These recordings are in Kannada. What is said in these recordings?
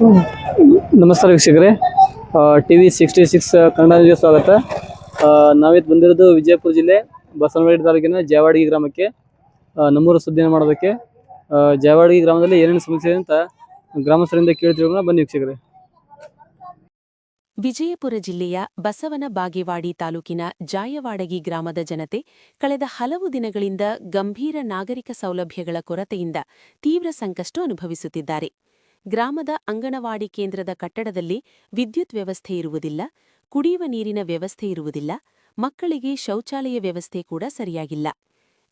ನಮಸ್ಕಾರ ವೀಕ್ಷಕರೇ, ಟಿವಿ 66 ಕನ್ನಡ ನ್ಯೂಸ್ಗೆ ಸ್ವಾಗತ. ನಾವಿದ್ದು ಬಂದಿರೋದು ವಿಜಯಪುರ ಜಿಲ್ಲೆ ಬಸವನಗುಡಿ ತಾಲೂಕಿನ ಜಾವಾಡಗಿ ಗ್ರಾಮಕ್ಕೆ ನಮ್ಮೂರ ಸುದ್ದಿಯನ್ನು ಮಾಡೋದಕ್ಕೆ. ಜಾವಾಡಗಿ ಗ್ರಾಮದಲ್ಲಿ ಏನೇನು ಸಮಸ್ಯೆ ಅಂತ ಗ್ರಾಮಸ್ಥರಿಂದ ಕೇಳ್ತಿರೋಣ, ಬನ್ನಿ ವೀಕ್ಷಕರೇ. ವಿಜಯಪುರ ಜಿಲ್ಲೆಯ ಬಸವನ ಬಾಗೇವಾಡಿ ತಾಲೂಕಿನ ಜಾಯವಾಡಗಿ ಗ್ರಾಮದ ಜನತೆ ಕಳೆದ ಹಲವು ದಿನಗಳಿಂದ ಗಂಭೀರ ನಾಗರಿಕ ಸೌಲಭ್ಯಗಳ ಕೊರತೆಯಿಂದ ತೀವ್ರ ಸಂಕಷ್ಟ ಅನುಭವಿಸುತ್ತಿದ್ದಾರೆ. ಗ್ರಾಮದ ಅಂಗನವಾಡಿ ಕೇಂದ್ರದ ಕಟ್ಟಡದಲ್ಲಿ ವಿದ್ಯುತ್ ವ್ಯವಸ್ಥೆ ಇರುವುದಿಲ್ಲ, ಕುಡಿಯುವ ನೀರಿನ ವ್ಯವಸ್ಥೆ ಇರುವುದಿಲ್ಲ, ಮಕ್ಕಳಿಗೆ ಶೌಚಾಲಯ ವ್ಯವಸ್ಥೆ ಕೂಡ ಸರಿಯಾಗಿಲ್ಲ.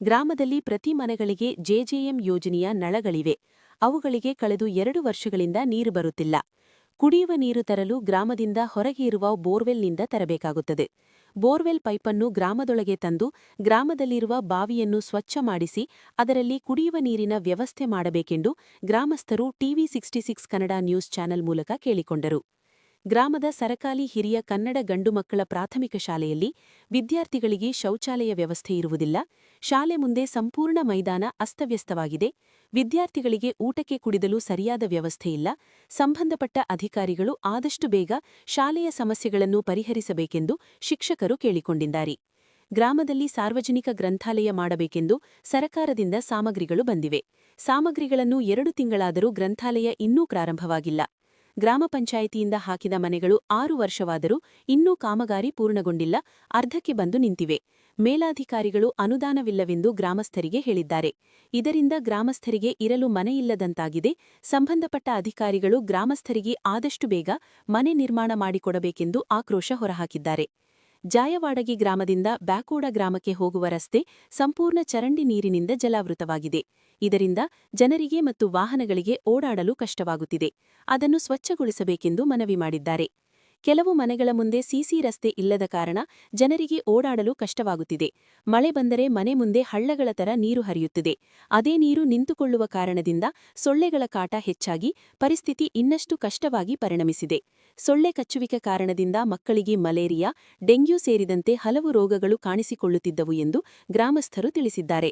ಗ್ರಾಮದಲ್ಲಿ ಪ್ರತಿ ಮನೆಗಳಿಗೆ ಜೆಜೆಎಂ ಯೋಜನೆಯ ನಳಗಳಿವೆ. ಅವುಗಳಿಗೆ ಕಳೆದು 2 ವರ್ಷಗಳಿಂದ ನೀರು ಬರುತ್ತಿಲ್ಲ. ಕುಡಿಯುವ ನೀರು ತರಲು ಗ್ರಾಮದಿಂದ ಹೊರಗೆ ಇರುವ ಬೋರ್ವೆಲ್ನಿಂದ ತರಬೇಕಾಗುತ್ತದೆ. ಬೋರ್ವೆಲ್ ಪೈಪನ್ನು ಗ್ರಾಮದೊಳಗೆ ತಂದು ಗ್ರಾಮದಲ್ಲಿರುವ ಬಾವಿಯನ್ನು ಸ್ವಚ್ಛ ಮಾಡಿಸಿ ಅದರಲ್ಲಿ ಕುಡಿಯುವ ನೀರಿನ ವ್ಯವಸ್ಥೆ ಮಾಡಬೇಕೆಂದು ಗ್ರಾಮಸ್ಥರು ಟಿವಿ 66 ಕನ್ನಡ ನ್ಯೂಸ್ ಚಾನೆಲ್ ಮೂಲಕ ಕೇಳಿಕೊಂಡರು. ಗ್ರಾಮದ ಸರಕಾಲಿ ಹಿರಿಯ ಕನ್ನಡ ಗಂಡು ಮಕ್ಕಳ ಪ್ರಾಥಮಿಕ ಶಾಲೆಯಲ್ಲಿ ವಿದ್ಯಾರ್ಥಿಗಳಿಗೆ ಶೌಚಾಲಯ ವ್ಯವಸ್ಥೆ ಇರುವುದಿಲ್ಲ. ಶಾಲೆ ಮುಂದೆ ಸಂಪೂರ್ಣ ಮೈದಾನ ಅಸ್ತವ್ಯಸ್ತವಾಗಿದೆ. ವಿದ್ಯಾರ್ಥಿಗಳಿಗೆ ಊಟಕ್ಕೆ ಕುಡಿದಲು ಸರಿಯಾದ ವ್ಯವಸ್ಥೆ ಇಲ್ಲ. ಸಂಬಂಧಪಟ್ಟ ಅಧಿಕಾರಿಗಳು ಆದಷ್ಟು ಬೇಗ ಶಾಲೆಯ ಸಮಸ್ಯೆಗಳನ್ನು ಪರಿಹರಿಸಬೇಕೆಂದು ಶಿಕ್ಷಕರು ಕೇಳಿಕೊಂಡಿದ್ದಾರೆ. ಗ್ರಾಮದಲ್ಲಿ ಸಾರ್ವಜನಿಕ ಗ್ರಂಥಾಲಯ ಮಾಡಬೇಕೆಂದು ಸರಕಾರದಿಂದ ಸಾಮಗ್ರಿಗಳು ಬಂದಿವೆ. ಸಾಮಗ್ರಿಗಳನ್ನು 2 ತಿಂಗಳಾದರೂ ಗ್ರಂಥಾಲಯ ಇನ್ನೂ ಪ್ರಾರಂಭವಾಗಿಲ್ಲ. ಗ್ರಾಮ ಪಂಚಾಯಿತಿಯಿಂದ ಹಾಕಿದ ಮನೆಗಳು 6 ವರ್ಷವಾದರೂ ಇನ್ನೂ ಕಾಮಗಾರಿ ಪೂರ್ಣಗೊಂಡಿಲ್ಲ, ಅರ್ಧಕ್ಕೆ ಬಂದು ನಿಂತಿವೆ. ಮೇಲಾಧಿಕಾರಿಗಳು ಅನುದಾನವಿಲ್ಲವೆಂದು ಗ್ರಾಮಸ್ಥರಿಗೆ ಹೇಳಿದ್ದಾರೆ. ಇದರಿಂದ ಗ್ರಾಮಸ್ಥರಿಗೆ ಇರಲು ಮನೆಯಿಲ್ಲದಂತಾಗಿದೆ. ಸಂಬಂಧಪಟ್ಟ ಅಧಿಕಾರಿಗಳು ಗ್ರಾಮಸ್ಥರಿಗೆ ಆದಷ್ಟು ಬೇಗ ಮನೆ ನಿರ್ಮಾಣ ಮಾಡಿಕೊಡಬೇಕೆಂದು ಆಕ್ರೋಶ ಹೊರಹಾಕಿದ್ದಾರೆ. ಜಾಯವಾಡಗಿ ಗ್ರಾಮದಿಂದ ಬ್ಯಾಕೋಡ ಗ್ರಾಮಕ್ಕೆ ಹೋಗುವ ರಸ್ತೆ ಸಂಪೂರ್ಣ ಚರಂಡಿ ನೀರಿನಿಂದ ಜಲಾವೃತವಾಗಿದೆ. ಇದರಿಂದ ಜನರಿಗೆ ಮತ್ತು ವಾಹನಗಳಿಗೆ ಓಡಾಡಲು ಕಷ್ಟವಾಗುತ್ತಿದೆ. ಅದನ್ನು ಸ್ವಚ್ಛಗೊಳಿಸಬೇಕೆಂದು ಮನವಿ ಮಾಡಿದ್ದಾರೆ. ಕೆಲವು ಮನೆಗಳ ಮುಂದೆ ಸಿಸಿ ರಸ್ತೆ ಇಲ್ಲದ ಕಾರಣ ಜನರಿಗೆ ಓಡಾಡಲು ಕಷ್ಟವಾಗುತ್ತಿದೆ. ಮಳೆ ಬಂದರೆ ಮನೆ ಮುಂದೆ ಹಳ್ಳಗಳ ತರ ನೀರು ಹರಿಯುತ್ತಿದೆ. ಅದೇ ನೀರು ನಿಂತುಕೊಳ್ಳುವ ಕಾರಣದಿಂದ ಸೊಳ್ಳೆಗಳ ಕಾಟ ಹೆಚ್ಚಾಗಿ ಪರಿಸ್ಥಿತಿ ಇನ್ನಷ್ಟು ಕಷ್ಟವಾಗಿ ಪರಿಣಮಿಸಿದೆ. ಸೊಳ್ಳೆ ಕಚ್ಚುವಿಕೆ ಕಾರಣದಿಂದ ಮಕ್ಕಳಿಗೆ ಮಲೇರಿಯಾ, ಡೆಂಗ್ಯೂ ಸೇರಿದಂತೆ ಹಲವು ರೋಗಗಳು ಕಾಣಿಸಿಕೊಳ್ಳುತ್ತಿದ್ದವು ಎಂದು ಗ್ರಾಮಸ್ಥರು ತಿಳಿಸಿದ್ದಾರೆ.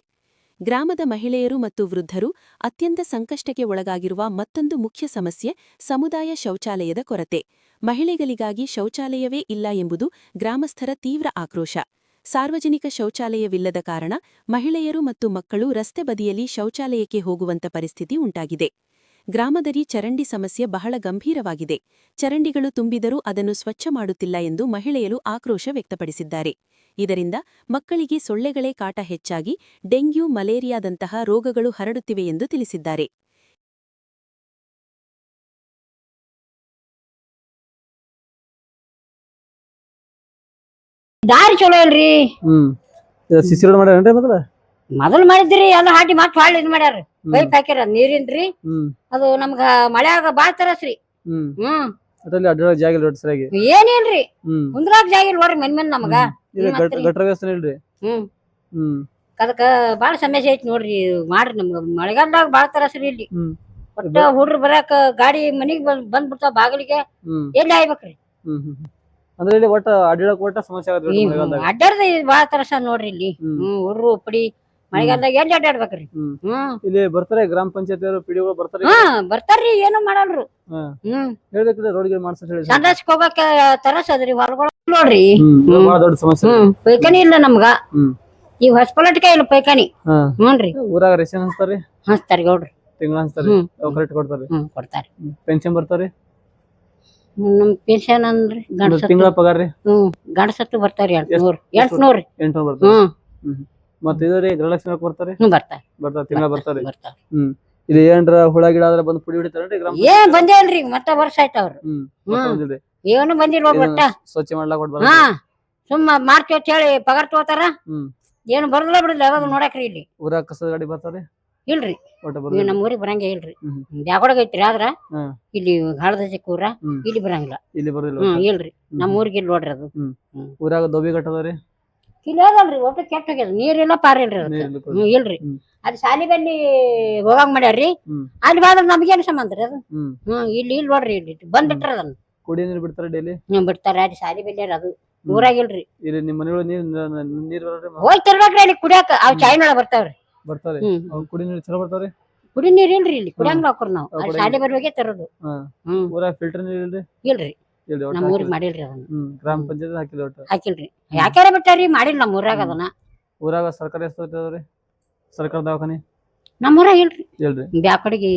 ಗ್ರಾಮದ ಮಹಿಳೆಯರು ಮತ್ತು ವೃದ್ಧರು ಅತ್ಯಂತ ಸಂಕಷ್ಟಕ್ಕೆ ಒಳಗಾಗಿರುವ ಮತ್ತೊಂದು ಮುಖ್ಯ ಸಮಸ್ಯೆ ಸಮುದಾಯ ಶೌಚಾಲಯದ ಕೊರತೆ. ಮಹಿಳೆಗಳಿಗಾಗಿ ಶೌಚಾಲಯವೇ ಇಲ್ಲ ಎಂಬುದು ಗ್ರಾಮಸ್ಥರ ತೀವ್ರ ಆಕ್ರೋಶ. ಸಾರ್ವಜನಿಕ ಶೌಚಾಲಯವಿಲ್ಲದ ಕಾರಣ ಮಹಿಳೆಯರು ಮತ್ತು ಮಕ್ಕಳು ರಸ್ತೆ ಬದಿಯಲ್ಲಿ ಶೌಚಾಲಯಕ್ಕೆ ಹೋಗುವಂತ ಪರಿಸ್ಥಿತಿ ಉಂಟಾಗಿದೆ. ಗ್ರಾಮದಲ್ಲಿ ಚರಂಡಿ ಸಮಸ್ಯೆ ಬಹಳ ಗಂಭೀರವಾಗಿದೆ. ಚರಂಡಿಗಳು ತುಂಬಿದರೂ ಅದನ್ನು ಸ್ವಚ್ಛ ಮಾಡುತ್ತಿಲ್ಲ ಎಂದು ಮಹಿಳೆಯರು ಆಕ್ರೋಶ ವ್ಯಕ್ತಪಡಿಸಿದ್ದಾರೆ. ಇದರಿಂದ ಮಕ್ಕಳಿಗೆ ಸೊಳ್ಳೆಗಳೇ ಕಾಟ ಹೆಚ್ಚಾಗಿ ಡೆಂಗ್ಯೂ, ಮಲೇರಿಯಾದಂತಹ ರೋಗಗಳು ಹರಡುತ್ತಿವೆ ಎಂದು ತಿಳಿಸಿದ್ದಾರೆ. ದಾರಿ ಚಲೋ ಇಲ್ರಿ. ಸಿಸಿ ರೋಡ್ ಮಾಡ್ಯಾರೇನ್ರಿ? ಮೊದಲು ಮಾಡಿದ್ರಿ ಎಲ್ಲ ಹಾಟಿ ಮತ್ ಹಾಳು ಇದ್ ಮಾಡ್ಯಾರ. ಪೈಪ್ ಹಾಕ್ಯಾರ ನೀರಿಂದ್ರಿ. ಅದು ನಮ್ಗ ಮಳ್ಯಾಗ ಬಾಳ ತರಸ್ರಿ. ಜಾಗ ಇಲ್ಲ ಸರಿಯಾಗಿ, ಏನಿಲ್ರಿ. ಕುಂದ್ರಾಗ ಜಾಗ ಇಲ್ಲ ನೋಡ್ರಿ ಮನ್ ನಮಗ. ಗಟ್ರ ವ್ಯವಸ್ಥೆ ಇಲ್ರಿ. ಅದಕ್ಕ ಬಾಳ ಸಮಸ್ಯೆ ಐತಿ ನೋಡ್ರಿ. ಮಾಡ್ರಿ ನಮ್ಗ ಮಳೆಗಾಲದಾಗ ಬಾಳ ತರಸ್ರಿ ಇಲ್ಲಿ. ಒಟ್ಟ ಹುಡ್ರು ಬರಾಕ ಗಾಡಿ ಮನಿಗ್ ಬಂದ್ಬಿಡ್ತಾವ ಬಾಗಿಲಿಗೆ. ಎಲ್ಲಿ ಆಯ್ಬೇಕ್ರಿ? ಅಂದ್ರೆ ಇಲ್ಲಿ ಒಟ್ಟ ಅಡ್ಡಾಡಕ್ ಒಟ್ಟ ಸಮಸ್ಯೆ ಆಗತ್ತೆ. ಅಡ್ಡಾಡ್ದ ಬಾಳ ತರಸ ನೋಡ್ರಿ ಇಲ್ಲಿ. ಹುಡ್ರು ಪಡಿ ಮಳೆಗಾಲದಾಗ ಎಲ್ಲಿ ಅಡ್ಡಾಡ್ಬೇಕ್ರಿ? ಇಲ್ಲಿ ಬರ್ತಾರೆ ಗ್ರಾಮ ಪಂಚಾಯತ್ ಪಿಡಿಒ ಬರ್ತಾರೆ. ಬರ್ತಾರ್ರಿ, ಏನು ಮಾಡಲ್ರು. ಹೇಳ್ಬೇಕ್ರಿ ರೋಡ್ ಗಿಡ ಮಾಡ್ಸ ಹೇಳಿ. ಸಂಡಾಸ್ಕ್ ಹೋಗಕ್ಕ ತರಸ ಅದ್ರಿ ಹೊರಗೊಳ ನೋಡ್ರಿ. ಬಹಳ ದೊಡ್ಡ ಸಮಸ್ಯೆ. ಪೈಖಾನಿ ಇಲ್ಲ ನಮ್ಗ. ಈ ಹೊಸಪಲಟ್ಕ ಇಲ್ಲ ಪೈಖಾನಿ. ಹ್ಞೂನ್ರಿ. ಊರಾಗ ರೇಷನ್ ಹಚ್ತಾರಿ? ಹಚ್ತಾರಿ ಗೌಡ್ರಿ. ತಿಂಗಳ ಹಚ್ತಾರಿ? ಕರೆಕ್ಟ್ ಕೊಡ್ತಾರಿ? ಕೊಡ್ತಾರಿ. ಪೆನ್ಷನ್ ಬರ್ತಾರಿ? ನಮ್ ಪೆನ್ಷನ್ ಅಂದ್ರಿ ತಿಂಗಳ ಪಗಾರ ರೀ? ಗಂಡಸತ್ತು ಬರ್ತಾರಿ 800 ಬರ್ತಾರಿ. ಮತ್ತ ಇದ್ರಿ ಗೃಹಲಕ್ಷ್ಮಿ ಬರ್ತಾರಿ? ಬರ್ತಾರ ತಿಂಗಳ ಬರ್ತಾರಿ. ಇಲ್ಲಿ ಏನ್ರ ಹುಳ ಗಿಡ ಆದ್ರೆ ಬಂದು ಪುಡಿ ಹೊಡಿತಾರೇನ್ರಿ ಗ್ರಾಮ? ಏನ್ ಬಂದೇಲ್ರಿ, ಮತ್ತ ವರ್ಷ ಆಯ್ತ ಅವ್ರು. ಏನು ಬಂದಿಲ್ಲ ಒಟ್ಟ. ಸ್ವಚ್ಛ ಮಾಡ್ಲಾಕ ಸುಮ್ಮ ಮಾರ್ಚ್ ಅಂತ ಹೇಳಿ ಪಗಾರ ತಗೋತಾರ. ಏನು ಬರಲ್ಲ ಬಿಡಲ್ಲ ಯಾವಾಗ ನೋಡಕ್ರಿ ಇಲ್ಲಿ. ಊರಾಗ ಕಸದ ಗಾಡಿ ಬರ್ತಾರಿ? ಇಲ್ರಿ, ನಮ್ ಊರಿಗೆ ಬರಂಗೇ ಇಲ್ರಿ. ಬ್ಯಾಗೋಡಗ ಐತ್ರಿ, ಆದ್ರ ಇಲ್ಲಿ ಹಳದ ಕೂರ ಇಲ್ಲಿ ಬರಂಗಿಲ್ಲ. ಇಲ್ಲಿ ಬರೋದಿಲ್ಲ? ಇಲ್ರಿ, ನಮ್ ಊರಿಗೆ ಇಲ್ಲಿ ನೋಡ್ರಿ ಅದು. ಊರಾಗ ದೋಬಿ ಕಟ್ಟದರಿ? ಇಲ್ಲ ಅದಲ್ರಿ, ಒಟ್ಟು ಕೆಟ್ಟ ಹೋಗ್ಯದ. ನೀರಿಲ್ಲ ಪಾರಿಲ್ರಿ. ಇಲ್ರಿ, ಅದು ಶಾಲಿ ಬಲ್ಲಿ ಹೋಗಂಗ್ ಮಾಡ್ಯಾರ್ರಿ. ಅಲ್ಲಿ ಬಾದ್ರ ನಮ್ಗೇನು ಸಂಬಂಧ ರೀ ಅದು. ಇಲ್ಲಿ ಇಲ್ಲಿ ನೋಡ್ರಿ, ಇಲ್ಲಿ ಬಂದ್ಬಿಟ್ರ ಅದನ್ನ. ಕುಡಿಯ ನೀರು ಬಿಡ್ತಾರ ಡೈಲಿ? ಬಿಡ್ತಾರ, ಅಲ್ಲಿ ಶಾಲಿ ಬಲ್ಲಿ ಅದು ಊರಾಗಿಲ್ರಿ. ಇಲ್ಲಿ ನಿಮ್ಮ ಮನೆಯೊಳಗ ನೀರ್ ಹೋಗಿ ತರ್ಬೇಕ್ರಿ ಅಲ್ಲಿ ಕುಡಿಯಾಕ. ಅವ್ ಚಾಯ್ನೊಳಗ ಬರ್ತಾವ್ರಿ. ಬರ್ತಾರಿ? ಕುಡಿ ನೀರು ಚಲೋ ಬರ್ತಾವ್ರಿ? ಕುಡಿ ನೀರ್ ಇಲ್ರಿ ಇಲ್ಲಿ ಕುಡಿಯಂಗಿಲ್ಲ ಹೋಗ್ರಿ ನಾವು ಅಲ್ಲಿ ಶಾಲೆ ಬರುವಾಗೆ ತರೋದು. ಊರಾಗ ಫಿಲ್ಟರ್ ನೀರ್ ಇಲ್ರಿ? ಇಲ್ರಿ ನಮ್ಮ ಊರಿಗೆ ಮಾಡಿಲ್ರಿ ಅದನ್ನ. ಗ್ರಾಮ ಪಂಚಾಯತ್ ಹಾಕಿಲ್ಲ ಒಟ್ಟು? ಹಾಕಿಲ್ರಿ. ಯಾಕ್ಯಾರ ಬಿಟ್ಟಾರಿ ಮಾಡಿಲ್ಲ ನಮ್ಮ ಊರಾಗ ಅದನ್ನ. ಊರಾಗ ಸರ್ಕಾರಿ ಆಸ್ಪತ್ರೆ ಅದಾವ್ರಿ? ಸರ್ಕಾರ ದವಾಖಾನಿ ನಮ್ಮ ಊರಾಗ ಇಲ್ರಿ. ಇಲ್ರಿ? ಬ್ಯಾಕಡಿಗೆ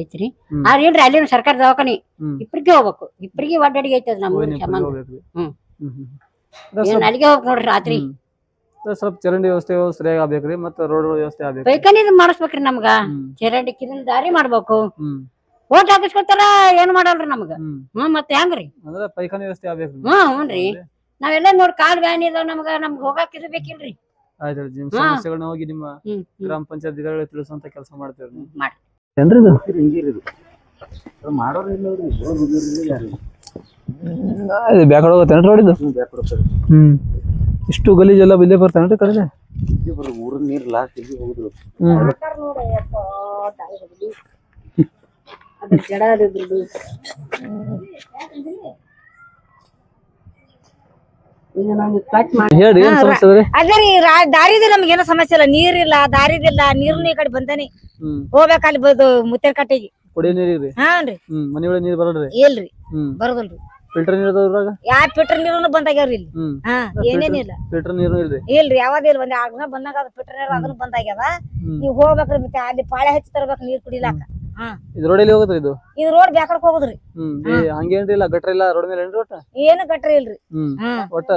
ಐತ್ರಿ. ಆದ್ರೆ ಇಲ್ರಿ ಅಲ್ಲಿ ಸರ್ಕಾರ ದವಾಖಾನಿ ಇಬ್ಬರಿಗೆ ಹೋಗ್ಬೇಕು. ಇಬ್ಬರಿಗೆ ಒಡ್ಡಾಡಿಗೆ ಐತದ ನಮ್ಮ ಊರಿಗೆ ಸಂಬಂಧ. ಅಲ್ಲಿಗೆ ಹೋಗ್ಬೇಕು ನೋಡ್ರಿ ರಾತ್ರಿ. ಸ್ವಲ್ಪ ಚರಂಡಿ ವ್ಯವಸ್ಥೆ ಸರಿಯಾಗಿ ಆಗ್ಬೇಕ್ರಿ, ಮತ್ತೆ ರೋಡ್ ವ್ಯವಸ್ಥೆ ಆಗ್ಬೇಕು. ಪೈಖಾನಿ ಮಾಡಿಸ್ಬೇಕ್ರಿ ನಮ್ಗ. ಚರಂಡಿ ಕಿರಿಲ್ ದಾರಿ ಮಾಡ್ಬೇಕು. ಓಟ್ ಹಾಕಿಸ್ಕೊತಾರ ಏನ್ ಮಾಡಲ್ರಿ ನಮ್ಗ. ಮತ್ತೆ ಹೆಂಗ್ರಿ ಅಂದ್ರೆ ಪೈಖಾನಿ ವ್ಯವಸ್ಥೆ ಆಗ್ಬೇಕು. ಹ್ಞೂನ್ರಿ. ನಾವೆಲ್ಲ ನೋಡಿ ಕಾಲ್ ವ್ಯಾನ್ ಇದಾವ ನಮ್ಗೆ ಹೋಗಾಕ ಇದು ಬೇಕಿಲ್ರಿ. ಆಯ್ತು, ನಿಮ್ ಸಮಸ್ಯೆಗಳನ್ನ ಹೋಗಿ ನಿಮ್ಮ ಗ್ರಾಮ ಪಂಚಾಯತ್ ಅಧಿಕಾರಿಗಳಿಗೆ ತಿಳಿಸುವಂತ ಕೆಲಸ ಮಾಡ್ತೇವ್ರಿ. ಬ್ಯಾಕಡೆ ಹೋಗತ್ತೇನ್ರಿ ರೋಡಿದು? ಇಷ್ಟು ಗಲೀಜೆಲ್ಲ ಇಲ್ಲೇ ಬರ್ತಾನೇನ್ರಿ ಕಡೆ? ಊರಿನ ನೀರ್ ಲಾಸ್ಟ್ ಇಲ್ಲಿ ಹೋಗುದು. ಹೇಳ್ರಿ ಏನ್ ಸಮಸ್ಯೆ ಅದ್ರಿ? ಅದೇ ರೀ ದಾರಿದ ನಮ್ಗೆ ಏನೋ ಸಮಸ್ಯೆ ಇಲ್ಲ. ನೀರಿಲ್ಲ, ದಾರಿದಿಲ್ಲ, ನೀರ್ನ ಈ ಕಡೆ ಬಂದಾನಿ ಹೋಗ್ಬೇಕ ಅಲ್ಲಿ ಮುತ್ತೇರ್ ಕಟ್ಟೆಗೆ. ಕುಡಿಯೋ ನೀರಿಗ್ರಿ? ಹಾನ್ರಿ. ಮನಿ ಒಳಗೆ ನೀರ್ ಬರಲ್ರಿ? ಇಲ್ರಿ, ಬರೋದಿಲ್ರಿ. ಫಿಲ್ಟರ್ ನೀರ್ ಅದಾವ್ರಾಗ? ಯಾವ ಫಿಲ್ಟರ್ ನೀರು ಬಂದಾಗ್ಯಾವ್ರಿ ಇಲ್ಲಿ. ಏನೇನಿಲ್ಲ. ಫಿಲ್ಟರ್ ನೀರು ಇಲ್ರಿ? ಇಲ್ರಿ, ಯಾವ್ದಿಲ್ಲ. ಒಂದ್ 2 ದಿನ ಬಂದಾಗ ಅದು ಫಿಲ್ಟರ್ ನೀರು ಅದನ್ನು ಬಂದಾಗ್ಯದ. ನೀವ್ ಹೋಗ್ಬೇಕ್ರಿ ಮತ್ತೆ ಅಲ್ಲಿ ಪಾಳೆ ಹಚ್ಚಿ ತರ್ಬೇಕ್ ನೀರ್ ಕುಡಿಲಾಕ. ಇದು ರೋಡಲ್ಲಿ ಹೋಗುದ್ರಿ? ಇದು ರೋಡ್ ಬ್ಯಾಕಡ್ಕ್ ಹೋಗುದ್ರಿ. ಹಂಗೇನ್ರಿ? ಇಲ್ಲ ಗಟ್ರ ಇಲ್ಲ ರೋಡ್ ಮೇಲೆ ಏನ್ರಿ? ಒಟ್ಟ ಏನು ಗಟ್ರಿ ಇಲ್ರಿ. ಒಟ್ಟ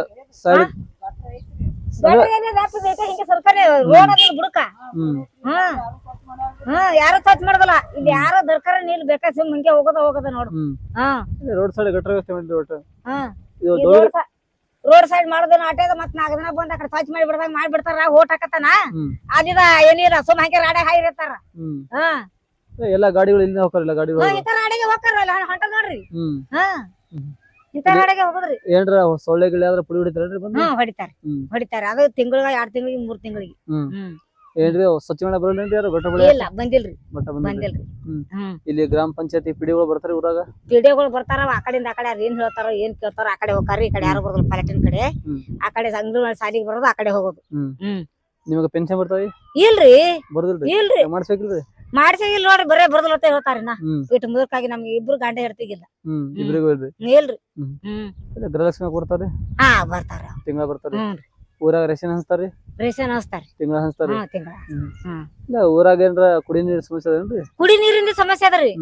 ಸೈಡ್ ಹಿಂಗೆ ಸ್ವಲ್ಪ ರೋಡ್ ಅದ ಬುಡಕ. ಯಾರು ಟಚ್ ಮಾಡದಲ್ಲ ಇಲ್ಲಿ. ಯಾರೋ ದರ್ಕಾರ ನೀರ್ ಬೇಕಾ ಸುಮ್ ಹಿಂಗೆ ಹೋಗದ ನೋಡು. ರೋಡ್ ಸೈಡ್ ಗಟ್ರ ವ್ಯವಸ್ಥೆ ಮಾಡಿದ್ರಿ ಒಟ್ಟು? ರೋಡ್ ಸೈಡ್ ಮಾಡೋದನ್ನ ಆಟದ ಮತ್ 4 ದಿನ ಬಂದ್ ಆಕಡೆ ಟಚ್ ಮಾಡ್ಬಿಡ್ತಾರ. ಓಟ್ ಹಾಕತ್ತಾನ ಅದಿದ ಏನಿಲ್ಲ, ಸುಮ್ ಹಂಗೆ ರಾಡ್ಯಾಗ ಹಾಯಿರ್ತಾರ. ಎಲ್ಲಾ ಗಾಡಿಗಳು ಇಲ್ಲಿ ಹೋಗ್ತಾರಲ್ಲ? ಗಾಡಿಗಳು ಇಂತ ರಾಡಿಗೆ ಹೋಗ್ತಾರಲ್ಲ ಹೊಂಟದ ನೋಡ್ರಿ. ಇಂತ ರಾಡಿಗೆ ಹೋಗುದ್ರಿ. ಏನ್ರ ಸೊಳ್ಳೆ ಗಿಳಿ ಆದ್ರ ಪುಡಿ ಹೊಡಿತಾರೇನ್ರಿ ಬಂದು? ಹೊಡಿತಾರೆ. ಅದು ತಿಂಗಳಿಗೆ 2 ತಿಂಗಳಿಗೆ 3 ತಿಂಗಳಿಗೆ. ಏನ್ರಿ ಸ್ವಚ್ಛ ಬರಲ್ರಿ? ಯಾರು ಗಟ್ಟ ಬಳಿ ಇಲ್ಲ ಬಂದಿಲ್ರಿ. ಇಲ್ಲಿ ಗ್ರಾಮ ಪಂಚಾಯತಿ ಪಿಡಿಗಳು ಬರ್ತಾರೆ ಊರಾಗ? ಪಿಡಿಗಳು ಬರ್ತಾರ. ಆ ಕಡೆಯಿಂದ ಆ ಕಡೆ ಏನ್ ಹೇಳ್ತಾರ ಏನ್ ಕೇಳ್ತಾರ ಆ ಕಡೆ ಹೋಗ್ತಾರ. ಈ ಕಡೆ ಯಾರು ಬರೋದಿಲ್ಲ. ಪಾಲಟಿನ ಕಡೆ ಆ ಕಡೆ ಅಂಗನವಾಡಿ ಶಾಲಿಗೆ ಬರೋದು, ಆ ಕಡೆ ಹೋಗೋದು. ನಿಮಗ ಪೆನ್ಷನ್ ಬರ್ತಾವ? ಇಲ್ರಿ, ಬರೋದಿಲ್ರಿ? ಇಲ್ರಿ, ಮಾಡ್ಸಬೇಕಿಲ್ರಿ? ಮಾಡ್ಸಿಗಿಲ್ಲ ನೋಡ್ರಿ. ಬರೇ ಬರೋದಿಲ್ಲ ಅಂತ ಹೇಳ್ತಾರ. ಇಟ್ಟು ಮುದಕ್ಕಾಗಿ ನಮ್ಗೆ ಇಬ್ರು ಗಂಡ ಹೆಡ್ತಿಗಿಲ್ಲ. ಇಬ್ರಿಗೂ ಇಲ್ರಿ? ಇಲ್ರಿ. ಗೃಹಲಕ್ಷ್ಮಿ ಕೊಡ್ತಾರ್ರಿ? ಬರ್ತಾರ. ತಿಂಗಳ ಬರ್ತಾರ? ಊರಾಗ ರೇಷನ್ ಹಂಚ್ತಾರ್ರಿ? ರೇಷನ್ ಹಚ್ತಾರಿ. ತಿಂಗಳ ಹಂಚ್ತಾರಿ? ತಿಂಗಳ. ಊರಾಗ ಏನ್ರ ಕುಡಿ ನೀರ್ ಸಮಸ್ಯೆ ಅದೇನ್ರಿ? ಕುಡಿ ನೀರಿನ ಸಮಸ್ಯೆ ಅದರಿ.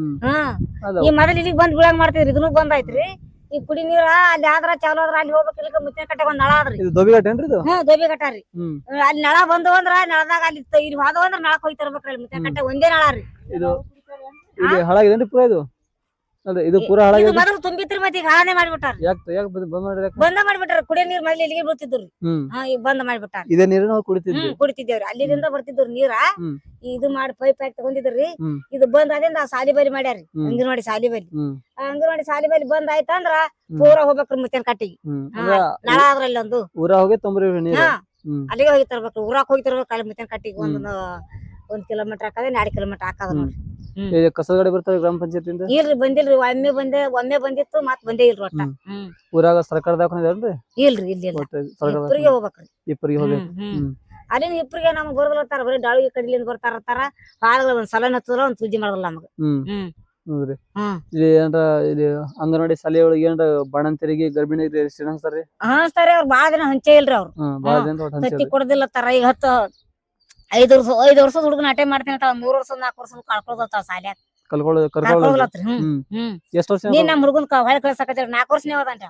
ಈ ಮೊದಲ ಇಲ್ಲಿಗೆ ಬಂದ್ ಬೀಳಂಗ್ ಮಾಡ್ತಿದ್ರಿ. ಇದನ್ನು ಬಂದ್ ಆಯ್ತ್ರಿ. ಈ ಕುಡಿ ನೀರ ಅಲ್ಲಿ ಆದ್ರ ಚಾಲು ಆದ್ರ ಅಲ್ಲಿ ಹೋಗ್ಬೇಕಿಲ್ಲ. ಮುತ್ತಿನ ಕಟ್ಟೆ ಒಂದ್ ನಳ ಆದ್ರಿ. ಇದು ದೋಬಿ ಘಾಟ ಏನ್ರಿ ಇದು? ದೋಬಿ ಘಾಟ ರೀ. ಅಲ್ಲಿ ನಳ ಬಂದು ಅಂದ್ರ ನಳದಾಗ ಅಲ್ಲಿ ಇಲ್ಲಿ ಹೋದ ಅಂದ್ರ ನಳಕ್ ಹೋಗಿ ತರ್ಬೇಕ್ರಿ. ಮುತ್ತಿನ ಕಟ್ಟೆ ಒಂದೇ ನಳ ರೀ. ಇದು ಹಾಳಾಗಿದೇನ್ರಿ ಪೂರಾ? ಇದು ಅದೇ ಇದು ಪೂರಾ ಹಾಳಾಗಿದೆ. ಮೊದಲು ತುಂಬಿತ್ರಿ, ಮತ್ತೆ ಈಗ ಹಾಳಾನೆ ಮಾಡ್ಬಿಟ್ಟಾರ. ಯಾಕೆ ಬಂದ್ ಮಾಡ್ರಿ? ಬಂದ ಮಾಡ್ಬಿಟ್ಟಾರ. ಕುಡಿಯೋ ನೀರ್ ಮೊದ್ಲು ಇಲ್ಲಿಗೆ ಬೀಳ್ತಿದ್ರು. ಈಗ ಬಂದ್ ಮಾಡ್ಬಿಟ್ಟಾರ. ಇದೇ ನೀರು ನಾವು ಕುಡಿತಿದ್ದೇವ್ರಿ. ಅಲ್ಲಿಂದ ಬರ್ತಿದ್ರು ನೀರ. ಇದು ಮಾಡಿ ಪೈಪ್ ಹಾಕಿ ತಗೊಂಡಿದ್ರಿ. ಇದು ಬಂದ್ ಆದಿಂದ ಸಾಲಿ ಬಲಿ ಮಾಡ್ಯಾರಿ. ಅಂಗನವಾಡಿ ಸಾಲಿ ಬಲಿ. ಅಂಗನವಾಡಿ ಸಾಲಿ ಬಲಿ ಬಂದ್ ಆಯ್ತಂದ್ರ ಪೂರಾ ಹೋಗ್ಬೇಕ್ರಿ ಮುತ್ತಿನ ಕಟ್ಟಿಗೆ. ನಳ ಆದ್ರ ಅಲ್ಲಿ ಒಂದು ಊರಾಗ ಹೋಗಿ ತೊಂಬ್ರಿ ನೀರು? ಅಲ್ಲಿಗೆ ಹೋಗಿ ತರ್ಬೇಕ್ರಿ. ಊರಾಕ್ ಹೋಗಿ ತರ್ಬೇಕು. ಅಲ್ಲಿ ಮುತ್ತಿನ ಕಟ್ಟಿಗೆ 1 ಕಿಲೋಮೀಟರ್ ಹಾಕದ 2 ಕಿಲೋಮೀಟರ್ ಹಾಕದ ನೋಡ್ರಿ. ಕಸದ ಗಾಡಿ ಬರ್ತಾವ ಗ್ರಾಮ ಪಂಚಾಯತಿಂದ? ಇಲ್ರಿ, ಬಂದಿಲ್ರಿ. ಒಮ್ಮೆ ಬಂದಿತ್ತು, ಮತ್ ಬಂದೇ ಇಲ್ರಿ. ಒಟ್ಟ ಊರಾಗ ಸರ್ಕಾರ ದವಾಖಾನೆ ಇಲ್ರಿ? ಇಲ್ರಿ, ಇಲ್ಲಿ ಇಬ್ಬರಿಗೆ ಹೋಗ್ಬೇಕ್ರಿ. ಇಬ್ಬರಿಗೆ ಹೋಗ್ಬೇಕು. ಅಲ್ಲಿನ ಇಬ್ಬರಿಗೆ ನಮ್ಗ್ ಬರೋದಿಲ್ಲತ್ತಾರ. ಬರೀ ಡಾಳಿಗೆ ಕಡಿಲಿಂದ ಬರ್ತಾರ. ಹಾಳುಗಳ ಒಂದ್ ಸಲ ಹತ್ತದ್ರ ಒಂದ್ ಸುದ್ದಿ ಮಾಡಲ್ಲ ನಮಗ. ಹೌದ್ರಿ. ಇಲ್ಲಿ ಏನ್ರ ಇಲ್ಲಿ ಅಂಗನವಾಡಿ ಶಾಲೆ ಒಳಗೆ ಏನ್ರ ಬಾಣಂತಿಯರಿಗೆ ಗರ್ಭಿಣಿಯರಿಗೆ ರೇಷನ್ ಹಂಚ್ತಾರ್ರಿ? ಹಂಚ್ತಾರಿ. ಅವ್ರ ಬಾಳ ದಿನ ಹಂಚೇ ಇಲ್ರಿ. ಅವ್ರು ತತ್ತಿ ಕೊಡದಿಲ್ಲತ್ತಾರ. ಈಗ 5 ವರ್ಷದ ಹುಡುಗನ ಅಟೆ ಮಾಡ್ತೀನಿ ಅಂತ 3 ವರ್ಷ 4 ವರ್ಷ ಕಳ್ಕೊಳ್ದತ್ತಾವ ಶಾಲ್ಯಾಗ. ನೀನ್ ನಮ್ ಹುಡುಗನ್ ಹೊಳೆ ಕಳ್ಸಕತ್ತೀರಿ. 4 ವರ್ಷ ನೀವದಂಟ.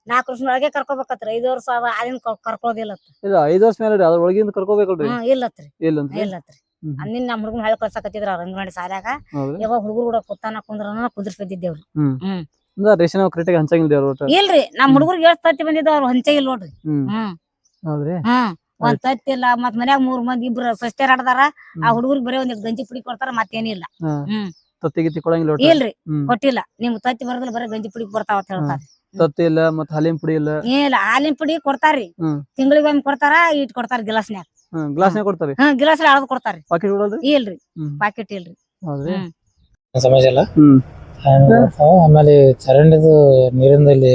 4 ವರ್ಷದೊಳಗೆ ಕರ್ಕೋಬೇಕತ್ರಿ. 5 ವರ್ಷ ಅದನ್ನ ಕರ್ಕೊಳ್ಳೋದಿಲ್ಲ. 5 ವರ್ಷ ಮೇಲೆ ಅದ್ರ ಒಳಗಿಂದ ಕರ್ಕೋಬೇಕಲ್ರಿ? ಇಲ್ಲತ್ರಿ. ಇಲ್ಲತ್ರಿ. ಅಂದಿನ ನಮ್ ಹುಡುಗನ್ ಹೊಳೆ ಕಳ್ಸಕತ್ತಿದ್ರ ಅವ್ರ ಅಂಗನವಾಡಿ ಶಾಲ್ಯಾಗ. ಯಾವಾಗ ಹುಡುಗರು ಕೂಡ ಕುಂದ್ರಿಸ್ಬಿದ್ದಿದ್ದೇವ್ರಿ. ರೇಷನ್ ಕರೆಕ್ಟಾಗಿ ಹಂಚಂಗಿಲ್ರಿ? ಇಲ್ರಿ, ನಮ್ ಹುಡುಗರಿಗೆ 7 ತತ್ತಿ ಬಂದಿದ್ದ. ಅವ್ರು ಹಂಚೆ ಇಲ್ಲ ನೋಡ್ರಿ. ಹೌದ್ರಿ. ಒಂದ್ ತತ್ತಿ ಇಲ್ಲ. ಮತ್ ಮನ್ಯಾಗ 3 ಮಂದಿ ಇಬ್ರು ಸ್ವಸ್ಥರ ಆಡದಾರ. ಆ ಹುಡುಗರಿಗೆ ಬರೀ ಒಂದ್ ಗಂಜಿ ಪುಡಿ ಕೊಡ್ತಾರ. ಮತ್ತೇನಿಲ್ಲ. ತತ್ತಿ ಗಿತ್ತಿ ಕೊಡಂಗಿಲ್ಲ? ಇಲ್ರಿ, ಕೊಟ್ಟಿಲ್ಲ. ನಿಮ್ ತತ್ತಿ ಬರೋದಿಲ್ಲ, ಬರೀ ಗಂಜಿ ಪುಡಿ ಕೊಡ್ತಾವ ಅಂತ ಹೇಳ್ತಾರ. ತತ್ತಿ ಇಲ್ಲ, ಮತ್ ಹಾಲಿನ ಪುಡಿ ಇಲ್ಲ? ಇಲ್ಲ, ಹಾಲಿನ ಪುಡಿ ಕೊಡ್ತಾರ್ರಿ. ತಿಂಗಳಿಗೆ ಒಮ್ಮೆ ಕೊಡ್ತಾರ. ಇಟ್ ಕೊಡ್ತಾರ ಗ್ಲಾಸ್ನ್ಯಾಗ. ಗ್ಲಾಸ್ನ್ಯಾಗ ಕೊಡ್ತಾರಿ? ಗ್ಲಾಸ್ ಅಳದ್ ಕೊಡ್ತಾರಿ. ಪಾಕೆಟ್ ಕೊಡಲ್ರಿ? ಇಲ್ರಿ, ಪಾಕೆಟ್ ಇಲ್ರಿ. ಹೌದ್ರಿ. ಸಮಸ್ಯೆ ಇಲ್ಲ. ಆಮೇಲೆ ಚರಂಡಿದು ನೀರಿಂದ ಇಲ್ಲಿ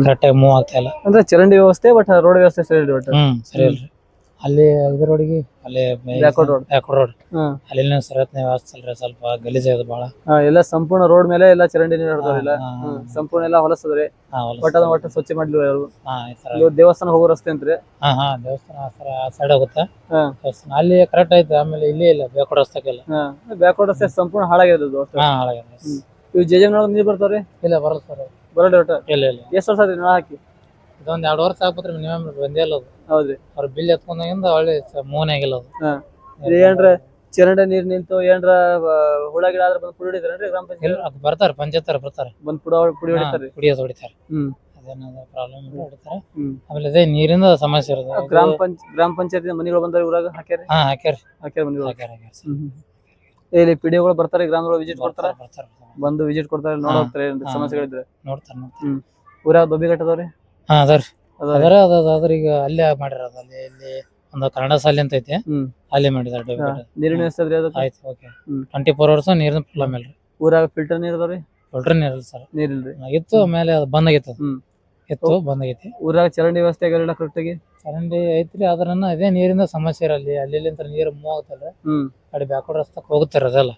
ಕರೆಕ್ಟ್ ಆಗಿ ಮೂವ್ ಆಗ್ತಾ ಇಲ್ಲ. ಅಂದ್ರೆ ಚರಂಡಿ ವ್ಯವಸ್ಥೆ ಬಟ್ ರೋಡ್ ವ್ಯವಸ್ಥೆ ಸರಿ ಇಲ್ಲ. ಸರಿ ಇಲ್ರಿ. ಅಲ್ಲಿ ಇದ್ರೊಳಗೆ ಅಲ್ಲಿ ಬ್ಯಾಕ್ವರ್ಡ್ ರೋಡ್. ಬ್ಯಾಕ್ವರ್ಡ್ ರೋಡ್ ಹ್ಮ್. ಅಲ್ಲಿನ ಸರತ್ನೇ ವ್ಯವಸ್ಥೆ ಸ್ವಲ್ಪ ಗಲೀಜ್ ಇದೆ ಭಾಳ. ಎಲ್ಲ ಸಂಪೂರ್ಣ ರೋಡ್ ಮೇಲೆ ಎಲ್ಲ ಚರಂಡಿ ನೀರು ಹರಿದವ್ರಿಲ್ಲ. ಸಂಪೂರ್ಣ ಎಲ್ಲ ಹೊಲಸದ್ರಿ. ಒಟ್ಟು ಸ್ವಚ್ಛ ಮಾಡ್ಲಿಲ್ಲ ಯಾರು. ಈ ತರ ಇದು ದೇವಸ್ಥಾನ ಹೋಗೋ ರಸ್ತೆ ಅಂತ್ರಿ. ದೇವಸ್ಥಾನ ಆ ಸೈಡ್ ಹೋಗುತ್ತೆ ಹಾ. ದೇವಸ್ಥಾನ ಅಲ್ಲಿ ಕರೆಕ್ಟ್ ಐತೆ. ಆಮೇಲೆ ಇಲ್ಲೇ ಇಲ್ಲ ಬ್ಯಾಕ್ವರ್ಡ್ ರಸ್ತೆಗೆಲ್ಲ ಬ್ಯಾಕ್ವರ್ಡ್ ರಸ್ತೆ ಸಂಪೂರ್ಣ ಹಾಳಾಗಿದೆ. ಹಾಳಾಗಿದೆ. ಇವು ಜೆಜೆಮ್ನೊಳಗೆ ನೀರು ಬರ್ತಾವ್ರಿ? ಇಲ್ಲ ಬರಲ್ಲ ಸರ್. ಬರಲ್ಲ ಒಟ್ಟ. ಇಲ್ಲ ಇಲ್ಲ. ಎಷ್ಟು ವರ್ಷ ಆದ್ರಿ ನಳ ಹಾಕಿ? ಇದೊಂದ್ 2 ವರ್ಷ ಆಗ್ಬಿಟ್ರಿ ಮಿನಿಮಮ್ ಬಂದೇ ಇಲ್ಲ ಅದು. ಹೌದ್ರಿ. ಅವ್ರ ಬಿಲ್ ಎತ್ಕೊಂಡಾಗಿಂದ ಒಳ್ಳೆ ಮೂವನೇ ಆಗಿಲ್ಲ ಅದು. ಏನ್ರ ಚರಂಡಿ ನೀರ್ ನಿಂತು ಏನ್ರ ಹುಳ ಗಿಡ ಆದ್ರೆ ಬಂದು ಪುಡಿ ಹೊಡಿತಾರೇನ್ರಿ ಗ್ರಾಮ ಪಂಚಾಯತ್? ಬರ್ತಾರೆ ಪಂಚಾಯತ್ ಬರ್ತಾರೆ ಬಂದ್ ಪುಡಿ ಹೊಡಿತಾರ್ರಿ. ಕುಡಿಯೋದು ಹೊಡಿತಾರೆ. ಹ್ಮ್. ಅದೇನಾದ್ರು ಪ್ರಾಬ್ಲಮ್ ಹೊಡಿತಾರೆ. ಹ್ಮ್. ಆಮೇಲೆ ಅದೇ ನೀರಿಂದ ಸಮಸ್ಯೆ ಇರುತ್ತೆ. ಗ್ರಾಮ ಪಂಚಾಯತ್ ಮನಿಗಳು ಬಂದಾರ ಊರಾಗ ಹಾಕ್ಯಾರ ಮನಿಗಳು. ಇಲ್ಲಿ ಪಿಡಿಒಗಳು ಬರ್ತಾರೆ ಗ್ರಾಮದೊಳಗೆ ವಿಸಿಟ್ ಕೊಡ್ತಾರ. ಬಂದು ವಿಸಿಟ್ ಕೊಡ್ತಾರೆ, ನೋಡಿ ಹೋಗ್ತಾರೆ ಸಮಸ್ಯೆಗಳಿದ್ರೆ. ನೋಡ್ತಾರೆ. ಊರಾಗ ದೊಬ್ಬಿ ಕಟ್ಟದವ್ರಿ? ಅದ್ರ ಈಗ ಅಲ್ಲೇ ಮಾಡಿರೋದು. ಅಲ್ಲಿ ಇಲ್ಲಿ ಒಂದು ಕನ್ನಡ ಶಾಲೆ ಅಂತ ಐತಿ, ಅಲ್ಲಿ ಮಾಡಿದಾರೆ. ನೀರಿನ ವ್ಯವಸ್ಥೆ ಆಯ್ತು, ಓಕೆ. 24 hours ನೀರಿನ ಪ್ರಾಬ್ಲಮ್ ಇಲ್ರಿ. ಊರಾಗ ಫಿಲ್ಟರ್ ನೀರ್ ಅದಾವ್ರಿ? ಫಿಲ್ಟರ್ ನೀರಿಲ್ಲ ಸರ್. ನೀರಿಲ್ರಿ. ಇತ್ತು, ಆಮೇಲೆ ಅದು ಬಂದಾಗೈತಿ. ಬಂದಾಗೈತಿ. ಊರಾಗ ಚರಂಡಿ ವ್ಯವಸ್ಥೆ ಆಗಿರಲ್ಲ ಕರೆಕ್ಟ್ ಆಗಿ? ಚರಂಡಿ ಐತ್ರಿ, ಆದ್ರ ಅದೇ ನೀರಿಂದ ಸಮಸ್ಯೆ ಇರಲಿ. ಅಲ್ಲಿ ನೀರು ಮೂವ್ ಆಗ್ತಲ್ಲ, ಕಡೆ ಬ್ಯಾಕ್ವರ್ಡ್ ರಸ್ತೆಗೆ ಹೋಗುತ್ತಾರ ಅದೆಲ್ಲ.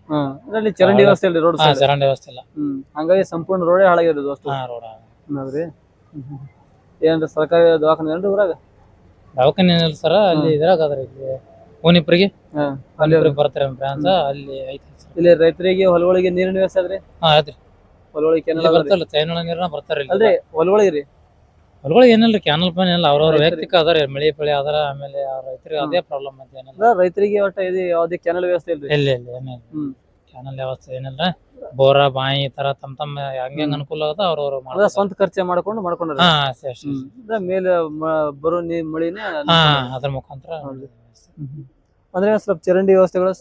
ಅಲ್ಲಿ ಚರಂಡಿ ವ್ಯವಸ್ಥೆ ಇಲ್ಲ, ರೋಡ್ ಚರಂಡಿ ವ್ಯವಸ್ಥೆ ಇಲ್ಲ. ಹಂಗಾಗಿ ಸಂಪೂರ್ಣ ರೋಡೇ ಹಾಳಾಗಿರೋದು ಅಷ್ಟು. ರೋಡ್ ಹೌದ್ರಿ. ಏನ್ರ ಸರ್ಕಾರಿ ದವಾಖಾನೆ ಏನ್ರಿ ಊರಾಗ? ದವಾಖಾನೆ ಏನಿಲ್ಲ ಸರ್. ಅಲ್ಲಿ ಇದ್ರಾಗ ಅದ್ರ ಇಲ್ಲಿ ಓನಿಪ್ರಿಗೆ ಬರ್ತಾರೆ ಬ್ರಾಂಚ್, ಅಲ್ಲಿ ಐತಿ. ಇಲ್ಲಿ ರೈತರಿಗೆ ಹೊಲಗಳಿಗೆ ನೀರಿನ ವ್ಯವಸ್ಥೆ ಆದ್ರಿ? ಆಯ್ತ್ರಿ. ಹೊಲಗಳಿಗೆ ಬರ್ತಲ್ಲ, ಚೈನೊಳ ನೀರ್ನ ಬರ್ತಾರ. ಅಲ್ರಿ ಹೊಲಗಳಿಗೆ ರೀ? ಹೊಲಗಳಿಗೆ ಏನಿಲ್ರಿ, ಕ್ಯಾನಲ್ ಪಾನ್ ಇಲ್ಲ. ಅವ್ರವ್ರ ವೈಯಕ್ತಿಕ ಅದಾರ, ಮಳಿ ಪಳಿ ಅದಾರ. ಆಮೇಲೆ ರೈತರಿಗೆ ಅದೇ ಪ್ರಾಬ್ಲಮ್ ಅಂತ ಏನಿಲ್ಲ. ರೈತರಿಗೆ ಒಟ್ಟ ಇದು ಯಾವ್ದೇ ಕ್ಯಾನಲ್ ವ್ಯವಸ್ಥೆ ಇಲ್ರಿ? ಇಲ್ಲ ಏನಿಲ್ಲ. ಕ್ಯಾನಲ್ ವ್ಯವಸ್ಥೆ ಏನಿಲ್ಲ. ಬೋರ ಬಾಯಿ ಈ ತರ ತಮ್ಮ ಹಂಗೆ ಅನುಕೂಲ ಆಗುತ್ತೆ ಅವ್ರವ್ರು ಸ್ವಂತ ಖರ್ಚೆ ಮಾಡ್ಕೊಂಡ್ರ ಮೇಲೆ ಬರೋ ಮಳಿನೇ ಅದ್ರ ಮುಖಾಂತರ. ಅಂದ್ರೆ ಸ್ವಲ್ಪ ಚರಂಡಿ ವ್ಯವಸ್ಥೆಗಳು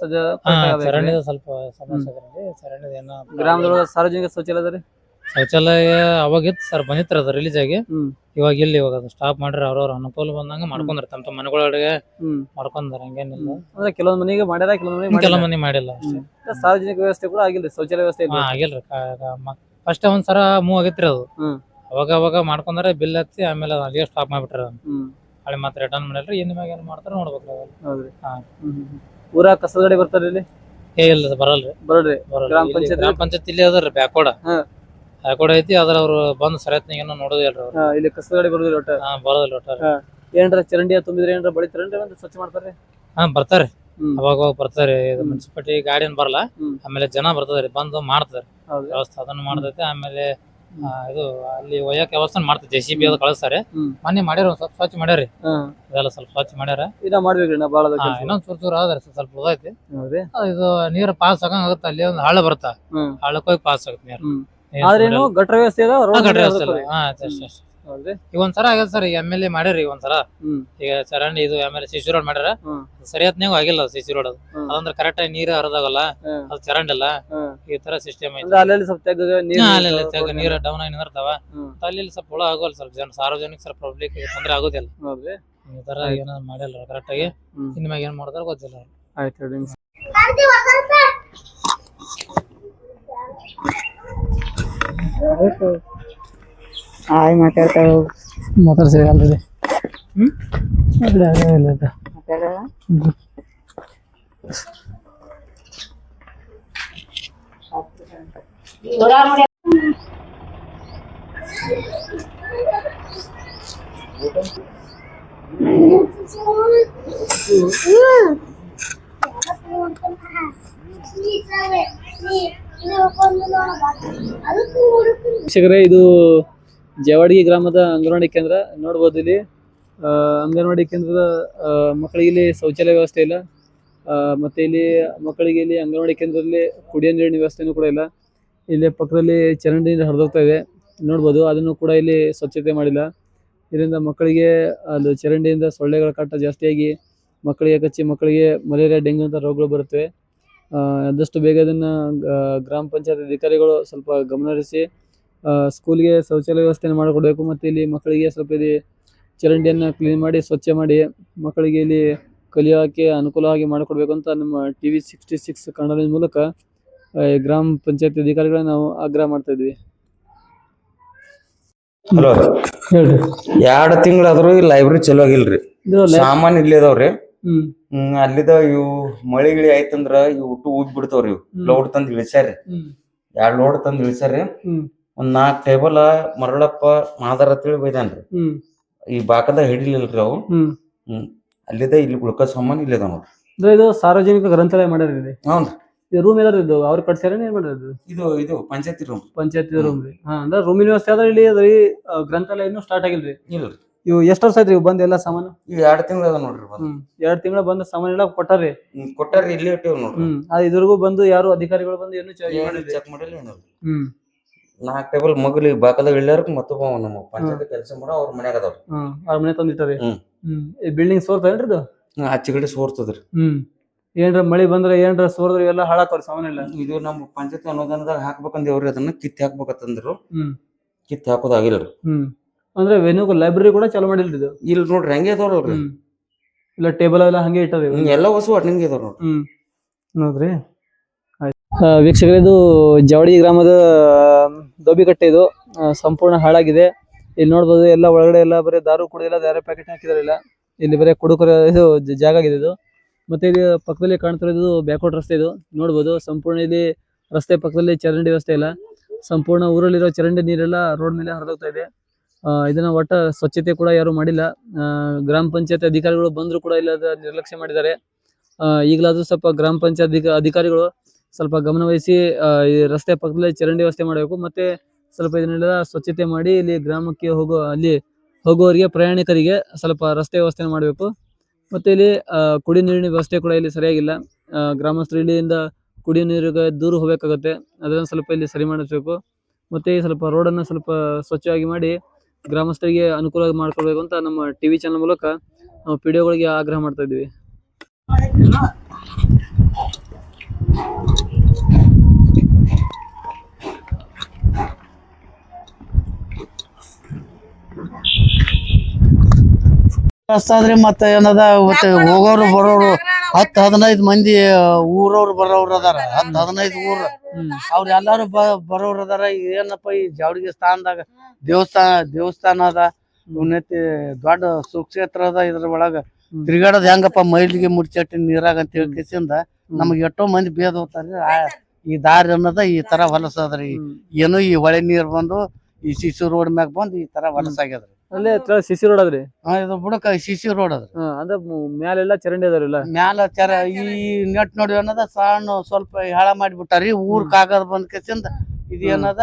ಚರಂಡಿ ಸ್ವಲ್ಪ ಸಮಸ್ಯೆ ಅದ್ರಲ್ಲಿ. ಚರಂಡಿ ಏನೋ ಗ್ರಾಮದೊಳಗ ಸಾರ್ವಜನಿಕ ಶೌಚಾಲಯ ಅದ ರೀ? ಶೌಚಾಲಯ ಅವಾಗಿತ್ತು ಸರ್, ಬಂದಿತ್ತು ಅದು ರಿಲೀಸ್ ಆಗಿ. ಇವಾಗ ಇಲ್ಲಿ ಇವಾಗ ಅದು ಸ್ಟಾಪ್ ಮಾಡ್ರಿ. ಅವ್ರವ್ರ ಅನುಕೂಲ ಬಂದಂಗ ಮಾಡ್ಕೊಂಡ್ರ ತಮ್ಮ ಮನೆಗಳೊಳಗೆ ಮಾಡ್ಕೊಂಡ್ರ. ಹಂಗೇನಿಲ್ಲ. ಅಂದ್ರೆ ಕೆಲವೊಂದ್ ಮನೆಗೆ ಮಾಡ್ಯಾರ, ಕೆಲವೊಂದ್ ಮನೆ ಮಾಡಿಲ್ಲ. ಸಾರ್ವಜನಿಕ ವ್ಯವಸ್ಥೆ ಕೂಡ ಆಗಿಲ್ರಿ, ಶೌಚಾಲಯ ವ್ಯವಸ್ಥೆ ಆಗಿಲ್ರಿ. ಫಸ್ಟ್ ಒಂದ್ಸರ ಮೂವ್ ಆಗೈತ್ರಿ ಅದು. ಅವಾಗ ಮಾಡ್ಕೊಂಡ್ರೆ ಬಿಲ್ ಹಚ್ಚಿ ಆಮೇಲೆ ಅಲ್ಲಿಗೆ ಸ್ಟಾಪ್ ಮಾಡ್ಬಿಟ್ರ. ಹಳೆ ಮತ್ತೆ ರಿಟರ್ನ್ ಮಾಡಿಲ್ರಿ. ಇನ್ ಮ್ಯಾಗ ಏನ್ ಮಾಡ್ತಾರ ನೋಡ್ಬೇಕ್ರಿ. ಹೌದ್ರಿ. ಊರಾಗ ಕಸದ ಗಾಡಿ ಬರ್ತಾರ? ಇಲ್ಲ ಬರಲ್ರಿ. ಗ್ರಾಮ ಪಂಚಾಯತ್ ಇಲ್ಲಿ ಅದ್ರಿ ಬ್ಯಾಕ್ವರ್ಡ್ ಐತಿ. ಅದ್ರ ಅವ್ರು ಬಂದ್ ಸರಿಯತ್ನಾಗ ಏನೋ ನೋಡೋದಿಲ್ರಿ ಅವ್ರು. ಇಲ್ಲಿ ಕಸದ ಗಾಡಿ ಬರೋದಿಲ್ಲ ಒಟ್ಟ? ಬರೋದಿಲ್ಲ ಒಟ್ಟ. ಏನ್ರ ಚರಂಡಿ ತುಂಬಿದ್ರೆ ಏನ್ರ ಬಳಿತಾರೇನ್ರಿ? ಸ್ವಚ್ಛ ಮಾಡ್ತಾರ್ರಿ? ಬರ್ತಾರೆ, ಅವಾಗ ಬರ್ತಾರೆ. ಮುನ್ಸಿಪಾಲಿಟಿ ಗಾಡಿ ಏನ್ ಬರಲ್ಲ. ಆಮೇಲೆ ಜನ ಬರ್ತದ್ರಿ, ಬಂದು ಮಾಡ್ತಾರೆ ವ್ಯವಸ್ಥೆ. ಅದನ್ನ ಮಾಡ್ತೈತೆ. ಆಮೇಲೆ ಇದು ಅಲ್ಲಿ ಒಯ್ಯಕ್ ವ್ಯವಸ್ಥೆ ಮಾಡ್ತಾರೆ. JCB ಅದು ಕಳಿಸ್ತಾರೆ. ಮೊನ್ನೆ ಮಾಡ್ಯಾರ, ಸ್ವಲ್ಪ ಸ್ವಚ್ಛ ಮಾಡ್ಯಾರಿ. ಇದೆಲ್ಲ ಸ್ವಲ್ಪ ಸ್ವಚ್ಛ ಮಾಡ್ಯಾರ. ಮಾಡ್ಬೇಕ್ರಿ ನಾ ಬಾಳ ಇನ್ನೊಂದ್ ಚೂರ್ ಆದ್ರೆ ಸ್ವಲ್ಪ ಉದೈತಿ. ಇದು ನೀರ್ ಪಾಸ್ ಆಗಂಗಾಗುತ್ತೆ. ಅಲ್ಲಿ ಒಂದು ಹಳ್ಳ ಬರುತ್ತಾ, ಹಳ್ಳಕ್ ಹೋಗಿ ಪಾಸ್ ಆಗುತ್ತೆ ನೀರು. ಆದ್ರೇನು ಗಟ್ರ ವ್ಯವಸ್ಥೆ ಇದೆ? ಈಗ ಒಂದ್ಸರ ಆಗ್ಯದ ಸರ್. ಈಗ MLA ಮಾಡ್ಯಾರ. ಈಗ ಒಂದ್ಸರ ಈಗ ಚರಂಡಿ ಇದು ಆಮೇಲೆ CC ರೋಡ್ ಮಾಡ್ಯಾರ. ಸರಿಯಾತ್ನಾಗ ಆಗಿಲ್ಲ CC ರೋಡ್. ಅದಂದ್ರೆ ಕರೆಕ್ಟ್ ಆಗಿ ನೀರು ಹರಿದಾಗಲ್ಲ, ಅದು ಚರಂಡಿ ಇಲ್ಲ. ಈ ತರ ಸಿಸ್ಟಮ್ ಐತಿ. ನೀರು ಡೌನ್ ಆಗಿ ನಿಂದಿರ್ತಾವ. ಅಲ್ಲಿ ಸ್ವಲ್ಪ ಹುಳ ಆಗೋಲ್ಲ. ಸ್ವಲ್ಪ ಜನ ಸಾರ್ವಜನಿಕ ಸ್ವಲ್ಪ ಪಬ್ಲಿಕ್ ತೊಂದ್ರೆ ಆಗೋದಿಲ್ಲ. ಈ ತರ ಏನಾದ್ರು ಮಾಡಿಲ್ಲ ಕರೆಕ್ಟ್ ಆಗಿ. ಇನ್ ಮ್ಯಾಗ ಏನ್ ಮಾಡ್ತಾರ ಗೊತ್ತಿಲ್ಲ. ಆಯ್ತು. ಮಾತಾಡ್ಸಿ ಆಲ್ರೆಡಿ. ವೀಕ್ಷಕರೇ, ಇದು ಜೇವಾಡಗಿ ಗ್ರಾಮದ ಅಂಗನವಾಡಿ ಕೇಂದ್ರ ನೋಡ್ಬೋದು. ಇಲ್ಲಿ ಅಂಗನವಾಡಿ ಕೇಂದ್ರದ ಮಕ್ಕಳಿಗೆ ಇಲ್ಲಿ ಶೌಚಾಲಯ ವ್ಯವಸ್ಥೆ ಇಲ್ಲ. ಮತ್ತೆ ಇಲ್ಲಿ ಮಕ್ಕಳಿಗೆ ಇಲ್ಲಿ ಅಂಗನವಾಡಿ ಕೇಂದ್ರದಲ್ಲಿ ಕುಡಿಯೋ ನೀರಿನ ವ್ಯವಸ್ಥೆನೂ ಕೂಡ ಇಲ್ಲ. ಇಲ್ಲಿ ಪಕ್ಕದಲ್ಲಿ ಚರಂಡಿ ನೀರು ಹರಿದೋಗ್ತಾ ಇದೆ ನೋಡ್ಬೋದು. ಅದನ್ನು ಕೂಡ ಇಲ್ಲಿ ಸ್ವಚ್ಛತೆ ಮಾಡಿಲ್ಲ. ಇದರಿಂದ ಮಕ್ಕಳಿಗೆ ಅದು ಚರಂಡಿಯಿಂದ ಸೊಳ್ಳೆಗಳ ಕಾಟ ಜಾಸ್ತಿಯಾಗಿ ಮಕ್ಕಳಿಗೆ ಕಚ್ಚಿ ಮಕ್ಕಳಿಗೆ ಮಲೇರಿಯಾ, ಡೆಂಗ್ಯೂ ಅಂತ ರೋಗಗಳು ಬರುತ್ತವೆ. ಆದಷ್ಟು ಬೇಗ ಇದನ್ನ ಗ್ರಾಮ ಪಂಚಾಯತ್ ಅಧಿಕಾರಿಗಳು ಸ್ವಲ್ಪ ಗಮನಹರಿಸಿ ಸ್ಕೂಲ್ಗೆ ಶೌಚಾಲಯ ವ್ಯವಸ್ಥೆಯನ್ನು ಮಾಡಿಕೊಡ್ಬೇಕು. ಮತ್ತು ಇಲ್ಲಿ ಮಕ್ಕಳಿಗೆ ಸ್ವಲ್ಪ ಇಲ್ಲಿ ಚರಂಡಿಯನ್ನು ಕ್ಲೀನ್ ಮಾಡಿ ಸ್ವಚ್ಛ ಮಾಡಿ ಮಕ್ಕಳಿಗೆ ಇಲ್ಲಿ ಕಲಿಯೋಕ್ಕೆ ಅನುಕೂಲವಾಗಿ ಮಾಡಿಕೊಡ್ಬೇಕು ಅಂತ ನಮ್ಮ TV 66 ಕನ್ನಡ ಮೂಲಕ ಗ್ರಾಮ ಪಂಚಾಯತ್ ಅಧಿಕಾರಿಗಳನ್ನ ನಾವು ಆಗ್ರಹ ಮಾಡ್ತಾ ಇದ್ವಿ. ಹಲೋ ಹೇಳ್ರಿ. 2 ತಿಂಗಳಾದ್ರೂ ಲೈಬ್ರರಿ ಚಲೋ ಆಗಿಲ್ರಿ. ಇದು ಸಾಮಾನ್ ಇಲ್ಲಿ ಅದಾವ್ರಿ. ಹ್ಮ್ ಅಲ್ಲಿದ ಇವು ಮಳಿ ಗಿಳಿ ಆಯ್ತಂದ್ರ ಇವು ಉಗ್ ಬಿಡ್ತಾವ್ರಿ. ಇವು ಲೋಡ್ ತಂದ್ ಇಳಿಸ್ಯಾರಿ. ಹ್ಮ್ 2 ಲೋಡ್ ತಂದ್ ಇಳಿಸ್ಯಾರಿ. ಹ್ಮ್ ಒಂದ್ 4 ಟೇಬಲ್ ಮರಳಪ್ಪ ಮಾದಾರ ಅಂತೇಳಿ ಬೈದಾನ್ರಿ. ಹ್ಮ್ ಈ ಬಾಕದ ಹಿಡಿಲಿಲ್ರಿ ಅವು. ಹ್ಮ್ ಅಲ್ಲಿದ ಇಲ್ಲಿ ಉಳ್ಕ ಸಾಮಾನ್ ಇಲ್ಲಿ ಅದಾವ ನೋಡ್ರಿ. ಅಂದ್ರೆ ಇದು ಸಾರ್ವಜನಿಕ ಗ್ರಂಥಾಲಯ ಮಾಡ್ಯಾರ ಇಲ್ಲಿ. ಹೌನ್ರಿ. ಇದು ರೂಮ್ ಏನಾರ ಇದು ಅವ್ರು ಕಟ್ಸ್ಯಾರ ಏನ್ ಮಾಡ್ಯಾರ? ಇದು ಪಂಚಾಯತಿ ರೂಮ್. ಪಂಚಾಯತಿ ರೂಮ್ ರೀ. ಅಂದ್ರೆ ರೂಮಿನ ವ್ಯವಸ್ಥೆ ಆದ್ರೆ ಇಲ್ಲಿ ಅದ್ರಿ ಗ್ರಂಥಾಲಯ ಇನ್ನೂ ಸ್ಟಾರ್ಟ್ ಆಗಿಲ್ರಿ. ಇಲ್ರಿ. ಇವು ಎಷ್ಟು ವರ್ಷ ಆಯ್ತ್ರಿ ಇವು ಬಂದ್ ಎಲ್ಲಾ ಸಾಮಾನು? ಈಗ 2 ತಿಂಗಳ ಅದ ನೋಡ್ರಿ. 2 ತಿಂಗಳ ಬಂದ ಸಾಮಾನ್ ಎಲ್ಲ ಕೊಟ್ಟಾರಿ. ಕೊಟ್ಟಾರಿ, ಇಲ್ಲಿ ಇಟ್ಟಿವ್ ನೋಡ್ರಿ. ಅದು ಇದ್ರಿಗೂ ಬಂದು ಯಾರು ಅಧಿಕಾರಿಗಳು ಬಂದು ಏನು ಚೆಕ್ ಮಾಡಿಲ್ಲ ಏನು. 4 ಟೇಬಲ್ ಮಗಲಿ ಬಾಕದಾಗ ಇಳ್ಯಾರಕ್ ಮತ್ತೊಬ್ಬ ನಮ್ಮ ಪಂಚಾಯತಿ ಕೆಲಸ ಮಾಡೋ ಅವ್ರ ಮನ್ಯಾಗ ಅದಾವ್ರಿ. ಅವ್ರ ಮನೆ ತಂದಿಟ್ಟಾರಿ. ಈ ಬಿಲ್ಡಿಂಗ್ ಸೋರ್ತೇನ್ರಿ ಇದು? ಆಚೆಗಡೆ ಸೋರ್ತದ್ರಿ. ಏನ್ರ ಮಳಿ ಬಂದ್ರೆ ಏನ್ರ ಸೋರ್ದ್ರ ಎಲ್ಲ ಹಾಳಾಕವ್ರಿ ಸಾಮಾನೆಲ್ಲ. ಇದು ನಮ್ಮ ಪಂಚಾಯತಿ ಅನುದಾನದಾಗ ಹಾಕ್ಬೇಕಂದೇವ್ರಿ. ಅದನ್ನ ಕಿತ್ತಿ ಹಾಕ್ಬೇಕಂತಂದ್ರು. ಕಿತ್ತಿ ಹಾಕೋದಾಗಿಲ್ರಿ. ಅಂದ್ರೆ ವೆನ್ಯೂ ಲೈಬ್ರರಿ ಕೂಡ ಚಾಲೂ ಮಾಡಿಲ್ರಿ ಇದು? ಇಲ್ಲ ನೋಡ್ರಿ, ಹಂಗೆ ಇದಾವ್ರಲ್ರಿ. ಇಲ್ಲ ಟೇಬಲ್ ಎಲ್ಲ ಹಂಗೆ ಇಟ್ಟಾರಿ. ಎಲ್ಲ ಹೊಸ ಹಂಗೆ ಇದಾವ್ ನೋಡ್ರಿ. ನೋಡ್ರಿ. ವೀಕ್ಷಕರೇ, ಇದು ಜವಡಿ ಗ್ರಾಮದ ದೋಬಿಕಟ್ಟೆ. ಇದು ಸಂಪೂರ್ಣ ಹಾಳಾಗಿದೆ. ಇಲ್ಲಿ ನೋಡ್ಬೋದು ಎಲ್ಲ ಒಳಗಡೆ ಎಲ್ಲ ಬರೀ ದಾರು ಕುಡಿದಿಲ್ಲ, ದಾರು ಪ್ಯಾಕೆಟ್ ಹಾಕಿದಾರಿಲ್ಲ. ಇಲ್ಲಿ ಬರೀ ಕುಡುಕರ ಇದು ಜಾಗ ಆಗಿದೆ ಇದು. ಮತ್ತೆ ಇಲ್ಲಿ ಪಕ್ಕದಲ್ಲಿ ಕಾಣ್ತಿರೋದು ಬ್ಯಾಕ್ವರ್ಡ್ ರಸ್ತೆ. ಇದು ನೋಡ್ಬೋದು ಸಂಪೂರ್ಣ ಇಲ್ಲಿ ರಸ್ತೆ ಪಕ್ಕದಲ್ಲಿ ಚರಂಡಿ ವ್ಯವಸ್ಥೆ ಇಲ್ಲ. ಸಂಪೂರ್ಣ ಊರಲ್ಲಿರೋ ಚರಂಡಿ ನೀರೆಲ್ಲ ರೋಡ್ ಮೇಲೆ ಹರಿದೋಗ್ತಾ ಇದೆ. ಇದನ್ನ ಒಟ್ಟ ಸ್ವಚ್ಛತೆ ಕೂಡ ಯಾರು ಮಾಡಿಲ್ಲ. ಗ್ರಾಮ ಪಂಚಾಯತ್ ಅಧಿಕಾರಿಗಳು ಬಂದ್ರು ಕೂಡ ಇಲ್ಲ, ನಿರ್ಲಕ್ಷ್ಯ ಮಾಡಿದ್ದಾರೆ. ಈಗಲಾದ್ರೂ ಸ್ವಲ್ಪ ಗ್ರಾಮ ಪಂಚಾಯತ್ ಅಧಿಕಾರಿಗಳು ಸ್ವಲ್ಪ ಗಮನ ವಹಿಸಿ ಈ ರಸ್ತೆ ಪಕ್ಕದಲ್ಲಿ ಚರಂಡಿ ವ್ಯವಸ್ಥೆ ಮಾಡಬೇಕು. ಮತ್ತೆ ಸ್ವಲ್ಪ ಇದನ್ನೆಲ್ಲ ಸ್ವಚ್ಛತೆ ಮಾಡಿ ಇಲ್ಲಿ ಗ್ರಾಮಕ್ಕೆ ಹೋಗುವವರಿಗೆ ಪ್ರಯಾಣಿಕರಿಗೆ ಸ್ವಲ್ಪ ರಸ್ತೆ ವ್ಯವಸ್ಥೆ ಮಾಡಬೇಕು. ಮತ್ತೆ ಇಲ್ಲಿ ಕುಡಿ ನೀರಿನ ವ್ಯವಸ್ಥೆ ಕೂಡ ಇಲ್ಲಿ ಸರಿಯಾಗಿಲ್ಲ. ಗ್ರಾಮಸ್ಥರು ಇಲ್ಲಿಂದ ಕುಡಿಯೋ ನೀರಿಗೆ ದೂರ ಹೋಗ್ಬೇಕಾಗತ್ತೆ. ಅದನ್ನ ಸ್ವಲ್ಪ ಇಲ್ಲಿ ಸರಿ ಮಾಡಿಸ್ಬೇಕು. ಮತ್ತೆ ಸ್ವಲ್ಪ ರೋಡನ್ನು ಸ್ವಲ್ಪ ಸ್ವಚ್ಛವಾಗಿ ಮಾಡಿ ಗ್ರಾಮಸ್ಥರಿಗೆ ಅನುಕೂಲ ಮಾಡ್ಕೊಳ್ಬೇಕು ಅಂತ ನಮ್ಮ ಟಿವಿ ಚಾನಲ್ ಮೂಲಕ ನಾವು ಪಿಡಿಒಗಳಿಗೆ ಆಗ್ರಹ ಮಾಡ್ತಾ ಇದ್ದೀವಿ. ಆದ್ರೆ ಮತ್ತೆ ಏನದ ಹೋಗೋರು ಬರೋರು 10-15 ಮಂದಿ ಊರವ್ರು ಬರೋರು ಅದಾರ. 10-15 ಊರ್ ಅವ್ರ ಎಲ್ಲಾರು ಬರೋರು ಅದಾರ. ಏನಪ್ಪ ಈ ಜಾವಡಿಗೆ ಸ್ಥಾನದಾಗ ದೇವಸ್ಥಾನ ಅದ, ಉನ್ನತಿ ದೊಡ್ಡ ಸುಕ್ಷೇತ್ರ ಅದ. ಇದ್ರ ಒಳಗ ತಿರ್ಗಾಡೋದ್ ಹೆಂಗಪ್ಪ ಮೈಲಿಗೆ ಮುಡ್ಚಟ್ಟಿ ನೀರಾಗ ಅಂತ ಹೇಳ್ಕೇಸಿಂದ ನಮಗ್ ಎಷ್ಟೋ ಮಂದಿ ಬೇದ ಹೋಗ್ತಾರ್ರಿ. ಈ ದಾರಿ ಅನ್ನೋದ ಈ ತರ ಹೊಲಸದ್ರಿ. ಏನು ಈ ಹೊಳೆ ನೀರ್ ಬಂದು ಈ ಸಿಸಿ ರೋಡ್ ಮ್ಯಾಗ ಬಂದು ಈ ತರ ಹೊಲಸಾಗ್ಯದ್ರಿ. ಅಲ್ಲೇ ಸಿಸಿ ರೋಡ್ ಅದ್ರಿ. ಇದು ಬುಡಕ ಸಿಸಿ ರೋಡ್ ಅದ್ರಿ. ಅಂದ್ರೆ ಮ್ಯಾಲೆಲ್ಲ ಚರಂಡಿ ಅದಾರಿಲ್ಲ. ಮ್ಯಾಲ ಈ ನೆಟ್ ನೋಡಿ ಅನ್ನೋದ ಸಣ್ಣ ಸ್ವಲ್ಪ ಹೇಳ ಮಾಡಿಬಿಟ್ಟಾರಿ. ಊರ್ ಕಾಗದ ಬಂದ್ ಕೆಸಿಂದ ಇದೇನದ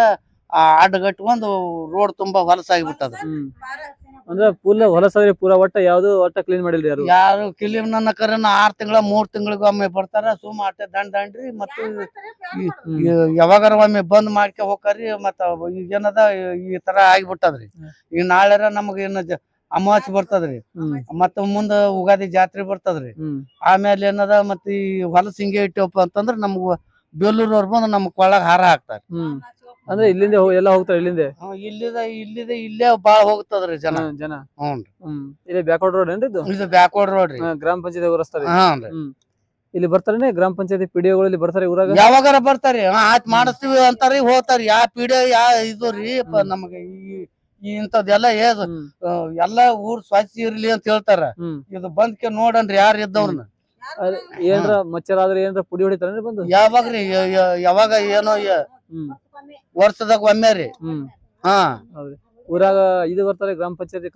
ಅಡ್ಡಗಟ್ಕೊಂಡ್ ರೋಡ್ ತುಂಬಾ ಹೊಲಸಾಗಿಬಿಟ್ಟದ. ಅಂದ್ರೆ ಫುಲ್ ಹೊಲಸಾದ್ರಿ ಪೂರಾ. ಒಟ್ಟ ಕ್ಲೀನ್ ಮಾಡಿಲ್ರಿ ಯಾರು. ಯಾರು ಕ್ಲೀನ್ ನನ್ನ ಕರೆನ 6 ತಿಂಗಳ 3 ತಿಂಗಳಿಗೊಮ್ಮೆ ಬರ್ತಾರ. ಸುಮ್ಮ ಅಟ್ಟೆ ದಂಡ್ರಿ. ಮತ್ತೆ ಯಾವಾಗಾರ ಒಮ್ಮೆ ಬಂದ್ ಮಾಡ್ಕೆ ಹೋಗ್ತಾರಿ. ಮತ್ತ ಈಗೇನದ ಈ ತರ ಆಗಿಬಿಟ್ಟದ್ರಿ. ಈಗ ನಾಳೆರ ನಮಗ ಏನ ಅಮಾವಾಸ್ಯೆ ಬರ್ತದ್ರಿ. ಮತ್ತ ಮುಂದ ಉಗಾದಿ ಜಾತ್ರೆ ಬರ್ತದ್ರಿ. ಆಮೇಲೆ ಏನದ ಮತ್ತ ಈ ಹೊಲಸ ಹಿಂಗೆ ಇಟ್ಟವಪ್ಪ ಅಂತಂದ್ರ ನಮ್ಗ ಬೇಲೂರವ್ರು ಬಂದು ನಮ್ ಕೊಳ್ಳಾಗ ಹಾರ ಹಾಕ್ತಾರ. ಅಂದ್ರೆ ಇಲ್ಲಿಂದ ಎಲ್ಲ ಹೋಗ್ತಾರ. ಇಲ್ಲೇ ಬಾಳ ಹೋಗ್ತದ್ರಿ ಜನ. ಇಲ್ಲಿ ಬ್ಯಾಕ್ವರ್ಡ್ ರೋಡ್ ಏನ್ರಿ ಇದು? ಇದು ಬ್ಯಾಕ್ವರ್ಡ್ ರೋಡ್ ರೀ. ಗ್ರಾಮ ಪಂಚಾಯತ್ ರಸ್ತೆ. ಇಲ್ಲಿ ಬರ್ತಾರ ಗ್ರಾಮ ಪಂಚಾಯತಿ ಪಿಡಿಒಗಳು ಇಲ್ಲಿ ಬರ್ತಾರೆ ಊರಾಗ. ಯಾವಾಗಾರ ಬರ್ತಾರಿ. ಆಯ್ತ್ ಮಾಡಿಸ್ತೀವಿ ಅಂತಾರಿ ಹೋಗ್ತಾರಿ. ಯಾ ಪಿಡಿಒ ಇದು ರೀ ನಮಗೆ ಇಂಥದ್ದೆಲ್ಲ ಎಲ್ಲ ಊರ್ ಸ್ವಚ್ಛ ಇರ್ಲಿ ಅಂತ ಹೇಳ್ತಾರ. ಇದು ಬಂದ್ಕೆ ನೋಡನ್ರಿ ಯಾರು ಇದ್ದವ್ರನ್ನ. ಏನ್ರ ಮಚ್ಚರ ಆದ್ರೆ ಏನ್ರ ಪುಡಿ ಹೊಡಿತಾರ ಬಂದು? ಯಾವಾಗ್ರಿ ಯಾವಾಗ ಏನೋ ವರ್ಷದಾಗ ಒಮ್ಮೆ ರೀ. ಊರಾಗ ಇದು ಬರ್ತಾರೆ ಗ್ರಾಮ ಪಂಚಾಯತಿ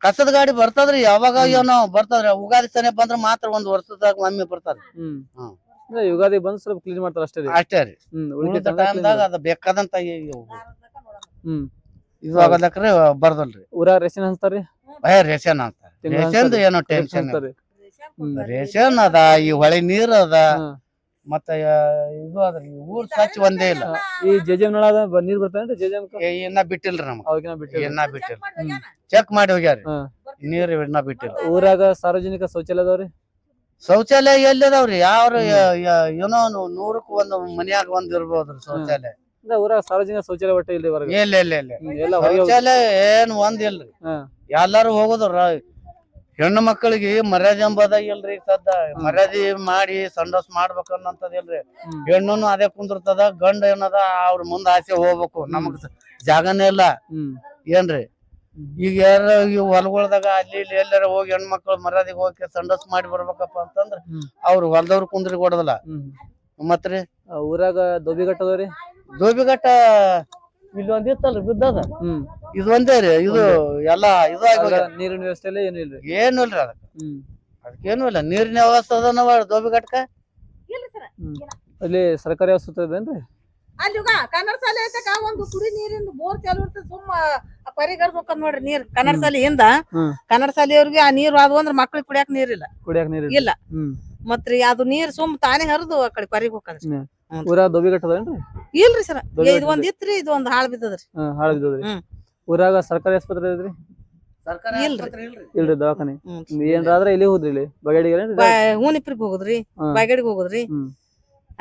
ಕಸದ ಗಾಡಿ ಬರ್ತದ್ರಿ. ಯಾವಾಗ ಏನೋ ಬರ್ತದ್ರಿ. ಉಗಾದಿ ಸನೆ ಬಂದ್ರ ಮಾತ್ರ ಒಂದ್ ವರ್ಷದಾಗ ಒಮ್ಮೆ ಬರ್ತಾರ. ಯುಗಾದಿ ಬಂದ್ ಸ್ವಲ್ಪ ಕ್ಲೀನ್ ಮಾಡ್ತಾರ ಅಷ್ಟೇ ರೀ. ಉಳಿದ ಟೈಮ್ದಾಗ ಅದ ಬೇಕಾದಂತ ಇದು ಆಗಲಕ್ರಿ ಬರ್ದಲ್ರಿ. ಊರಾಗ ರೇಷನ್ ಹಂಚ್ತಾರ್ರಿ. ರೇಷನ್ ಅಂತಾರ. ರೇಷನ್ ಏನೋ ಟೆನ್ಷನ್. ರೇಷನ್ ಅದ, ಈ ಹೊಳೆ ನೀರ್ ಅದ, ಮತ್ತ ಇದು ಅದ್ರಿ. ಊರ್ ಸ್ವಚ್ಛ ಒಂದೇ ಇಲ್ಲ. ಈ ಜೆಜೆಮ್ ನಳ ನೀರ್ ಬರ್ತಾನ್ರಿ? ಜೆಜೆಮ್ ಇನ್ನ ಬಿಟ್ಟಿಲ್ರಿ ನಮ್ಗೆ. ಇನ್ನ ಬಿಟ್ಟಿಲ್ಲ. ಚೆಕ್ ಮಾಡಿ ಹೋಗ್ಯಾರಿ. ನೀರ್ ಇನ್ನ ಬಿಟ್ಟಿಲ್ಲ. ಊರಾಗ ಸಾರ್ವಜನಿಕ ಶೌಚಾಲಯ ಅದಾವ್ರಿ? ಶೌಚಾಲಯ ಎಲ್ಲಿ ಅದಾವ್ರಿ? ಯಾವ್ರ ಏನೋ 100ಕ್ಕೆ ಒಂದು ಮನ್ಯಾಗ ಒಂದ್ ಇರ್ಬೋದ್ರಿ ಶೌಚಾಲಯ. ಊರಾಗ ಸಾರ್ವಜನಿಕ ಶೌಚಾಲಯ ಒಟ್ಟ ಇಲ್ಲಿ ಇಲ್ಲ. ಶೌಚಾಲಯ ಏನ್ ಒಂದ್ ಇಲ್ರಿ. ಎಲ್ಲಾರು ಹೋಗುದ್ರ. ಹೆಣ್ಣು ಮಕ್ಕಳಿಗೆ ಮರ್ಯಾದೆ ಎಂಬುದ ಇಲ್ರಿ. ಸದ್ದ ಮರ್ಯಾದೆ ಮಾಡಿ ಸಂಡೋಸ್ ಮಾಡ್ಬೇಕನ್ನಂತದ್ ಇಲ್ರಿ. ಹೆಣ್ಣು ಅದೇ ಕುಂದಿರ್ತದ. ಗಂಡ ಏನದ ಅವ್ರ ಮುಂದ ಆಸೆ ಹೋಗ್ಬೇಕು. ನಮಗ್ ಜಾಗನೇ ಇಲ್ಲ ಏನ್ರಿ. ಈಗ ಯಾರ ಈ ಹೊಲಗೊಳ್ದಾಗ ಅಲ್ಲಿ ಇಲ್ಲಿ ಎಲ್ಲಾರ ಹೋಗಿ ಹೆಣ್ಮಕ್ಳು ಮರ್ಯಾದಿಗೆ ಹೋಗಿ ಸಂಡಸ್ ಮಾಡಿ ಬರ್ಬೇಕಪ್ಪ ಅಂತಂದ್ರ ಅವ್ರು ಹೊಲದವ್ರ ಕುಂದ್ರಿ ಕೊಡದಲ್ಲ. ಮತ್ರಿ ಊರಾಗ ದೋಬಿಘಟ್ಟ ಅದಾವ್ರಿ? ದೋಬಿಘಟ್ಟ ಇಲ್ಲಿ ಒಂದ್ ಇತ್ತಲ್ರಿ ಬಿದ್ದದ, ಇದು ಒಂದೇ ರೀ. ಇದು ಎಲ್ಲಾ ಇದು ನೀರಿನ ವ್ಯವಸ್ಥೆ ಏನು ಇಲ್ರಿ? ಏನು ಇಲ್ರಿ ಅದಕ್ಕೇನು ಇಲ್ಲ. ನೀರಿನ ವ್ಯವಸ್ಥೆ ಅದನವ ದೋಬಿಘಟ್ಕ. ಅಲ್ಲಿ ಸರ್ಕಾರಿ ಆಸ್ಪತ್ರೆ ಇದೇನ್ರಿ? ಅಲ್ಲಿ ಕನ್ನಡ ಶಾಲೆ ಐತಕ ಒಂದು ಕುಡಿ ನೀರಿನ ಬೋರ್ ಚಾಲು ಇರ್ತದೆ. ಸುಮ್ಮ ಪರಿಗರ್ಬೇಕಂತ ನೋಡ್ರಿ ನೀರ್. ಕನ್ನಡ ಶಾಲೆಯಿಂದ ಕನ್ನಡ ಶಾಲೆಯವ್ರಿಗೆ ಆ ನೀರ್ ಅದು ಅಂದ್ರ ಮಕ್ಳಿಗೆ ಕುಡಿಯಾಕ ನೀರಿಲ್ಲ, ಕುಡಿಯಾಕ ನೀರು ಇಲ್ಲ. ಮತ್ರಿ ಅದು ನೀರ್ ಸುಮ್ ತಾನೇ ಹರಿದು ಆ ಕಡೆ ಪರಿಗ್ ಹೋಗದ್ರಿ. ಊರಾಗ ದೋಬಿಘಟ್ಟ ಅದೇನ್ರಿ? ಇಲ್ರಿ ಸರ್, ಇದು ಒಂದ್ ಇತ್ರಿ, ಇದು ಒಂದ್ ಹಾಳ್ ಬಿದ್ದದ್ರಿ. ಹಾಳ್ ಬಿದ್ದದ್ರಿ. ಊರಾಗ ಸರ್ಕಾರಿ ಆಸ್ಪತ್ರೆ ಇದ್ರಿ? ಇಲ್ರಿ ದವಾಖಾನೆ. ಏನ್ರಾದ್ರ ಇಲ್ಲಿ ಹೋದ್ರಿ? ಇಲ್ಲಿ ಬಗಡಿಗೆ ಹೂನಿಪ್ರಿಗೆ ಹೋಗುದ್ರಿ, ಬಾಗಡಿಗೆ ಹೋಗುದ್ರಿ,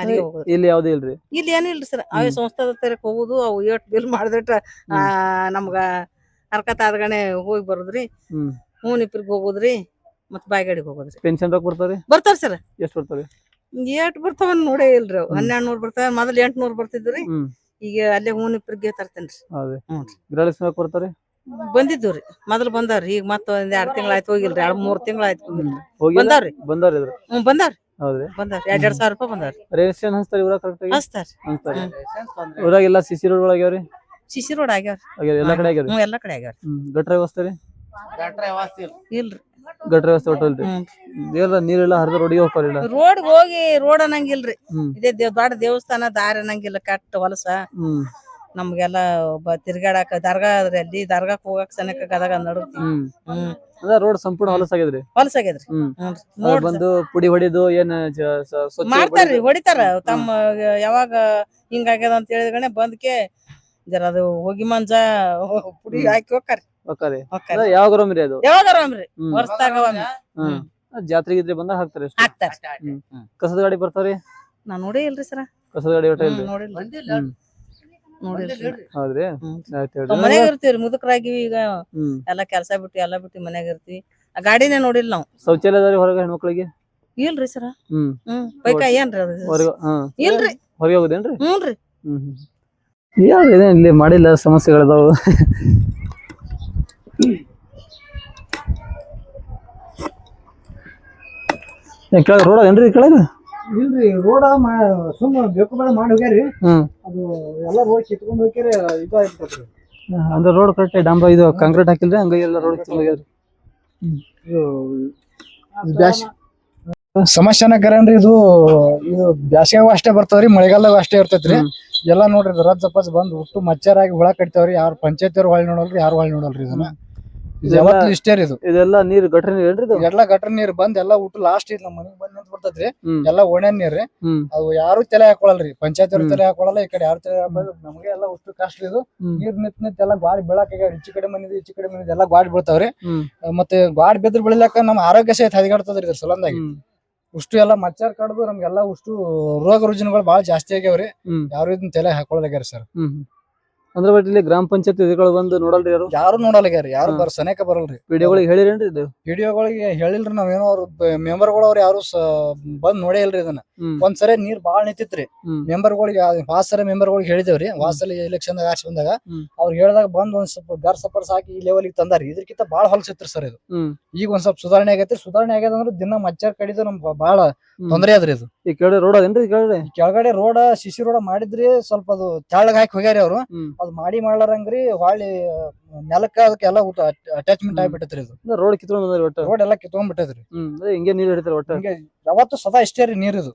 ಅಲ್ಲಿಗೆ ಹೋಗುದ್ರಿ. ಇಲ್ಲಿ ಯಾವ್ದು ಇಲ್ರಿ? ಇಲ್ಲಿ ಏನು ಇಲ್ರಿ ಸರ್. ಅವೇ ಸಂಸ್ಥಾದ ತರಕ್ ಹೋಗುದು, ಅವು ಏಟ್ ಬಿಲ್ ಮಾಡಿದಿಟ್ಟ ನಮ್ಗ ಹರ್ಕತ್ ಆದ್ಗಣೆ ಹೋಗಿ ಬರುದ್ರಿ. ಹೂನಿಪ್ರಿಗೆ ಹೋಗುದ್ರಿ, ಮತ್ ಬಾಗಡಿಗೆ ಹೋಗುದ್ರಿ. ಪೆನ್ಷನ್ ರೊಕ್ಕ ಬರ್ತಾವ್ರಿ? ಬರ್ತಾರ ಸರ್. ಎಷ್ಟ್ ಬರ್ತಾವ್ರಿ? ಏಟ್ ಬರ್ತಾವ ನೋಡೇ ಇಲ್ರಿ. 1200 ಬರ್ತಾವ. ಮೊದಲ್ 800 ಬರ್ತಿದ್ರಿ. ಈಗ ಅಲ್ಲೇ ಹೂನಿಪ್ರಿಗೆ ತರ್ತೇನ್ರಿ. ಹೌದ್ರಿ. ಗೃಹಲಕ್ಷ್ಮಿ ರೊಕ್ಕ ಬರ್ತಾವ್ರಿ? ಬಂದಿದ್ವ್ರಿ, ಮೊದಲ್ ಬಂದಾವ್ರಿ. ಈಗ ಮತ್ತ ಒಂದ್ 2 ತಿಂಗಳ ಆಯ್ತು ಹೋಗಿಲ್ರಿ. 2-3 ತಿಂಗಳ ಆಯ್ತು ಹೋಗಿಲ್ರಿ. ಬಂದಾವ್ರಿ. ಬಂದಾವ್ರಿ? ಬಂದಾವ್ರಿ. ಹೌದ್ರಿ. ಬಂದಾವ್ರಿ. 2-2 ಸಾವಿರ ರೂಪಾಯಿ ಬಂದಾವ್ರಿ. ರೇಷನ್ ಹಂಚ್ತಾರಿ ಊರಾಗ? ಕರೆಕ್ಟ್ ಆಗಿ ಹಚ್ತಾರ್ರಿ. ಊರಾಗ ಎಲ್ಲಾ ಸಿಸಿ ರೋಡ್ ಒಳಗ ಆಗ್ಯಾವ್ರಿ? CC road ಆಗ್ಯಾವ್ರಿ. ಎಲ್ಲಾ ಕಡೆ ಆಗ್ಯಾವ್ರಿ? ಎಲ್ಲಾ ಕಡೆ ಆಗ್ಯಾವ್ರಿ. ಗಟ್ರ ವ್ಯವಸ್ಥೆ ರೀ? ಇಲ್ರಿ. ಗಟ್ರ ವ್ಯವಸ್ಥೆ ಒಟ್ಟ ಇಲ್ರಿ? ನೀರೆಲ್ಲ ಹರಿದ ರೋಡಿಗೆ ಹೋಗ್ತಾರಿಲ್ಲ? ರೋಡ್ ಹೋಗಿ ರೋಡ್ ಅನ್ನಂಗಿಲ್ರಿ. ಇದೇ ದೊಡ್ಡ ದೇವಸ್ಥಾನ ದಾರಿ ಅನ್ನಂಗಿಲ್ಲ. ಕಟ್ ಹೊಲಸ ನಮ್ಗೆಲ್ಲ ತಿರ್ಗಾಡಕ ದರ್ಗಾ ಅದ್ರಿ. ಅಲ್ಲಿ ದರ್ಗಾಕ್ ಹೋಗಕ್ ಸನಕ ಗದಗ ನಡುತ್ತಿ. ರೋಡ್ ಸಂಪೂರ್ಣ ಹೊಲಸಾಗ್ಯದ್ರಿ? ಹೊಲಸಾಗ್ಯದ್ರಿ. ಬಂದು ಪುಡಿ ಹೊಡಿದು ಏನ್ ಮಾಡ್ತಾರ್ರಿ, ಹೊಡಿತಾರ. ತಮ್ಮ ಯಾವಾಗ ಹಿಂಗಾಗ್ಯದ ಅಂತ ಹೇಳಿದ್ಗಣೆ ಬಂದ್ಕೆ ಜರ ಅದು ಹೋಗಿ ಮಂಜ ಪುಡಿ ಹಾಕಿ ಹೋಗ್ತಾರ್ರಿ. ಯಾವಾಗ ರಮ್ರಿ ಅದು? ಯಾವಾಗ ಆರಾಮ್ರಿ, ವರ್ಷದಾಗ ಜಾತ್ರೆ ಗಿತ್ರೆ ಬಂದಾಗ ಹಾಕ್ತಾರೆ? ಹಾಕ್ತಾರ. ಕಸದ ಗಾಡಿ ಬರ್ತಾವ್ರಿ? ನಾ ನೋಡೇ ಇಲ್ರಿ ಸರ. ಕಸದ ಗಾಡಿ ಒಟ್ಟ ಇಲ್ರಿ? ಹೌದ್ರಿ. ಮನ್ಯಾಗ ಇರ್ತೀವ್ರಿ, ಮುದುಕರಾಗಿ ಈಗ ಎಲ್ಲಾ ಕೆಲ್ಸ ಬಿಟ್ಟು ಎಲ್ಲಾ ಬಿಟ್ಟು ಮನ್ಯಾಗ ಇರ್ತೀವಿ. ಆ ಗಾಡಿನೇ ನೋಡಿಲ್ಲ ನಾವು. ಶೌಚಾಲಯ ಅದಾವ್ರಿ ಹೊರಗ ಹೆಣ್ಮಕ್ಳಿಗೆ? ಇಲ್ರಿ ಸರ. ಪೈಕ ಏನ್ರಿ ಅದು? ಇಲ್ರಿ. ಹೊರಗೆ ಹೋಗುದೇನ್ರಿ? ಹ್ಞೂನ್ರಿ. ಇಲ್ಲಿ ಮಾಡಿಲ್ಲ, ಸಮಸ್ಯೆಗಳದಾವು. ಕೆಳಗ ರೋಡ್ ಅದೇನ್ರಿ? ಕೆಳಗ ಇಲ್ರಿ, ರೋಡ ಸುಮ್ಮ ಬೇಕು ಬೇಡ ಮಾಡಿ ಹೋಗ್ಯಾರಿ. ಅದು ಎಲ್ಲಾ ರೋಡ್ ಕಿತ್ಕೊಂಡ್ ಹೋಗ್ಯಾರಿ. ಇದು ಆಗ್ಬಿಟ್ಟತ್ರಿ. ಅಂದ್ರೆ ರೋಡ್ ಕರೆಕ್ಟ್ ಡಾಂಬ ಇದು ಕಾಂಕ್ರೀಟ್ ಹಾಕಿಲ್ರಿ, ಹಂಗಾಗಿ ಎಲ್ಲ ರೋಡ್ ಕಿತ್ಕೊಂಡ್ ಹೋಗ್ಯಾರಿ. ಸಮಸ್ಯೆನಕರನ್ರಿ ಇದು. ಇದು ಬ್ಯಾಸ್ಗ್ಯಾಗ ಅಷ್ಟೇ ಬರ್ತಾವ್ರಿ, ಮಳೆಗಾಲದಾಗ ಅಷ್ಟೇ ಇರ್ತೈತ್ರಿ. ಎಲ್ಲಾ ನೋಡ್ರಿ ರಜ್ ಜಪಸ್ ಬಂದ್ ಒಟ್ಟು ಮಚ್ಚಾರಾಗಿ ಹುಳ ಕಟ್ತಾವ್ರಿ. ಯಾರು ಪಂಚಾಯತ್ ಹೊಳ್ ನೋಡಲ್ರಿ, ಯಾರು ಹೊಳ್ ನೋಡಲ್ರಿ. ಇದನ್ನ ಇಷ್ಟೇ ರೀ. ಇದು ಇದೆಲ್ಲ ನೀರ್ ಗಟ್ರ ನೀರ್ ಏನ್ರಿ? ಎಲ್ಲಾ ಗಟ್ರ ನೀರ್ ಬಂದ್ ಎಲ್ಲಾ ಊಟ ಲಾಸ್ಟ್ ನಮ್ ಮನೆಗ್ ಬಂದ್ ನಿಂತ್ ಬಿಡ್ತೈತ್ರಿ. ಎಲ್ಲಾ ಒಣ ನೀರ್ರಿ. ಅದು ಯಾರು ತಲೆ ಹಾಕೊಳಲ್ರಿ, ಪಂಚಾಯತ್ ಅವ್ರ ತಲೆ ಹಾಕೊಳಲ್ಲ. ಈ ಕಡೆ ಯಾರು ತಲೆ ಹಾಕೋದು ನಮ್ಗೆ ಎಲ್ಲಾ ಅಷ್ಟು ಕಷ್ಟ ಇದು. ನೀರ್ ನಿಂತ್ ಎಲ್ಲಾ ಗಾಡಿ ಬೀಳಾಕ ಈಚೆ ಕಡೆ ಮನಿದು ಈಚೆ ಕಡೆ ಮನಿದು ಎಲ್ಲಾ ಗಾಡಿ ಬೀಳ್ತಾವ್ರಿ. ಮತ್ತೆ ಗಾಡಿ ಬೆದ್ರ ಬೆಳಿಲಾಕ ನಮ್ ಆರೋಗ್ಯ ಸಹಿತ ಹದಗೆಡ್ತದ್ರಿ ಇದ್ರ ಸಲಂದಾಗಿ. ಉಷ್ಟು ಎಲ್ಲಾ ಮಚ್ಚಾರ್ ಕಡ್ದು ನಮ್ಗೆಲ್ಲಾ ಉಷ್ಟು ರೋಗ ರುಜಿನಗಳು ಬಾಳ ಜಾಸ್ತಿ ಆಗ್ಯಾವ್ರಿ. ಯಾರು ಇದನ್ನ ತಲೆ ಹಾಕೊಳಲಾಗ್ಯಾರ ಸರ್. ಅಂದ್ರೆ ಬಟ್ ಇಲ್ಲಿ ಗ್ರಾಮ ಪಂಚಾಯತ್ ಇದಗಳು ಬಂದು ನೋಡಲ್ರಿ? ಯಾರು ನೋಡಲಾಗ್ಯಾರ, ಯಾರು ಸನೇಕ ಬರಲ್ರಿ. ವಿಡಿಯೋಗಳಿಗೆ ಹೇಳಿರೇನ್ರಿ? ಇದು ವಿಡಿಯೋಗಳಿಗೆ ಹೇಳಿಲ್ರಿ ನಾವೇನೋ. ಅವ್ರ ಮೆಂಬರ್ಗಳು ಅವ್ರು ಯಾರು ಬಂದ್ ನೋಡೇ ಇಲ್ರಿ ಇದನ್ನ. ಒಂದ್ಸರಿ ನೀರ್ ಬಾಳ್ ನಿಂತಿತ್ರಿ. ಮೆಂಬರ್ಗಳಿಗೆ ವಾಸರ ಮೆಂಬರ್ಗಳಿಗೆ ಹೇಳಿದೇವ್ರಿ. ವಾಸಲ್ಲಿ ಎಲೆಕ್ಷನ್ ಆರ್ಸಿ ಬಂದಾಗ ಅವ್ರು ಹೇಳಿದಾಗ ಬಂದ್ ಒಂದ್ ಸ್ವಲ್ಪ ಗರ್ ಸಪರ್ಸ್ ಹಾಕಿ ಈ ಲೆವೆಲ್ ತಂದಾರಿ. ಇದಕ್ಕಿಂತ ಬಾಳ ಹೊಲಸಿತ್ರಿ ಸರ್ ಇದು. ಈಗ ಒಂದ್ ಸ್ವಲ್ಪ ಸುಧಾರಣೆ ಆಗೈತಿ. ಸುಧಾರಣೆ ಆಗ್ಯದ ಅಂದ್ರೆ ದಿನ ಮಚ್ಚಾರ್ ಕಡಿದು ನಮ್ ಬಾಳ ತೊಂದ್ರೆ ಅದ್ರಿ ಇದು. ಈ ಕೆಳಗಡೆ ರೋಡ್ ಅದೇನ್ರಿ? ಕೆಳಗಡೆ ರೋಡ ಸಿಸಿ ರೋಡ ಮಾಡಿದ್ರಿ. ಸ್ವಲ್ಪ ಅದು ತೆಳ್ಳಗ ಹಾಕಿ ಹೋಗ್ಯಾರಿ ಅವ್ರು. ಅದು ಮಾಡ್ಲಾರಂಗ್ರಿ ಹೊಳ್ಳಿ ನೆಲಕ್ಕ ಅದಕ್ಕೆಲ್ಲ ಅಟ್ಯಾಚ್ಮೆಂಟ್ ಆಗ್ಬಿಟ್ಟೈತ್ರಿ. ಇದು ರೋಡ್ ಕಿತ್ಕೊಂಡ್ ಬಂದ್ರಿ ಒಟ್ಟ? ರೋಡ್ ಎಲ್ಲಾ ಕಿತ್ಕೊಂಡ್ ಬಿಟ್ಟೈತ್ರಿ. ಹಿಂಗೆ ನೀರ್ ಹಿಡಿತಾರ ಒಟ್ಟ? ಯಾವತ್ತು ಸದಾ ಇಷ್ಟೇ ರೀ ನೀರ್ ಇದು.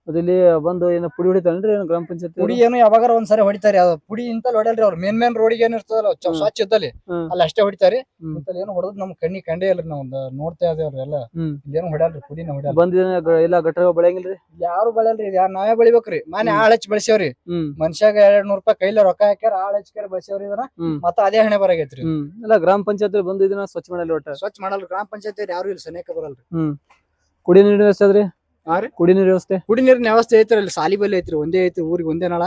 ಅದಿಲ್ಲಿ ಬಂದು ಏನೋ ಪುಡಿ ಹೊಡಿತಾನ್ರಿ ಗ್ರಾಮ ಪಂಚಾಯತ್? ಪುಡಿ ಏನು ಯಾವಾಗಾರ ಒಂದ್ಸರಿ ಹೊಡಿತಾರಿ. ಅದು ಪುಡಿ ಇಂತಲ್ಲಿ ಹೊಡೆಯಲ್ರಿ. ಅವ್ರು ಮೇನ್ ರೋಡಿಗೆ ಏನ್ ಇರ್ತದಲ್ಲ ಸ್ವಚ್ಛ ಇದ್ದಲ್ಲಿ ಅಲ್ಲಿ ಅಷ್ಟೇ ಹೊಡಿತಾರಿ. ಇಂತಲ್ಲಿ ಏನು ಹೊಡೆದ್ ನಮ್ ಕಣ್ಣಿ ಕಂಡೇ ಇಲ್ರಿ. ನಾವ್ ನೋಡ್ತಾ ಇದೇವ್ರಿ ಎಲ್ಲ. ಇಲ್ಲೇನು ಹೊಡ್ಯಾಲ್ರಿ, ಪುಡಿನ ಹೊಡ್ಯಾಲ. ಬಂದಿನ ಇಲ್ಲ ಗಟ್ರ ಬೆಳೆಯಂಗಿಲ್ರಿ? ಯಾರು ಬೆಳೆಯಲ್ರಿ. ನಾವೇ ಬೆಳಿಬೇಕ್ರಿ. ಮನೆ ಆಳ್ ಹಚ್ಚಿ ಬೆಳೆಸೇವ್ರಿ. ಮನುಷ್ಯಾಗ 200 ರೂಪಾಯಿ ಕೈಲ ರೊಕ್ಕ ಹಾಕ್ಯಾರ, ಆಳ್ ಹಚ್ಚಾರ ಬೆಳೆಸೇವ್ರಿ. ಇದನ್ನ ಮತ್ತ ಅದೇ ಹಣೆ ಬರಾಗೈತ್ರಿ. ಇಲ್ಲ ಗ್ರಾಮ ಪಂಚಾಯತ್ ಬಂದು ಇದನ್ನ ಸ್ವಚ್ಛ ಮಾಡಲ್ಲ ಒಟ್ಟ? ಸ್ವಚ್ಛ ಮಾಡಲ್ರಿ. ಗ್ರಾಮ ಪಂಚಾಯತ್ ಯಾರು ಇಲ್ಲಿ ಸನೇಕ ಬರಲ್ರಿ. ಕುಡಿ ನೀರಿನ ವ್ಯವಸ್ಥೆ ಅದ್ರಿ? ಕುಡಿ ನೀರಿನ ವ್ಯವಸ್ಥೆ? ಕುಡಿ ನೀರಿನ ವ್ಯವಸ್ಥೆ ಐತ್ರಿ. ಅಲ್ಲಿ ಸಾಲಿ ಬಲ್ಲಿ ಐತ್ರಿ. ಒಂದೇ ಐತ್ರಿ ಊರಿಗೆ, ಒಂದೇ ನಳ.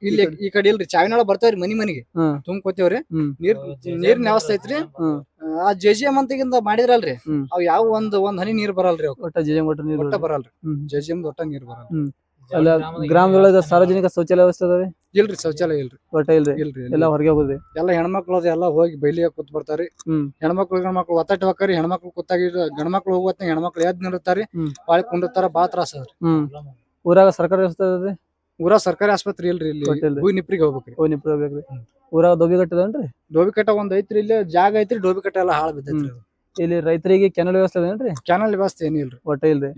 ಇಲ್ಲಿ ಈ ಕಡೆ ಇಲ್ರಿ. ಚಾವಿನಾಳ ಬರ್ತಾವ್ರಿ ಮನಿಗೆ ತುಂಬ್ಕೋತೇವ್ರಿ. ನೀರಿನ ವ್ಯವಸ್ಥೆ ಐತ್ರಿ. ಆ JGM ಅಂತಿಂದ ಮಾಡಿದ್ರಲ್ರಿ, ಅವ್ ಯಾವ ಒಂದ್ ಹನಿ ನೀರ್ ಬರಲ್ರಿ. ಒಟ್ಟ JGM ಒಟ್ಟ ಬರಲ್ರಿ. JGM ಒಟ್ಟ ನೀರ್ ಬರಲ್ರಿ. ಗ್ರಾಮದೊಳಗ ಸಾರ್ವಜನಿಕ ಶೌಚಾಲಯ ವ್ಯವಸ್ಥೆ ಅದಾವ್ರಿ? ಇಲ್ರಿ ಶೌಚಾಲಯ ಇಲ್ರಿ ಒಟ್ಟ ಇಲ್ರಿ ಇಲ್ರಿ ಎಲ್ಲ ಹೊರಗೆ ಹೋಗುದ್ರಿ ಎಲ್ಲ ಹೆಣ್ಮಕ್ಳು ಎಲ್ಲ ಹೋಗಿ ಬೈಲಿಗೆ ಕೂತ್ ಬರ್ತಾರಿ ಹೆಣ್ಮಕ್ಳು ಒತ್ತಾಟ ಹೋಗ್ತಾರಿ ಹೆಣ್ಮಕ್ಳು ಕೂತಾಗಿ ಗಂಡ್ಮಕ್ಳು ಹೋಗುವತ್ತ ಹೆಣ್ಮಕ್ಳು ಎದ್ ನಿಲ್ತಾರಿ ಬಾಳಿ ಕುಂಡಿರ್ತಾರ ಬಾಳ ತ್ರಾಸ ಅದ್ರಿ ಊರಾಗ ಸರ್ಕಾರಿ ವ್ಯವಸ್ಥೆ ಅದ ಊರ ಸರ್ಕಾರಿ ಆಸ್ಪತ್ರೆ ಇಲ್ರಿ ಇಲ್ಲಿ ಹೂವಿ ನಿಪ್ರಿಗೆ ಹೋಗ್ಬೇಕ್ರಿ ನಿಪ್ರ ಹೋಗ್ಬೇಕ್ರಿ ಊರಾಗ ದೋಬಿ ಕಟ್ಟದನ್ರಿ ಡೋಬಿ ಕಟ್ಟ ಒಂದ್ ಐತ್ರಿ ಇಲ್ಲಿ ಜಾಗ ಐತ್ರಿ ಡೋಬಿ ಕಟ್ಟ ಎಲ್ಲ ಹಾಳು ಬಿದ್ದೈತ್ರಿ ಇಲ್ಲಿ ರೈತರಿಗೆ ಕೆನಲ್ ವ್ಯವಸ್ಥೆ ಅದೇನ್ರಿ ಕೆನಲ್ ವ್ಯವಸ್ಥೆ ಏನಿಲ್ರಿ ಒಟ್ಟ ಇಲ್ರಿ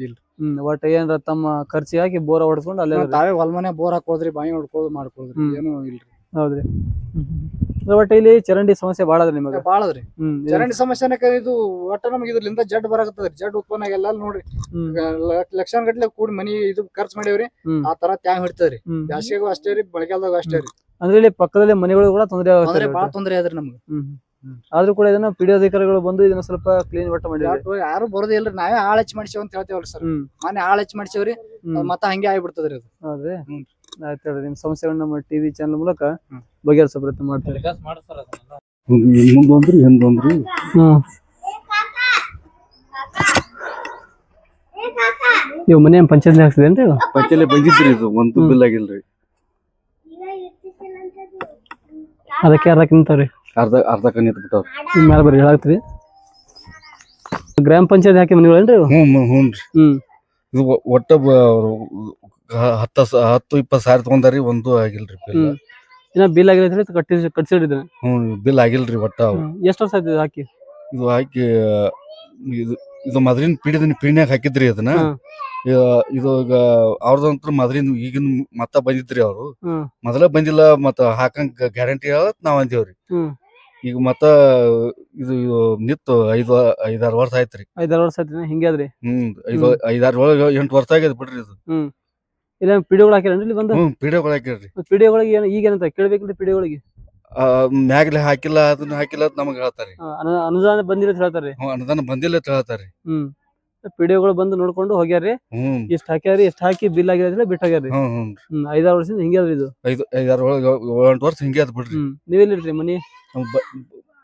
ಒಟ್ಟ ಏನ್ರ ತಮ್ಮ ಖರ್ಚಿಗೆ ಹಾಕಿ ಬೋರ ಹೊಡ್ಸ್ಕೊಂಡು ಅಲ್ಲೇ ತಾವೇ ಹೊಲ್ಮನೆ ಬೋರ್ ಹಾಕೋದ್ರಿ ಬಾಯಿ ಹೊಡ್ಕೋದು ಮಾಡ್ಕೋದ್ರಿ ಏನು ಇಲ್ರಿ ಹೌದ್ರಿ ಒಟ್ಟ ಇಲ್ಲಿ ಚರಂಡಿ ಸಮಸ್ಯೆ ಬಾಳ ಅದ್ರಿ ನಿಮಗೆ ಬಾಳದ್ರಿ ಚರಂಡಿ ಸಮಸ್ಯೆನ ಇದು ಒಟ್ಟ ನಮ್ಗೆ ಇದ್ರಲಿಂದ ಜಡ್ ಬರಾಕತ್ತದ್ರಿ ಜಡ್ ಉತ್ಪನ್ನ ಎಲ್ಲ ನೋಡ್ರಿ ಲಕ್ಷಾನ ಗಟ್ಲೆ ಕೂಡಿ ಮನಿ ಇದು ಖರ್ಚು ಮಾಡೇವ್ರಿ ಆ ತರ ತ್ಯಾಂಗ್ ಹಿಡ್ತದ್ರಿ ಬ್ಯಾಸಿಗೆಗೂ ಅಷ್ಟೇ ರೀ ಮಳೆಗಾಲದಾಗ ಅಷ್ಟೇ ರೀ ಅಂದ್ರೆ ಇಲ್ಲಿ ಪಕ್ಕದಲ್ಲಿ ಮನೆಗಳು ಕೂಡ ತೊಂದರೆ ಬಾಳ ತೊಂದ್ರೆ ಆದ್ರಿ ನಮ್ಗೆ ಆದ್ರೂ ಕೂಡ ಇದನ್ನ ಪಿಡಿಒ ಅಧಿಕಾರಿಗಳು ಬಂದು ಇದನ್ನ ಸ್ವಲ್ಪ ಕ್ಲೀನ್ ಒಟ್ಟ ಮಾಡಿದ್ರು ಯಾರು ಬರೋದೇ ಇಲ್ರಿ ನಾವೇ ಆಳ್ ಹಚ್ಚಿ ಮಾಡ್ಸೇವ್ ಅಂತ ಹೇಳ್ತೇವಲ್ರಿ ಸರ್ ಮನೆ ಆಳ್ ಹಚ್ಚಿ ಮಾಡ್ಸೇವ್ರಿ ಮತ್ತ ಹಂಗೆ ಆಗ್ಬಿಡ್ತದ್ರಿ ಅದು ಹೌದ್ರಿ ಆಯ್ತು ಹೇಳ್ರಿ ನಿಮ್ ಸಮಸ್ಯೆಗಳನ್ನ ನಮ್ಮ ಟಿವಿ ಚಾನಲ್ ಮೂಲಕ ಬಗೆಹರಿಸೋ ಪ್ರಯತ್ನ ಮಾಡ್ತಾರೆ ಮುಂದೊಂದ್ರಿ ಹಿಂದೊಂದ್ರಿ ನೀವು ಮನೆ ಪಂಚಾಯತ್ ಹಾಕ್ಸಿದೇನ್ರಿ ಪಂಚಾಯತ್ ಬಂದಿದ್ರಿ ಇದು ಒಂದು ಬಿಲ್ ಆಗಿಲ್ರಿ ಅದಕ್ಕೆ ಅರ್ಧ ನಿಂತಾವ್ರಿ ಅರ್ಧ ನಿಂತ ಬಿಟ್ಟಾವ್ರಿ ನಿಮ್ ಮೇಲೆ ಬರೀ ಹೇಳಾಕ್ತ್ರಿ ಗ್ರಾಮ ಪಂಚಾಯತ್ ಹಾಕಿ ಮನೆಗಳೇನ್ರಿ ಹ್ಞೂನ್ರಿ ಇದು ಒಟ್ಟ 10-20 ಸಾವಿರ ತಗೊಂಡಾರಿ ಒಂದು ಆಗಿಲ್ರಿ ಬಿಲ್ ಇನ್ನ ಬಿಲ್ ಆಗಿಲ್ಲ ಕಟ್ಸಿಡಿದ ಬಿಲ್ ಆಗಿಲ್ರಿ ಒಟ್ಟ ಎಷ್ಟು ವರ್ಷ ಆಯ್ತು ಹಾಕಿ ಇದು ಹಾಕಿ ಇದು ಮೊದಲಿನ ಪೀಡಿನ್ಯಾಗ ಹಾಕಿದ್ರಿ ಅದನ್ನ ಇದು ಈಗ ಅವ್ರದಂತ್ರ ಮೊದಲಿನ ಈಗಿನ ಮತ್ತ ಬಂದಿದ್ರಿ ಅವ್ರು ಮೊದಲ ಬಂದಿಲ್ಲ ಮತ್ತ ಹಾಕಂಗ್ ಗ್ಯಾರಂಟಿ ಹೇಳತ್ ನಾವ್ ಅಂದೇವ್ರಿ ಈಗ ಮತ್ತ ಇದು ನಿತ್ತು 5-6 ವರ್ಷ ಆಯ್ತ್ರಿ 5-6 ವರ್ಷ ಆಯ್ತು ಹಿಂಗೆ ಅದ್ರಿ 5-6-8 ವರ್ಷ ಆಗ್ಯದ ಬಿಡ್ರಿ ಇದು ಇಲ್ಲ ಪಿಡಿಒಗಳು ಹಾಕಿರನ್ರಿ ಇಲ್ಲಿ ಬಂದು ಪಿಡಿಒಗಳು ಹಾಕಿರ್ರಿ ಪಿಡಿಒಗಳಿಗೆ ಈಗ ಏನಂತ ಕೇಳ್ಬೇಕಂದ್ರೆ ಪಿಡಿಒಗಳಿಗೆ ಮ್ಯಾಗ್ಲೆ ಹಾಕಿಲ್ಲ ಅದನ್ನ ಹಾಕಿಲ್ಲ ಅಂತ ನಮಗ್ ಹೇಳ್ತಾರಿ ಅನುದಾನ ಬಂದಿಲ್ಲ ಅಂತ ಹೇಳ್ತಾರಿ ಅನುದಾನ ಬಂದಿಲ್ಲ ಅಂತ ಹೇಳ್ತಾರಿ ಪಿಡಿಒಗಳು ಬಂದು ನೋಡ್ಕೊಂಡು ಹೋಗ್ಯಾರಿ ಇಷ್ಟ ಹಾಕ್ಯಾರಿ ಇಷ್ಟ ಹಾಕಿ ಬಿಲ್ ಆಗಿದ್ರೆ ಬಿಟ್ಟು ಹೋಗ್ಯಾರಿ 5-6 ವರ್ಷದಿಂದ ಹಿಂಗೆ ಅದ್ರಿ ಇದು 5-6-8 ವರ್ಷ ಹಿಂಗೆ ಅದ್ ಬಿಡ್ರಿ ನೀವೆಲ್ಲಿರ್ರಿ ಮನಿ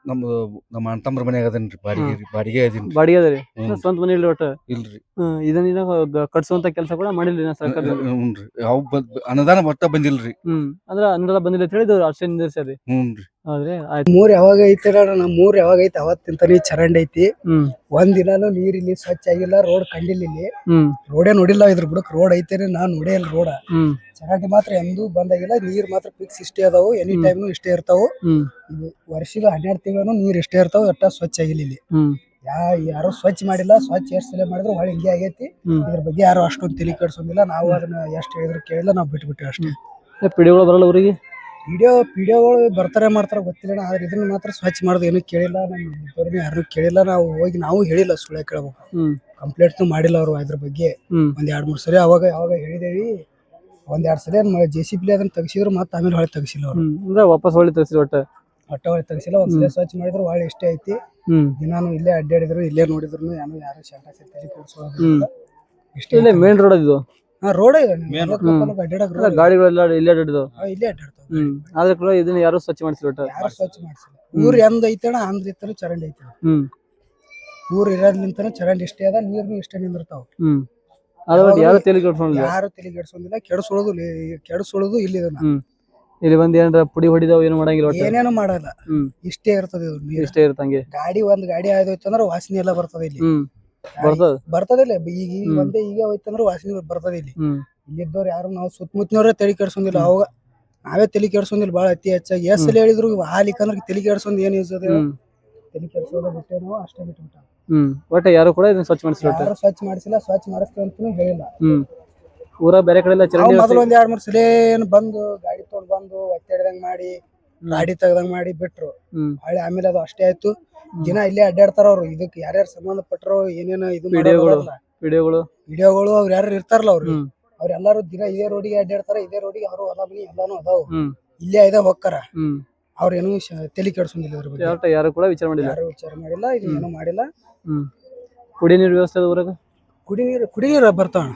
ನಮ್ಮ ಅಣ್ತಂಬ್ರ ಮನ್ಯಾಗ ಅದನ್ರಿ ಬಾಡಿಗೆ ಅದೀನಿ ಬಾಡಿಗೆ ಅದರಿ ಸ್ವಂತ ಮನಿ ಇಲ್ರಿ ಒಟ್ಟ ಇಲ್ರಿ ಇದನ್ನ ಕಟ್ಸುವಂತ ಕೆಲಸ ಕೂಡ ಮಾಡಿಲ್ರಿ ಸರ್ಕಾರ ಹ್ಞೂನ್ರಿ ಅವ್ ಅನುದಾನ ಒಟ್ಟ ಬಂದಿಲ್ರಿ ಅಂದ್ರ ಅನುದಾನ ಬಂದಿಲ್ಲ ಅಂತ ಹೇಳಿ ಅಷ್ಟೇ ನಿಂದಿರ್ಸ್ಯಾರಿ ಹ್ಞೂನ್ರಿ ಹೌದ್ರಿ ಮೂರ್ ಯಾವಾಗ ಐತಿ ನಮ್ ಮೂರ್ ಯಾವಾಗ ಐತಿ ಅವತ್ತಿಂತಾನೆ ಚರಂಡಿ ಐತಿ ಒಂದ್ ದಿನಾನು ನೀರ್ ಇಲ್ಲಿ ಸ್ವಚ್ಛ ಆಗಿಲ್ಲ ರೋಡ್ ಕಂಡಿಲ್ಲ ಇಲ್ಲಿ ರೋಡೇ ನೋಡಿಲ್ಲ ಇದ್ರ ಬುಡಕ್ ರೋಡ್ ಐತೇನೆ ನಾನ್ ನೋಡೇ ಇಲ್ಲ ರೋಡ ಚರಂಡಿ ಮಾತ್ರ ಎಂದೂ ಬಂದಾಗಿಲ್ಲ ನೀರ್ ಮಾತ್ರ ಫಿಕ್ಸ್ ಇಷ್ಟೇ ಅದಾವು ಎನಿ ಟೈಮ್ನು ಇಷ್ಟೇ ಇರ್ತಾವು ವರ್ಷಿಗ 12 ತಿಂಗಳು ನೀರ್ ಇಷ್ಟೇ ಇರ್ತಾವ ಒಟ್ಟ ಸ್ವಚ್ಛ ಆಗಿಲ್ಲ ಇಲ್ಲಿ ಯಾರು ಸ್ವಚ್ಛ ಮಾಡಿಲ್ಲ ಸ್ವಚ್ಛ ಎಷ್ಟ್ ಸಲ ಮಾಡಿದ್ರು ಹೊಳೆ ಹಿಂಗೆ ಆಗೈತಿ ಇದ್ರ ಬಗ್ಗೆ ಯಾರು ಅಷ್ಟೊಂದು ತಲೆ ಕೆಡ್ಸೋದಿಲ್ಲ ನಾವು ಅದನ್ನ ಎಷ್ಟ್ ಹೇಳಿದ್ರು ಕೇಳಿಲ್ಲ ನಾವು ಬಿಟ್ಬಿಟ್ಟಿವಿ ಅಷ್ಟೇ ಪಿಡಿಒಗಳು ಬರಲ್ಲ ಊರಿಗೆ ಪಿಡಿಒಗಳು ಬರ್ತಾರೆ ಮಾಡ್ತಾರ ಗೊತ್ತಿಲ್ಲ ಆದ್ರೆ ಇದನ್ನ ಮಾತ್ರ ಸ್ವಚ್ಛ ಮಾಡೋದು ಏನು ಕೇಳಿಲ್ಲ ನಮ್ಮ ಯಾರು ಕೇಳಿಲ್ಲ ನಾವು ಹೋಗಿ ನಾವು ಹೇಳಿಲ್ಲ ಸುಳ್ಳ ಕೇಳ್ಬೇಕು ಕಂಪ್ಲೇಂಟ್ ಮಾಡಿಲ್ಲ ಅವ್ರು ಅದ್ರ ಬಗ್ಗೆ ಒಂದ್ 2-3 ಸರಿ ಅವಾಗ ಹೇಳಿದೇವಿ ಒಂದ್ 2 ಸಲ JCB ಅದನ್ನ ತೆಗಿಸಿದ್ರು ಮತ್ತೆ ಆಮೇಲೆ ಹೊಳೆ ತೆಗಿಸಿಲ್ಲ ಅವ್ರು ವಾಪಸ್ ಹೊಳೆ ತೆಗಿಸಿದ್ರು ಒಟ್ಟ ಹೊಳೆ ತೆಗಿಸಿಲ್ಲ ಒಂದ್ಸಲ ಸ್ವಚ್ಛ ಮಾಡಿದ್ರು ಹೊಳೆ ಇಷ್ಟೇ ಐತಿ ದಿನಾನು ಇಲ್ಲೇ ಅಡ್ಡಾಡಿದ್ರು ಇಲ್ಲೇ ನೋಡಿದ್ರು ಯಾರು ಶಾಂತ ತಲೆ ಕೆಡ್ಸೋದಿಲ್ಲ ಇಷ್ಟೇ ಮೇನ್ ರೋಡ್ ಇದು ರೋಡ್ ಗಾಡಿಗಳೆಲ್ಲ ಇಲ್ಲೇ ಅಡ್ಡಾಡಿದ್ವು ಇಲ್ಲೇ ಅಡ್ಡಾಡ್ತಾವ ಆದ್ರೆ ಕೂಡ ಇದನ್ನ ಯಾರು ಸ್ವಚ್ಛ ಮಾಡಿಸಿಲ್ಲ ಒಟ್ಟ ಯಾರು ಸ್ವಚ್ಛ ಮಾಡಿಸಿಲ್ಲ ಊರ್ ಎಂದ್ ಐತಣ ಅಂದ್ರ ಇತ್ತನ ಚರಂಡಿ ಐತಿ ಊರ್ ಇರೋದ್ಲಿಂತನ ಚರಂಡಿ ಇಷ್ಟೇ ಅದ ನೀರ್ನು ಇಷ್ಟೇ ನಿಂದಿರ್ತಾವ ಯಾರು ತಲೆ ಕೆಡ್ಸೋದಿಲ್ಲ ಯಾರು ತಲೆ ಕೆಡ್ಸೋಳುದು ಇಲ್ಲಿ ಇಲ್ಲಿ ಬಂದ್ ಏನಾರ ಪುಡಿ ಹೊಡಿದಾವ್ ಏನು ಮಾಡಂಗಿಲ್ಲ ಏನೇನು ಮಾಡಲ್ಲ ಇಷ್ಟೇ ಇರ್ತದೆ ಇಷ್ಟೇ ಇರ್ತಂಗೆ ಒಂದ್ ಗಾಡಿ ಆಯ್ತಂದ್ರ ವಾಸನೆ ಎಲ್ಲ ಬರ್ತದೆ ಇಲ್ಲಿ ಬರ್ತದಿಲ್ಲ ಈಗ ಒಂದೇ ಈಗ ಹೋಯ್ತಂದ್ರ ವಾಸನೆ ಬರ್ತದೆ ಇಲ್ಲಿದ್ದವ್ರು ಯಾರು ನಾವು ಸುತ್ತಮುತ್ತನವ್ರೆ ತಲೆ ಕೆಡ್ಸೋದಿಲ್ಲ ಅವಾಗ ನಾವೇ ತಲೆ ಕೆಡ್ಸೋದಿಲ್ಲ ಬಾಳ ಅತಿ ಹೆಚ್ಚಾಗಿ ಎಷ್ಟ್ ಹೇಳಿದ್ರು ಹಾಲಿಕಂದ್ರೆ ತಲೆ ಕೆಡ್ಸೋದ್ ಏನ್ ಯೂಸ್ ಅದ ತಲೆ ಕೆಡ್ಸೋದ ಬಿಟ್ಟೆ ನಾವು ಅಷ್ಟೇ ಬಿಟ್ಬಿಟ್ಟ ಒಟ್ಟ ಯಾರು ಕೂಡ ಇದನ್ನ ಸ್ವಚ್ಛ ಮಾಡಿಸಿಲ್ಲ ಸ್ವಚ್ಛ ಮಾಡಿಸಿಲ್ಲ ಸ್ವಚ್ಛ ಮಾಡಿಸ್ತೇವೆ ಅಂತಾನು ಹೇಳಿಲ್ಲ ಊರ ಬೇರೆ ಕಡೆ ಎಲ್ಲ ಚರಂಡಿ ಮೊದಲು ಒಂದ್ 2-3 ಸಲ ಬಂದು ಗಾಡಿ ತಗೊಂಡ್ ಬಂದು ಒತ್ತಡದಂಗ್ ಮಾಡಿ ಗಾಡಿ ತೆಗ್ದಂಗ್ ಮಾಡಿ ಬಿಟ್ರು ಹೊಳ್ಳಿ ಆಮೇಲೆ ಅದು ಅಷ್ಟೇ ಆಯ್ತು ದಿನ ಇಲ್ಲೇ ಅಡ್ಡಾಡ್ತಾರ ಅವ್ರು ಇದಕ್ಕೆ ಯಾರ್ಯಾರು ಸಂಬಂಧ ಪಟ್ರು ಏನೇನು ಇದು ವಿಡಿಯೋಗಳು ಅವ್ರು ಯಾರು ಇರ್ತಾರಲ್ಲ ಅವ್ರು ಎಲ್ಲಾರು ದಿನ ಇದೇ ರೋಡಿಗೆ ಅಡ್ಡಾಡ್ತಾರ ಇದೇ ರೋಡಿಗೆ ಅವರು ಅದಾವಿ ಎಲ್ಲಾನು ಅದಾವು ಇಲ್ಲೇ ಇದ ಹೋಗ್ತಾರ ಅವ್ರೇನು ತಲೆ ಕೆಡ್ಸೋದಿಲ್ಲ ಇದ್ರ ಬಗ್ಗೆ ಯಾರು ಕೂಡ ವಿಚಾರ ಮಾಡಿಲ್ಲ ಇದು ಏನೂ ಮಾಡಿಲ್ಲ ಕುಡಿ ನೀರು ವ್ಯವಸ್ಥೆ ಊರಾಗ ಕುಡಿ ನೀರು ಬರ್ತಾವ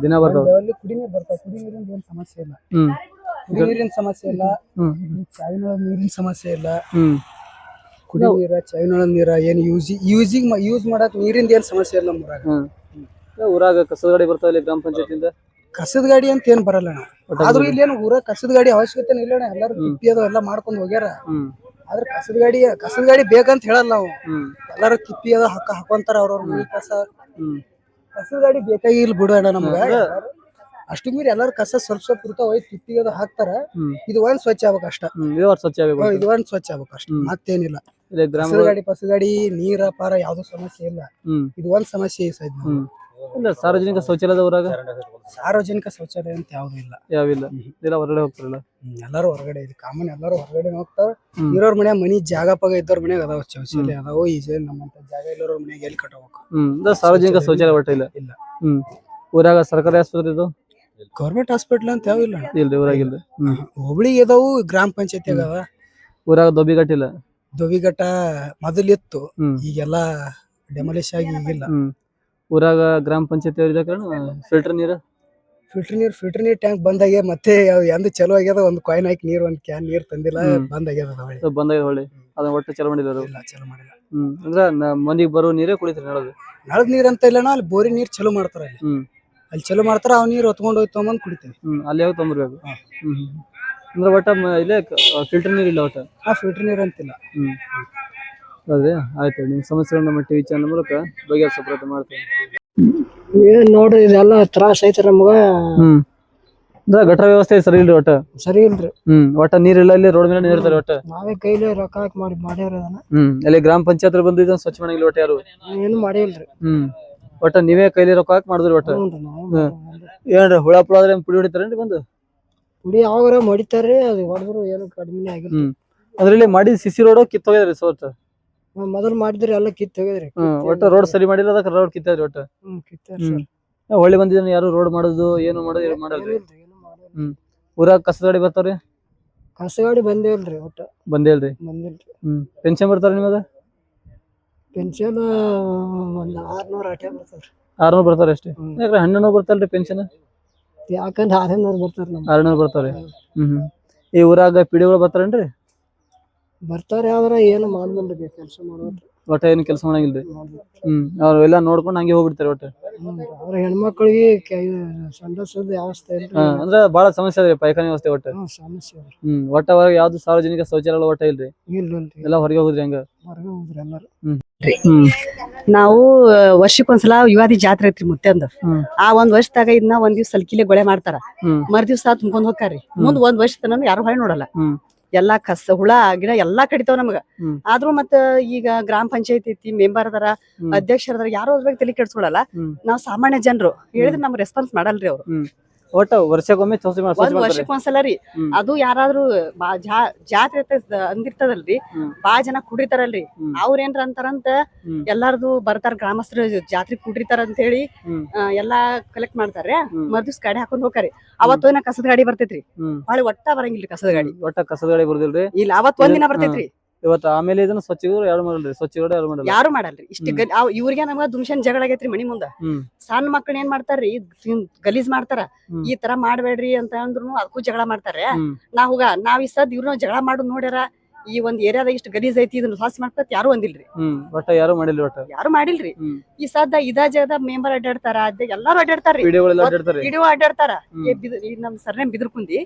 ದಿನ ಬರ್ತಾವ ಕುಡಿ ನೀರು ಬರ್ತಾವ ಕುಡಿ ನೀರಿನ ಏನ್ ಸಮಸ್ಯೆ ಇಲ್ಲ ಕುಡಿ ನೀರಿನ ಸಮಸ್ಯೆ ಇಲ್ಲ ಚಾವಿನೊಳ ನೀರಿನ ಸಮಸ್ಯೆ ಇಲ್ಲ ಕುಡಿ ನೀರ ಚಾವಿನೊಳ ನೀರ ಏನ್ ಯೂಸ್ ಮಾಡಕ್ ನೀರಿಂದ ಏನ್ ಸಮಸ್ಯೆ ಇಲ್ಲ ಊರಾಗ ಕಸದ ಗಾಡಿ ಬರ್ತಾವ ಗ್ರಾಮ ಪಂಚಾಯತ್ ಇಂದ ಕಸದ ಗಾಡಿ ಅಂತ ಏನ್ ಬರಲ್ಲ ಅಣ್ಣ ಆದ್ರೂ ಇಲ್ಲಿ ಏನು ಊರ ಕಸದ ಗಾಡಿ ಅವಶ್ಯಕತೆ ಇಲ್ಲ ಅಣ್ಣ. ಎಲ್ಲಾರು ತಿಪ್ಪಿ ಅದು ಎಲ್ಲ ಮಾಡ್ಕೊಂಡ್ ಹೋಗ್ಯಾರ. ಆದ್ರೆ ಕಸದ ಗಾಡಿ ಬೇಕಂತ ಹೇಳಲ್ಲ ನಾವು. ಎಲ್ಲಾರು ತಿಪ್ಪಿ ಅದ ಹಾಕೊಂತಾರ ಅವ್ರವ್ರ ಮನಿ ಕಸ. ಕಸದ ಗಾಡಿ ಬೇಕಾಗಿಲ್ಲ ಬಿಡು ಅಣ್ಣ ನಮ್ಗ. ಅಷ್ಟು ಮೀರಿ ಎಲ್ಲಾರು ಕಸ ಸ್ವಲ್ಪ ಇರ್ತಾವ ಒಯ್ದು ತಿಪ್ಪಿ ಅದು ಹಾಕ್ತಾರ. ಇದು ಒಂದ್ ಸ್ವಚ್ಛ ಆಗ್ಬೇಕು ಅಷ್ಟ. ಇದು ಒಂದ್ ಸ್ವಚ್ಛ ಆಗ್ಬೇಕು ಅಷ್ಟ, ಮತ್ತೇನಿಲ್ಲ. ಕಸದ ಗಾಡಿ ನೀರ ಪಾರ ಯಾವ್ದು ಸಮಸ್ಯೆ ಇಲ್ಲ. ಇದು ಒಂದ್ ಸಮಸ್ಯೆ ಸೈಡ್. ಸಾರ್ವಜನಿಕ ಶೌಚಾಲಯದ ಊರಾಗ ಸಾರ್ವಜನಿಕ ಶೌಚಾಲಯ ಅಂತ ಯಾವ್ದು ಇಲ್ಲ. ಯಾವಿಲ್ಲ, ಎಲ್ಲ ಹೊರಗಡೆ ಹೋಗ್ತಾರಲ್ಲ. ಎಲ್ಲಾರು ಹೊರಗಡೆ ಇದೆ, ಕಾಮನ್ ಎಲ್ಲಾರು ಹೊರಗಡೆ ಹೋಗ್ತಾರ. ಇರೋರ್ ಮನ್ಯಾಗ ಮನಿ ಜಾಗ ಪಾಗ ಇದ್ದವ್ರ ಮನ್ಯಾಗ ಅದಾವ ಶೌಚಾಲಯ ಅದಾವ. ಈ ನಮ್ಮಂತ ಜಾಗ ಇಲ್ಲೋರ್ ಮನ್ಯಾಗ ಎಲ್ಲಿ ಕಟ್ಟಬೇಕು. ಸಾರ್ವಜನಿಕ ಶೌಚಾಲಯ ಒಟ್ಟ ಇಲ್ಲ. ಊರಾಗ ಸರ್ಕಾರಿ ಆಸ್ಪತ್ರೆ ಇದು ಗೌರ್ಮೆಂಟ್ ಹಾಸ್ಪಿಟಲ್ ಅಂತ ಯಾವ ಇಲ್ಲ ಇಲ್ರಿ ಊರಾಗಿಲ್ರಿ. ಹುಬ್ಳಿ ಇದಾವು, ಗ್ರಾಮ ಪಂಚಾಯತಿ ಅದಾವ. ಊರಾಗ ದೊಬ್ಬಿಗಟ್ಟಿಲ್ಲ. ದೊಬಿಘಟ್ಟ ಮೊದಲಿತ್ತು, ಈಗೆಲ್ಲಾ ಡೆಮಾಲಿಶ್ ಆಗಿ ಈಗಿಲ್ಲ. ಊರಾಗ ಗ್ರಾಮ ಪಂಚಾಯತಿ ಫಿಲ್ಟರ್ ನೀರು ಟ್ಯಾಂಕ್ ಬಂದಾಗೆ ಮತ್ತೆ ಎಂದ ಚಲೋ ಆಗ್ಯದ. ಒಂದ್ ಕಾಯಿನ್ ಹಾಕಿ ನೀರ್ ಒಂದ್ ಕ್ಯಾನ್ ನೀರ್ ತಂದಿಲ್ಲ, ಬಂದ್ ಆಗ್ಯದ. ಬಂದಾಗ್ಯದ ಹೊಳ್ಳಿ ಅದನ್ನ ಒಟ್ಟು ಚಲೋ ಮಾಡಿಲ್ಲ. ಚಲೋ ಮಾಡಿಲ್ಲ. ಅಂದ್ರ ಮಂದಿಗೆ ಬರೋ ನೀರೇ ಕುಡಿತಾರೆ ನಳದ ನೀರ್ ಅಂತ ಇಲ್ಲ, ಅಲ್ಲಿ ಬೋರಿ ನೀರ್ ಚಲೋ ಮಾಡ್ತಾರ. ಅಲ್ಲಿ ಚಲೋ ಮಾಡ್ತಾರ, ಅವ್ ನೀರ್ ಹೊತ್ಕೊಂಡ್ ಹೋಗಿ ತಗೊಂಡ್ ಕುಡಿತೇವೆ. ಅಲ್ಲಿ ಯಾವಾಗ ತೊಂಬರ್ಬೇಕು. ಅಂದ್ರೆ ಒಟ್ಟ ಇಲ್ಲೇ ಫಿಲ್ಟರ್ ನೀರ್ ಇಲ್ಲ ಒಟ್ಟ. ಫಿಲ್ಟರ್ ನೀರ್ ಅಂತಿಲ್ಲ. ಅದೇ ಆಯ್ತು. ನಿಮ್ ಸಮಸ್ಯೆಗಳನ್ನ ನಮ್ಮ ಟಿವಿ ಚಾನಲ್ ಮೂಲಕ ಬಗೆಹರಿಸೋ ಪ್ರಯತ್ನ ಮಾಡ್ತೇವೆ. ಏನ್ ನೋಡ್ರಿ ಇದೆಲ್ಲ ತ್ರಾಸ ಐತ್ರಿ ನಮ್ಗ. ಗಟರ ವ್ಯವಸ್ಥೆ ಸರಿ ಇಲ್ರಿ ಒಟ್ಟ. ಸರಿ ಇಲ್ರಿ. ಒಟ್ಟ ನೀರಿಲ್ಲ, ಇಲ್ಲಿ ರೋಡ್ ಮೇಲೆ ನೀರ್ ಇರ್ತಾರೆ ಒಟ್ಟ. ನಾವೇ ಕೈಲಿ ರೊಕ್ಕ ಹಾಕಿ ಮಾಡ್ಯಾರ ಅದನ್ನ. ಅಲ್ಲಿ ಗ್ರಾಮ ಪಂಚಾಯತ್ ಬಂದು ಇದನ್ನ ಸ್ವಚ್ಛ ಮಾಡಂಗಿಲ್ಲ ಒಟ್ಟ ಯಾರು. ಏನು ಮಾಡಿಲ್ರಿ. ಒಟ್ಟ ನೀವೇ ಕೈಲಿ ರೊಕ್ಕ ಹಾಕಿ ಮಾಡಿದ್ರಿ ಒಟ್ಟ. ಏನ್ರಿ ಹುಳ ಪುಳ ಆದ್ರೆ ಪುಡಿ ಹೊಡಿತಾರೇನ್ರಿ ಬಂದು? ಪುಡಿ ಯಾವಾಗಾರ ಮಾಡಿತಾರ್ರಿ, ಅದು ಹೊಡೆದ್ರು ಏನು ಕಡಿಮೆ ಆಗಿಲ್ಲ. ಅದ್ರಲ್ಲಿ ಮಾಡಿದ ಸಿಸಿ ರೋಡ್ ಕಿತ್ತೋಗ್ಯದ್ರಿ ಸೋತ್. ಮೊದಲ್ ಮಾಡಿದ್ರಿ ಎಲ್ಲ ಕಿತ್ ಹೋಗಿದ್ರಿ. ಒಟ್ಟ ರೋಡ್ ಸರಿ ಮಾಡಿಲ್ಲ, ಅದಕ್ಕೆ ರೋಡ್ ಕಿತ್ತದ್ರಿ ಒಟ್ಟ. ಹೊಳ್ಳಿ ಬಂದಿದ್ದಾನೆ ಯಾರು ರೋಡ್ ಮಾಡೋದು ಏನು ಮಾಡೋದು ಮಾಡಲ್ರಿ. ಊರಾಗ ಕಸದ ಗಾಡಿ ಬರ್ತಾವ್ರಿ? ಕಸ ಗಾಡಿ ಬಂದೇಲ್ರಿ ಒಟ್ಟ. ಬಂದಿಲ್ರಿ. ಪೆನ್ಷನ್ ಬರ್ತಾರ ನಿಮಗ? ಪೆನ್ಷನ್ ಒಂದ್ 600 ಅಟೆ ಬರ್ತಾವ್ರಿ. 600 ಬರ್ತಾರ ಅಷ್ಟೇ. ಯಾಕ್ರೆ 1200 ಬರ್ತಲ್ರಿ ಪೆನ್ಷನ್? ಯಾಕಂದ್ರೆ 600 ಬರ್ತಾರ. 600 ಬರ್ತಾವ್ರಿ. ಈ ಊರಾಗ ಪಿಡಿಗಳು ಬರ್ತಾರೇನ್ರಿ? ಬರ್ತಾರ, ಆದ್ರ ಏನು ಮಾಡ್ಬಲ್ರಿ, ಕೆಲಸ ಮಾಡೋದ್ರಿ. ಒಟ್ಟ ಏನು ಕೆಲಸ ಮಾಡಂಗಿಲ್ರಿ. ಅವ್ರೆಲ್ಲಾ ನೋಡ್ಕೊಂಡು ಹಂಗೆ ಹೋಗ್ಬಿಡ್ತಾರೆ ಒಟ್ಟ. ಅವ್ರ ಹೆಣ್ಮಕ್ಳಿಗೆ ಸಂಡಸದ ವ್ಯವಸ್ಥೆ ಇಲ್ರಿ. ಅಂದ್ರ ಬಾಳ ಸಮಸ್ಯೆ ಅದ್ರಿ ಪೈಖಾನೆ ವ್ಯವಸ್ಥೆ ಒಟ್ಟ. ಸಮಸ್ಯೆ. ಒಟ್ಟ ಹೊರಗೆ ಯಾವ್ದು ಸಾರ್ವಜನಿಕ ಶೌಚಾಲಯ ಒಟ್ಟ ಇಲ್ರಿ. ಎಲ್ಲ ಹೊರಗೆ ಹೋದ್ರಿ ಹಂಗ. ಹೊರಗೆ ಹೋದ್ರಿ ಎಲ್ಲಾರು. ನಾವು ವರ್ಷಕ್ಕೊಂದ್ಸಲ ಯುಗಾದಿ ಜಾತ್ರೆ ಐತ್ರಿ ಮುತ್ತೆಂದು. ಆ ಒಂದ್ ವರ್ಷದಾಗ ಇದನ್ನ ಒಂದ್ ದಿವ್ಸ ಸಲ್ಕಿಲೆ ಗೊಳೆ ಮಾಡ್ತಾರ. ಮರ್ ದಿವ್ಸ ತುಂಬ್ಕೊಂಡ್ ಹೋಗ್ತಾರ್ರಿ. ಮುಂದ್ ಒಂದ್ ವರ್ಷ ತನ ಯಾರು ಹೊಳ್ ನೋಡಲ್ಲ. ಎಲ್ಲಾ ಕಸ ಹುಳ ಗಿಡ ಎಲ್ಲಾ ಕಡಿತಾವ್ ನಮಗ. ಆದ್ರೂ ಮತ್ತ ಈಗ ಗ್ರಾಮ ಪಂಚಾಯತಿ ಐತಿ, ಮೆಂಬರ್ ಅದಾರ, ಅಧ್ಯಕ್ಷರದಾರ, ಯಾರು ಅದ್ರ ಬಗ್ಗೆ ತಲೆ ಕೆಡ್ಸ್ಕೊಳಲ್ಲ. ನಾವ್ ಸಾಮಾನ್ಯ ಜನರು ಹೇಳಿದ್ರೆ ನಮ್ ರೆಸ್ಪಾನ್ಸ್ ಮಾಡಲ್ರಿ ಅವ್ರು. ಒಟ್ಟ ವರ್ಷಕ್ಕೊಮ್ಮೆ ವರ್ಷಕ್ಕೊಂದ್ಸಲ ರೀ. ಅದು ಯಾರಾದ್ರೂ ಜಾತ್ರೆ ಅಂದಿರ್ತದಲ್ರಿ, ಬಾಳ ಜನ ಕುಡಿತಾರಲ್ರಿ, ಅವ್ರೇನ್ರ ಅಂತಾರಂತ ಎಲ್ಲಾರ್ದು ಬರ್ತಾರ ಗ್ರಾಮಸ್ಥರು ಜಾತ್ರೆ ಕುಡಿತಾರ ಅಂತ ಹೇಳಿ ಎಲ್ಲಾ ಕಲೆಕ್ಟ್ ಮಾಡ್ತಾರ. ಮರ್ದಿವ್ಸ ಗಾಡಿ ಹಾಕೊಂಡ್ ಹೋಗ್ತಾರಿ. ಅವತ್ತು ಏನ ಕಸದ ಗಾಡಿ ಬರ್ತೈತ್ರಿ, ಬಾಳ ಒಟ್ಟ ಬರಂಗಿಲ್ರಿ ಕಸದ ಗಾಡಿ. ಒಟ್ಟ ಕಸದ ಗಾಡಿ ಬರುದಿಲ್ರಿ. ಇಲ್ಲ, ಅವತ್ ಒಂದಿನ ಬರ್ತೈತ್ರಿ. ಇವತ್ತು ಆಮೇಲೆ ಇದನ್ನ ಸ್ವಚ್ಛಗಳು ಯಾರು ಮಾಡಲ್ರಿ. ಸ್ವಚ್ಛಗಳು ಯಾರು ಮಾಡಲ್ರಿ. ಇಷ್ಟ ಇವ್ರಿಗೆ ನಮ್ಗ ದುಮ್ಶನ್ ಜಗಳ ಆಗೈತ್ರಿ ಮನಿ ಮುಂದ. ಸಣ್ಣ ಮಕ್ಕಳ ಏನ್ ಮಾಡ್ತಾರ್ರಿ, ಗಲೀಜ್ ಮಾಡ್ತಾರ. ಈ ತರ ಮಾಡ್ಬೇಡ್ರಿ ಅಂತ ಅಂದ್ರು ಅದಕ್ಕೂ ಜಗಳ ಮಾಡ್ತಾರೆ. ನಾವ್ ಈ ಸದ್ ಇವ್ರನ್ನ ಜಗಳ ಮಾಡೋದ್ ನೋಡ್ಯಾರ. ಈ ಒಂದ್ ಏರಿಯಾದಾಗ ಇಷ್ಟ ಗಲೀಜ್ ಐತಿ, ಇದನ್ನ ವಾಸಿ ಮಾಡ್ತತ್ ಯಾರು ಒಂದಿಲ್ರಿ. ಒಟ್ಟ ಯಾರು ಮಾಡಿಲ್ರಿ. ಒಟ್ಟ ಯಾರು ಮಾಡಿಲ್ರಿ. ಈ ಸದ್ದ ಜಾಗದ ಮೆಂಬರ್ ಅಡ್ಡಾಡ್ತಾರ, ಎಲ್ಲಾರು ಅಡ್ಡಾಡ್ತಾರ್ರಿ. ವಿಡಿಯೋ ಅಡ್ಡಾಡ್ತಾರ. ನಮ್ ಸರ್ನೇಮ್ ಬಿದ್ರಕುಂದಿ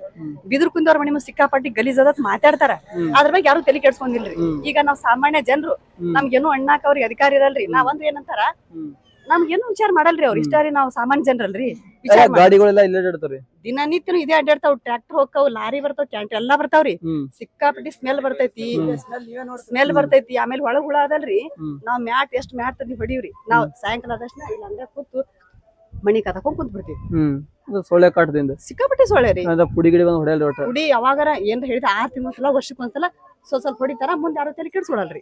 ಅವ್ರ ಮನೆ ಸಿಕ್ಕಾಪಟ್ಟಿ ಗಲೀಜ್ ಅದ ಮಾತಾಡ್ತಾರ. ಅದ್ರ ಬಗ್ಗೆ ಯಾರು ತಲೆ ಕೆಡ್ಸ್ಕೊಂಡಿಲ್ರಿ. ಈಗ ನಾವ್ ಸಾಮಾನ್ಯ ಜನರು, ನಮ್ಗೇನು ಅಣ್ಣಾಕ ಅವ್ರಿಗೆ ಅಧಿಕಾರ ಇರಲ್ರಿ. ನಾವಂದ್ರ ಏನಂತಾರ, ನಮ್ಗೇನು ವಿಚಾರ ಮಾಡಲ್ರಿ ಅವ್ರು. ಇಷ್ಟ ರೀ, ನಾವ್ ಸಾಮಾನ್ಯ ಜನರಲ್ರಿ. ಗಾಡಿಗಳೆಲ್ಲ ಇಲ್ಲೇ ಅಡ್ಡಾಡ್ತಾವ್ರಿ. ದಿನನಿತ್ಯನು ಇದೇ ಅಡ್ಡಾಡ್ತಾವ್. ಟ್ರ್ಯಾಕ್ಟರ್ ಹೋಗ್ತಾವ್, ಲಾರಿ ಬರ್ತಾವ್, ಕ್ಯಾಂಟರ್ ಎಲ್ಲಾ ಬರ್ತಾವ್ರಿ. ಸಿಕ್ಕಾಪಟ್ಟಿ ಸ್ಮೆಲ್ ಬರ್ತೈತಿ. ಆಮೇಲೆ ಒಳಗ್ ಹುಳ ಅದಲ್ರಿ. ನಾವ್ ಎಷ್ಟ್ ಮ್ಯಾಟ್ ತಂದಿ ಹೊಡಿವ್ರಿ. ನಾವ್ ಸಾಯಂಕಾಲ ಆದಷ್ಟ ಇಲ್ಲ ಹಂಗ ಕೂತು ಮಣಿ ಕತಕೊಂಡ್ ಕುಂತ್ ಬಿಡ್ತೀವಿ. ಸೊಳ್ಳೆ ಕಾಟದಿಂದ ಸಿಕ್ಕಾಪಟ್ಟಿ ಸೊಳ್ಳೆ ರೀ. ಪುಡಿ ಗಿಡಿ ಬಂದ್ ಹೊಡೆಯಲ್ರಿ. ಒಟ್ಟ ಪುಡಿ ಯಾವಾಗಾರ ಏನ್ ಹೇಳಿದ 6 ತಿಂಗಳ ವರ್ಷಕ್ಕೊಂದ್ಸಲ ಸ್ವಲ್ಪ ಹೊಡಿತಾರ. ಮುಂದೆ ಯಾರು ತಲೆ ಕೆಡ್ಸ್ಕೊಳಲ್ರಿ.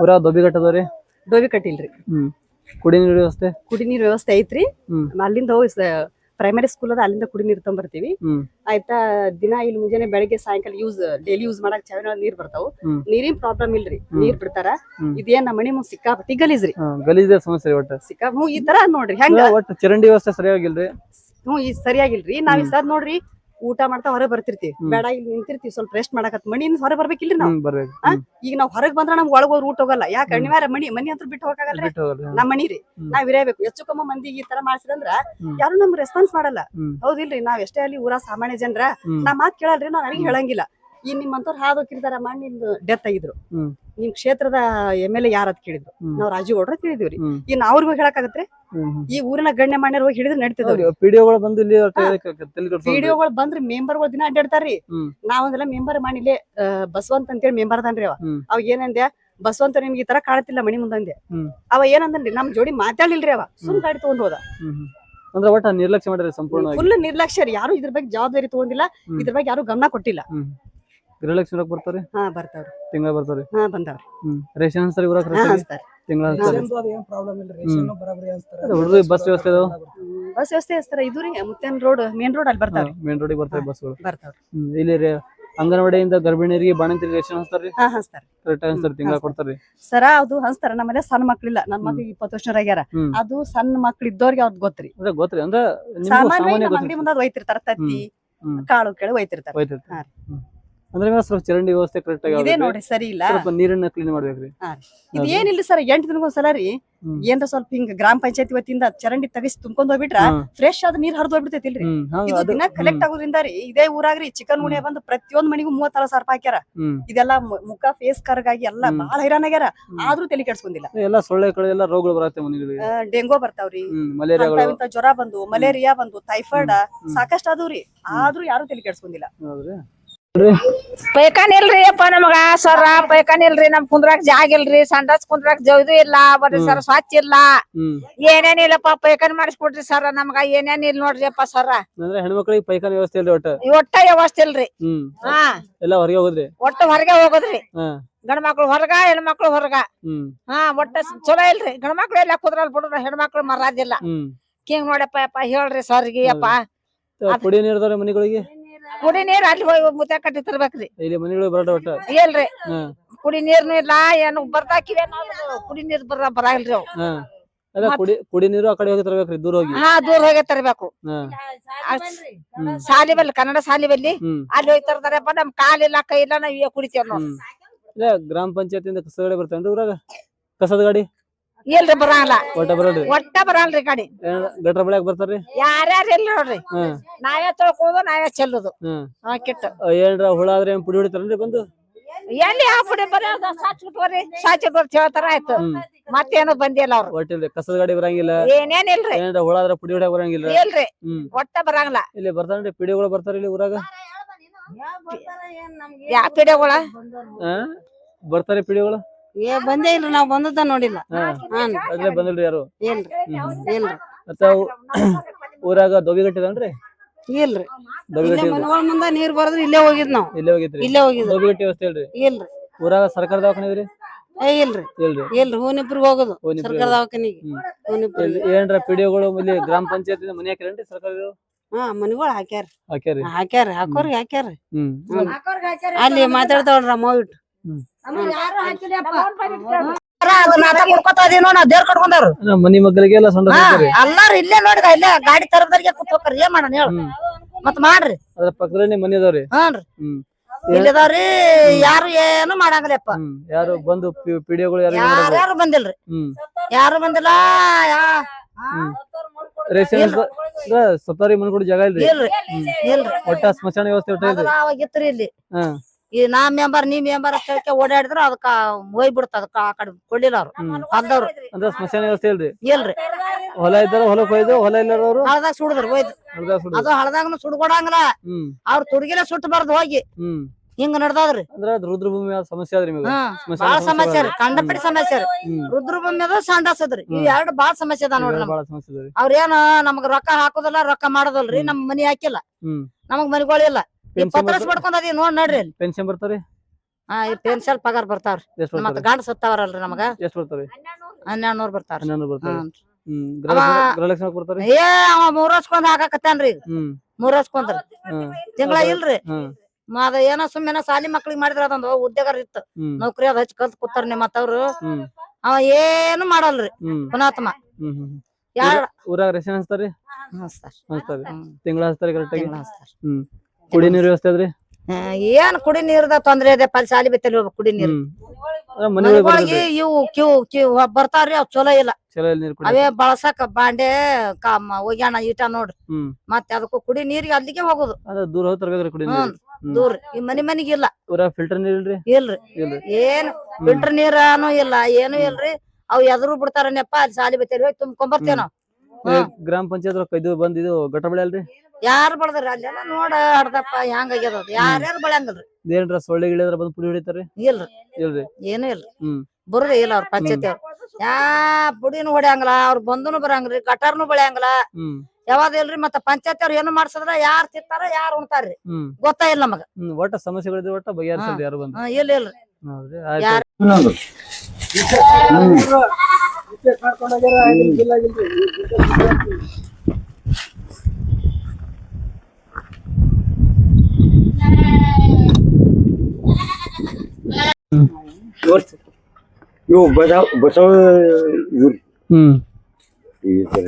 ಊರಾಗ ದೊಬ್ಬಿಗಟ್ಟದವ್ರಿ? ಡೋವಿ ಕಟ್ಟಿಲ್ರಿ. ಕುಡಿ ನೀರು ವ್ಯವಸ್ಥೆ? ಕುಡಿ ನೀರ್ ವ್ಯವಸ್ಥೆ ಐತ್ರಿ. ಅಲ್ಲಿಂದ ಹೋಗಿ ಪ್ರೈಮರಿ ಸ್ಕೂಲ್ ಅದ, ಅಲ್ಲಿಂದ ಕುಡಿ ನೀರ್ ತೊಂಬರ್ತೀವಿ. ಆಯ್ತಾ, ದಿನ ಇಲ್ಲಿ ಮುಂಜಾನೆ ಬೆಳಗ್ಗೆ ಸಾಯಂಕಾಲ ಡೈಲಿ ಯೂಸ್ ಮಾಡಕ್ ಚಾವಿನ ನೀರ್ ಬರ್ತಾವ. ನೀರಿನ ಪ್ರಾಬ್ಲಮ್ ಇಲ್ರಿ, ನೀರ್ ಬಿಡ್ತಾರ. ಇದೇನ್ ನಮ್ಮ ಮನಿ ಮುಂದ್ ಸಿಕ್ಕಾಪಟ್ಟಿ ಗಲೀಜ್ರಿ. ಗಲೀಜ್ ಸಮಸ್ಯೆ ಒಟ್ಟ ಈ ತರ ನೋಡ್ರಿ ಹೆಂಗ. ಒಟ್ಟ ಚರಂಡಿ ವ್ಯವಸ್ಥೆ ಸರಿಯಾಗಿಲ್ರಿ. ಈ ಸರಿಯಾಗಿಲ್ರಿ. ನಾವ್ ಈ ಸದ್ ನೋಡ್ರಿ ಊಟ ಮಾಡ್ತಾ ಹೊರಗೆ ಬರ್ತಿರ್ತೀವಿ ಬೇಡ ಇಲ್ಲಿ ನಿಂತಿರ್ತೀವಿ ಸ್ವಲ್ಪ ರೆಸ್ಟ್ ಮಾಡಕತ್ ಮನಿಯಿಂದ ಹೊರಗೆ ಬರ್ಬೇಕಿಲ್ರಿ ನಾವು ಬರ್ಬೇಕು ಈಗ ನಾವ್ ಹೊರಗ್ ಬಂದ್ರ ನಮ್ಗೆ ಒಳಗ್ ಹೋಗಿ ಊಟ ಹೋಗಲ್ಲ ಯಾಕೆ ಅನಿವಾರ್ಯ ಮನಿ ಹತ್ರ ಬಿಟ್ಟು ಹೋಗಲ್ಲ ಬಿಟ್ಟು ಹೋಗಲ್ಲ ನಮ್ ಮನಿ ರೀ ನಾವ್ ಇರಬೇಕು ಹೆಚ್ಚು ಕಮ್ಮ ಮಂದಿಗೆ ಈ ತರ ಮಾಡ್ಸಿದಂದ್ರ ಯಾರು ನಮ್ಗೆ ರೆಸ್ಪಾನ್ಸ್ ಮಾಡಲ್ಲ ಹೌದಿಲ್ರಿ ನಾವ್ ಎಷ್ಟೇ ಅಲ್ಲಿ ಊರ ಸಾಮಾನ್ಯ ಜನರ ನಾ ಮಾತ್ ಕೇಳಲ್ರಿ ನಾವ್ ಯಾರಿಗೂ ಹೇಳಂಗಿಲ್ಲ ಈ ನಿಮ್ಮಂತವ್ರು ಹಾದು ಹೋಗಿರ್ತಾರ ನಿಮ್ದು ಡೆತ್ ಆಗಿದ್ರು ನಿಮ್ ಕ್ಷೇತ್ರದ MLA ಯಾರದ್ ಕೇಳಿದ್ರು ನಾವ್ ರಾಜು ಗೌಡ್ರ ಕೇಳಿದಿವ್ರಿ ಇನ್ ಅವ್ರಿಗೂ ಹೇಳಕ್ಕಾಗತ್ರಿ ಈ ಊರಿನ ಗಣ್ಯ ಮಾನ್ಯರು ಹೋಗಿ ಹಿಡಿದ್ರೆ ನಡೀತದವ್ರಿ ಪಿಡಿಒಗಳು ಬಂದು ಇಲ್ಲಿ ವಿಡಿಯೋಗಳು ಬಂದ್ರಿ ಮೆಂಬರ್ಗಳು ದಿನ ಅಡ್ಡಾಡ್ತಾರ್ರಿ ನಾವೊಂದೆಲ್ಲ ಮೆಂಬರ್ ಮಾಡಿಲೆ ಬಸವಂತ ಅಂತೇಳಿ ಮೆಂಬರ್ ಅದಾನ್ರಿ ಅವ್ ಏನಂದ್ಯ ಬಸವಂತ ನಿಮ್ಗೆ ಈ ತರ ಕಾಣತಿಲ್ಲ ಮನಿ ಮುಂದಂದೆ ಅವ ಏನಂದ್ರಿ ನಮ್ ಜೋಡಿ ಮಾತಾಡ್ಲಿಲ್ರಿ ಅವ ಸುಮ್ ಗಾಡಿ ತಗೊಂಡ್ ಹೋದ ಅಂದ್ರೆ ಒಟ್ಟ ನಿರ್ಲಕ್ಷ್ಯ ಮಾಡಿದ್ರೆ ಸಂಪೂರ್ಣ ಫುಲ್ ನಿರ್ಲಕ್ಷ್ಯ ರೀ ಯಾರು ಇದ್ರ ಬಗ್ಗೆ ಜವಾಬ್ದಾರಿ ತಗೊಂಡಿಲ್ಲ ಇದ್ರ ಬಗ್ಗೆ ಯಾರು ಗಮನ ಕೊಟ್ಟಿಲ್ಲ ಗೃಹಲಕ್ಷ್ಮಿ ಬರ್ತಾರೆ ಹಾ ಬರ್ತಾವ್ರಿ ತಿಂಗಳ ಬರ್ತಾರೆ ಹಾ ಬಂದಾವ್ರಿ ರೇಷನ್ ಸರಿ ಊರಾಕ ತಿಂಗಳ ಬಸ್ ವ್ಯವಸ್ಥೆ ಬಸ್ ವ್ಯವಸ್ಥೆ ಹಚ್ತಾರ ಇದು ರೀ ಮುತ್ತೇನ್ ರೋಡ್ ಮೇನ್ ರೋಡ್ ಅಲ್ಲಿ ಬರ್ತಾವ್ರಿ ಮೇನ್ ರೋಡಿಗೆ ಬರ್ತಾರೆ ಬಸ್ಗಳು ಬರ್ತಾವ್ರಿ ಇಲ್ಲಿ ಅಂಗನವಾಡಿಯಿಂದ ಗರ್ಭಿಣಿಯರಿಗೆ ಬಾಣಂತಿ ರೇಷನ್ ಹಚ್ತಾರ್ರಿ ಹಾ ಹಚ್ತಾರ ಕರೆಕ್ಟ್ ಹಚ್ತಾರ ತಿಂಗಳ ಕೊಡ್ತಾರ್ರಿ ಸರ ಅದು ಹಚ್ತಾರ ನಮ್ಮನೆ ಸಣ್ಣ ಮಕ್ಳಿಲ್ಲ ನನ್ ಮಕ್ಳಿಗೆ 20 ವರ್ಷ ಆಗ್ಯಾರ ಅದು ಸಣ್ಣ ಮಕ್ಳು ಇದ್ದವ್ರಿಗೆ ಅವ್ರದ್ ಗೊತ್ತ್ರಿ ಅಂದ್ರೆ ಗೊತ್ತ್ರಿ ಅಂದ್ರೆ ಸಾಮಾನ್ಯ ಅಂಗಡಿ ಮುಂದೆ ಒಯ್ತಿರ್ತಾರ ತತ್ತಿ ಕಾಳು ಕೇಳಿ ಒಯ್ತಿರ್ತಾರ ಅಂದ್ರೆ ಸ್ವಲ್ಪ ಚರಂಡಿ ವ್ಯವಸ್ಥೆ ಕರೆಕ್ಟ್ ಆಗಿ ಇದೇ ನೋಡ್ರಿ ಸರಿ ಇಲ್ಲ ಸ್ವಲ್ಪ ನೀರನ್ನ ಕ್ಲೀನ್ ಮಾಡ್ಬೇಕ್ರಿ ಇದು ಏನಿಲ್ಲ ಸರ್ 8 ದಿನಕ್ಕೊಂದ್ಸಲ ರೀ ಏನ್ರ ಸ್ವಲ್ಪ ಹಿಂಗ ಗ್ರಾಮ ಪಂಚಾಯತಿ ವತಿಯಿಂದ ಚರಂಡಿ ತಗಿಸಿ ತುಂಬ್ಕೊಂಡ್ ಹೋಗ್ಬಿಟ್ರ ಫ್ರೆಶ್ ಆದ ನೀರ್ ಹರಿದು ಹೋಗ್ಬಿಡ್ತೈತಿಲ್ರಿ ಇದು ದಿನ ಕಲೆಕ್ಟ್ ಆಗೋದ್ರಿಂದ ರೀ ಇದೇ ಊರಾಗ್ರಿ ಚಿಕನ್ ಗುಣೆ ಬಂದು ಪ್ರತಿಯೊಂದ್ ಮನಿಗೂ 30,000 ಸರ್ಪ ಹಾಕ್ಯಾರ ಇದೆಲ್ಲ ಮುಖ ಫೇಸ್ ಕರ್ಗಾಗಿ ಎಲ್ಲ ಬಹಳ ಹೈರಾಣ ಆಗ್ಯಾರ ಆದ್ರೂ ತಲೆ ಕೆಡ್ಸ್ಕೊಂಡಿಲ್ಲ ಎಲ್ಲ ಸೊಳ್ಳೆ ಕಳೆ ಎಲ್ಲ ರೋಗಗಳು ಬರತ್ತೆ ಮನೆಗಳಿಗೆ ಡೆಂಗೋ ಬರ್ತಾವ್ರಿ ಮಲೇರಿಯಾ ಜ್ವರ ಬಂದು ಮಲೇರಿಯಾ ಬಂದು ಟೈಫಾಯ್ಡ್ ಸಾಕಷ್ಟು ಆದ್ರಿ ಆದ್ರೂ ಯಾರು ತಲೆ ಕೆಡ್ಸ್ಕೊಂಡಿಲ್ಲ ಪೈಖಾನೆ ಇಲ್ರಿ ಅಪ್ಪ ನಮಗ ಸರ ಪೈಖಾನೆ ಇಲ್ರಿ ನಮ್ ಕುಂದ್ರಾಕ್ ಜಾಗ ಇಲ್ರಿ ಸಂಡಾಸ್ ಕುಂದ್ರಾಕ್ ಇದು ಇಲ್ಲ ಬರ್ರಿ ಸರ್ ಸ್ವಚ್ಛ ಇಲ್ಲ ಏನೇನಿಲ್ಲಪ್ಪ ಪೈಖಾನೆ ಮಾಡಿಸ್ಕೊಡ್ರಿ ಸರ್ ನಮಗ ಏನೇನ್ ಇಲ್ಲ ನೋಡ್ರಿ ಅಪ್ಪ ಸರ ಅಂದ್ರೆ ಹೆಣ್ಮಕ್ಳಿಗೆ ಪೈಖಾನೆ ವ್ಯವಸ್ಥೆ ಇಲ್ರಿ ಒಟ್ಟ ವ್ಯವಸ್ಥೆ ಇಲ್ರಿ ಹಾ ಎಲ್ಲ ಹೊರಗೆ ಹೋದ್ರಿ ಒಟ್ಟ ಹೊರಗೆ ಹೋಗೋದ್ರಿ ಗಂಡ ಮಕ್ಳು ಹೊರಗ ಹೆಣ್ಮಕ್ಳು ಹೊರಗ ಹಾ ಒಟ್ಟ ಚಲೋ ಇಲ್ರಿ ಗಂಡ ಮಕ್ಳು ಎಲ್ಲ ಕುದ್ರಲ್ ಬಿಡ್ರ ಹೆಣ್ಮಕ್ಳು ಮರಾದಿಲ್ಲ ಹಿಂಗ್ ನೋಡಪ್ಪ ಅಪ್ಪ ಹೇಳ್ರಿ ಸರ್ಗಿ ಅಪ್ಪ ಕುಡಿಯ ನೀರ್ದವ್ರೆ ಮನೆಗಳಿಗೆ ಕುಡಿ ನೀರ್ ಅಲ್ಲಿ ಹೋಗಿ ಮುತ್ತ ಕಟ್ಟಿ ತರ್ಬೇಕ್ರಿ ಇಲ್ಲಿ ಮನೆಗಳಿಗೆ ಬರೋಟ ಒಟ್ಟ ಇಲ್ರಿ ಕುಡಿ ನೀರ್ನು ಇಲ್ಲ ಏನು ಬರ್ದಾಕಿವೆ ಕುಡಿ ನೀರ್ ಬರಾಗಿಲ್ರಿ ಅವ್ ಅದ ಕುಡಿ ನೀರು ಆ ಕಡೆ ಹೋಗಿ ತರ್ಬೇಕ್ರಿ ದೂರ ಹೋಗಿ ಹಾ ದೂರ ಹೋಗಿ ತರ್ಬೇಕು ಸಾಲಿ ಬಲ್ಲಿ ಕನ್ನಡ ಸಾಲಿ ಬಲ್ಲಿ ಅಲ್ಲಿ ಹೋಗಿ ತರ್ತಾರಪ್ಪ ನಮ್ ಕಾಲಿಲ್ಲ ಕೈ ಇಲ್ಲ ನಾವ್ ಇವೆ ಕುಡಿತೇವ್ ನೋಡ್ ಇಲ್ಲ ಗ್ರಾಮ ಪಂಚಾಯತಿಯಿಂದ ಕಸದ ಗಾಡಿ ಬರ್ತೇನ್ರಿ ಊರಾಗ ಕಸದ ಗಾಡಿ ಇಲ್ರಿ ಬರಲ್ಲ ಒಟ್ಟ ಬರಲ್ರಿ ಒಟ್ಟ ಬರಲ್ರಿ ಗಾಡಿ ಗಟ್ರ ಬಳಿಯಾಗ ಬರ್ತಾರ್ರಿ ಯಾರ್ಯಾರು ಇಲ್ಲ ನೋಡ್ರಿ ನಾವೇ ತೊಳ್ಕೋದು ನಾವೇ ಚೆಲ್ಲುದು ಕಿಟ್ಟ ಏನ್ರ ಹುಳ ಆದ್ರೆ ಪುಡಿ ಹೊಡಿತಾರನ್ರಿ ಬಂದು ಎಲ್ಲಿ ಆ ಪುಡಿ ಬರೋದು ಸಾಚಿಟ್ಕೋರಿ ಸಾಚಿಟ್ಕೋರಿ ಹೇಳ್ತಾರ ಆಯ್ತು ಮತ್ತೇನು ಬಂದಿಲ್ಲ ಅವ್ರು ಒಟ್ಟಿಲ್ರಿ ಕಸದ ಗಾಡಿ ಬರಂಗಿಲ್ಲ ಏನೇನಿಲ್ರಿ ಏನ್ರ ಹುಳ ಆದ್ರೆ ಪುಡಿ ಹೊಡ್ಯಾಕ ಬರಂಗಿಲ್ಲ ಇಲ್ರಿ ಒಟ್ಟ ಬರಂಗಿಲ್ಲ ಇಲ್ಲಿ ಬರ್ತಾನ್ರಿ ಪಿಡಿಗಳು ಬರ್ತಾರ ಇಲ್ಲಿ ಊರಾಗ ಯಾ ಪಿಡಿಗಳ ಬರ್ತಾರೆ ಪಿಡಿಗಳು ಬಂದೇ ಇಲ್ರಿ ನಾವ್ ಬಂದದ ನೋಡಿಲ್ಲ ಅದ್ರೇ ಬಂದಿಲ್ರಿ ಯಾರು ಇಲ್ರಿ ಮತ್ತ ಊರಾಗ ದೊಬಿ ಗಟ್ಟಿದನ್ರಿ ಇಲ್ರಿ ಮನಗಳ ಮುಂದ ನೀರ್ ಬರದ್ರಿ ಇಲ್ಲೇ ಹೋಗಿದ್ ನಾವ್ ಇಲ್ಲೇ ಹೋಗಿದ್ರಿ ಇಲ್ಲೇ ಹೋಗಿದ್ ದೊಬಿ ಗಟ್ಟಿ ವ್ಯವಸ್ಥೆ ಇಲ್ರಿ ಇಲ್ರಿ ಊರಾಗ ಸರ್ಕಾರ ದವಾಖಾನೆ ಇದ್ರಿ ಇಲ್ರಿ ಇಲ್ರಿ ಇಲ್ರಿ ಹೂನಿಬ್ರಿಗೆ ಹೋಗುದು ಸರ್ಕಾರ ದವಾಖಾನಿಗೆ ಏನ್ರ ಪಿಡಿಒಗಳು ಇಲ್ಲಿ ಗ್ರಾಮ ಪಂಚಾಯತ್ ಮನಿ ಹಾಕಿರೇನ್ರಿ ಸರ್ಕಾರ ಮನಿಗಳು ಹಾಕ್ಯಾರ ಹಾಕ್ಯಾರಿ ಹಾಕೋರ್ಗೆ ಹಾಕ್ಯಾರ ಅಲ್ಲಿ ಮಾತಾಡ್ತಾವ್ರಿ ನಮ್ಮ ಹೋಗ್ಬಿಟ್ಟು ಮನಿ ಮಕ್ಕಳಿಗೆಲ್ಲ ಸೊಂಡ ಎಲ್ಲಾರು ಇಲ್ಲೇ ನೋಡ್ರಿ ಇಲ್ಲೇ ಗಾಡಿ ತರದವ್ರಿಗೆ ಕೂತ್ಕೋಕ್ರಿ ಏನ್ ಮಾಡೋಣ ಹೇಳ ಮತ್ ಮಾಡ್ರಿ ಅದ್ರ ಪಕ್ಕದಲ್ಲಿ ಮನಿ ಅದಾವ್ರಿ ಹ್ಞೂನ್ರಿ ಇಲ್ಲದಾವ್ರಿ ಯಾರು ಏನು ಮಾಡಂಗಿಲ್ಲಪ್ಪ ಯಾರು ಬಂದು ಪಿಡಿಒಗಳು ಯಾರು ಬಂದಿಲ್ರಿ ಯಾರು ಬಂದಿಲ್ಲ ರೇಷನ್ ಸತ್ತಾರಿ ಮನ್ಕೊಡ್ ಜಾಗ ಇಲ್ರಿ ಇಲ್ರಿ ಒಟ್ಟ ಸ್ಮಶಾನ ವ್ಯವಸ್ಥೆ ಒಟ್ಟ ಇಲ್ರಿ ಅವಾಗಿತ್ರಿ ಇಲ್ಲಿ ಈ ನಾ ಮೆಂಬರ್ ನೀ ಮೆಂಬರ್ ಅಂತ ಹೇಳಕ್ಕೆ ಓಡಾಡಿದ್ರ ಅದಕ್ಕ ಹೋಗ್ಬಿಡ್ತ ಅದಕ್ಕ ಆ ಕಡೆ ಕೊಡ್ಲಿಲ್ಲ ಅವ್ರು ಅಲ್ದವ್ರು ಅಂದ್ರೆ ಸ್ಮಶಾನ ವ್ಯವಸ್ಥೆ ಇಲ್ರಿ ಇಲ್ರಿ ಹೊಲ ಇದ್ದಾರ ಹೊಲಕ್ ಹೋಯ್ದು ಹೊಲ ಇಲ್ಲದವ್ರು ಹಳದಾಗ ಸುಡಿದ್ರು ಹೋಯ್ದು ಅದು ಹಳದಾಗನು ಸುಡ್ಕೊಡಂಗಿಲ್ಲ ಅವ್ರ ತುಡ್ಗಿನ ಸುಟ್ಟು ಬಾರ್ದು ಹೋಗಿ ಹಿಂಗ ನಡ್ದಾದ್ರಿ ಅಂದ್ರ ರುದ್ರಭೂಮಿ ಸಮಸ್ಯೆ ಆದ್ರಿ ಬಾಳ ಸಮಸ್ಯೆ ರೀ ಕಂಡಪಟ್ಟಿ ಸಮಸ್ಯೆ ರೀ ರುದ್ರಭೂಮಿ ಅದ ಸಂಡಾಸದ್ರಿ ಇವ್ ಎರಡು ಬಾಳ ಸಮಸ್ಯೆ ಅದ ನೋಡ್ರಿ ಅವ್ರೇನ ನಮಗ್ ರೊಕ್ಕ ಹಾಕೋದಿಲ್ಲ ರೊಕ್ಕ ಮಾಡೋದಲ್ರಿ ನಮ್ ಮನಿ ಹಾಕಿಲ್ಲ ನಮಗ್ ಮನಿಗಳಿಲ್ಲ ಪತ್ರಸ್ ಮಾಡ್ಕೊಂಡದಿ ನೋಡ್ರಿ ಅಲ್ಲಿ ಪೆನ್ಷನ್ ಬರ್ತಾರಿ ಈ ಪೆನ್ಷನ್ ಪಗಾರ ಬರ್ತಾವ್ರಿ ಮತ್ತ ಗಂಡ ಸತ್ತಾವ್ರಲ್ರಿ ನಮಗ ಎಷ್ಟ್ ಬರ್ತಾರಿ 1200 ಬರ್ತಾವ್ರಿ 1200 ಬರ್ತಾರಿ ಗೃಹಲಕ್ಷ್ಮಿ ಬರ್ತಾರಿ ಏ ಅವ 3 ವರ್ಷಕೊಂದ್ ಹಾಕಾಕತ್ತಾನ್ರಿ 3 ವರ್ಷಕೊಂದ್ರಿ ತಿಂಗಳ ಇಲ್ರಿ ಅದ ಏನೋ ಸುಮ್ಮನೆ ಸಾಲಿ ಮಕ್ಳಿಗೆ ಮಾಡಿದ್ರ ಅದೊಂದು ಉದ್ಯೋಗ ಇತ್ತು ನೌಕರಿ ಅದ್ ಹಚ್ಚಿ ಕಲ್ತ್ ಕೂತಾರ ನಿಮ್ಮತ್ತವ್ರು ಅವ ಏನು ಮಾಡಲ್ರಿ ಪುನಾತ್ಮ ಊರಾಗ ರೇಷನ್ ಹಚ್ತಾರಿ ತಿಂಗಳ ಹಚ್ತಾರಿ ಕರೆಕ್ಟ್ ಆಗಿ ಕುಡಿ ನೀರ್ ವ್ಯವಸ್ಥೆ ಅದ್ರಿ? ಏನ್ ಕುಡಿ ನೀರ್ದ ತೊಂದ್ರೆ ಇದೆ ಪಲ್ ಸಾಲಿ ಬಿತ್ತಲ್ಲಿ ಹೋಗ್ಬೇಕು ಕುಡಿ ನೀರು. ಮನೆಗಳಿಗೆ ಮನೆಗಳಿಗೆ ಇವು ಕ್ಯೂ ಬರ್ತಾವ್ರಿ ಅವ್ ಚಲೋ ಇಲ್ಲ. ಚಲೋ ನೀರ್ ಕುಡಿ. ಅವೇ ಬಳಸಕ್ ಬಾಂಡೆ ಒಗ್ಯಾಣ ಈಟ ನೋಡ್ರಿ. ಮತ್ತೆ ಅದಕ್ಕೂ ಕುಡಿ ನೀರಿಗೆ ಅಲ್ಲಿಗೆ ಹೋಗುದು. ಅದ ದೂರ ಹೋಗಿ ತರ್ಬೇಕ್ರಿ ಕುಡಿ ನೀರು. ದೂರ ಈ ಮನಿಗೆ ಇಲ್ಲ. ಫಿಲ್ಟರ್ ನೀರ್ ಇಲ್ರಿ? ಇಲ್ರಿ ಏನ್ ಫಿಲ್ಟರ್ ನೀರಾನು ಇಲ್ಲ ಏನು ಇಲ್ರಿ. ಅವ್ ಎದ್ರು ಬಿಡ್ತಾರನಪ್ಪ ಅಲ್ಲಿ ಸಾಲಿ ಬಿತ್ತಲ್ಲಿ ಹೋಗಿ ತುಂಬ್ಕೊಂಬರ್ತೇವ್ ನಾವ್. ಗ್ರಾಮ ಪಂಚಾಯತ್ ಇದು ಬಂದ್ ಇದು ಗಟ್ಟ ಬೆಳೆ ಅಲ್ರಿ? ಯಾರು ಬಡದ್ರಿ ಅಲ್ಲೆಲ್ಲ ನೋಡ ಹಡ್ದಪ್ಪ ಹೆಂಗ್ ಆಗ್ಯದ ಯಾರ್ಯಾರು ಬೆಳೆಯಂಗಲ್ರಿ. ಏನ್ರ ಸೊಳ್ಳೆ ಗಿಳಿದ್ರ ಬಂದ್ ಪುಡಿ ಹೊಡಿತಾರ್ರಿ? ಇಲ್ರಿ ಇಲ್ರಿ ಏನು ಇಲ್ರಿ. ಬರುದೇ ಇಲ್ಲ ಅವ್ರ ಪಂಚಾಯತಿ ಅವ್ರು. ಪುಡಿನೂ ಹೊಡ್ಯಾಂಗಲ್ಲ ಅವ್ರ ಬಂದುನು ಬರಂಗ್ರಿ ಗಟಾರ್ನು ಬೆಳೆಯಂಗಲ್ಲ. ಯಾವ್ದು ಇಲ್ರಿ. ಮತ್ತ ಪಂಚಾಯತಿ ಅವ್ರು ಏನು ಮಾಡ್ಸದ್ರ ಯಾರ್ ತಿಂತಾರ ಯಾರು ಉಣ್ತಾರ್ರಿ ಗೊತ್ತಾ ಇಲ್ಲ ನಮಗ. ಒಟ್ಟ ಸಮಸ್ಯೆಗಳಿದ್ರೆ ಒಟ್ಟ ಬಗೆಹರಿಸಲ್ರಿ ಯಾರು ಬಂದು? ಇಲ್ಲ ಇಲ್ರಿ. ಹೌದ್ರಿ. ಇವು ಬಸವ ಇವ್ರಿ ಈ ತರ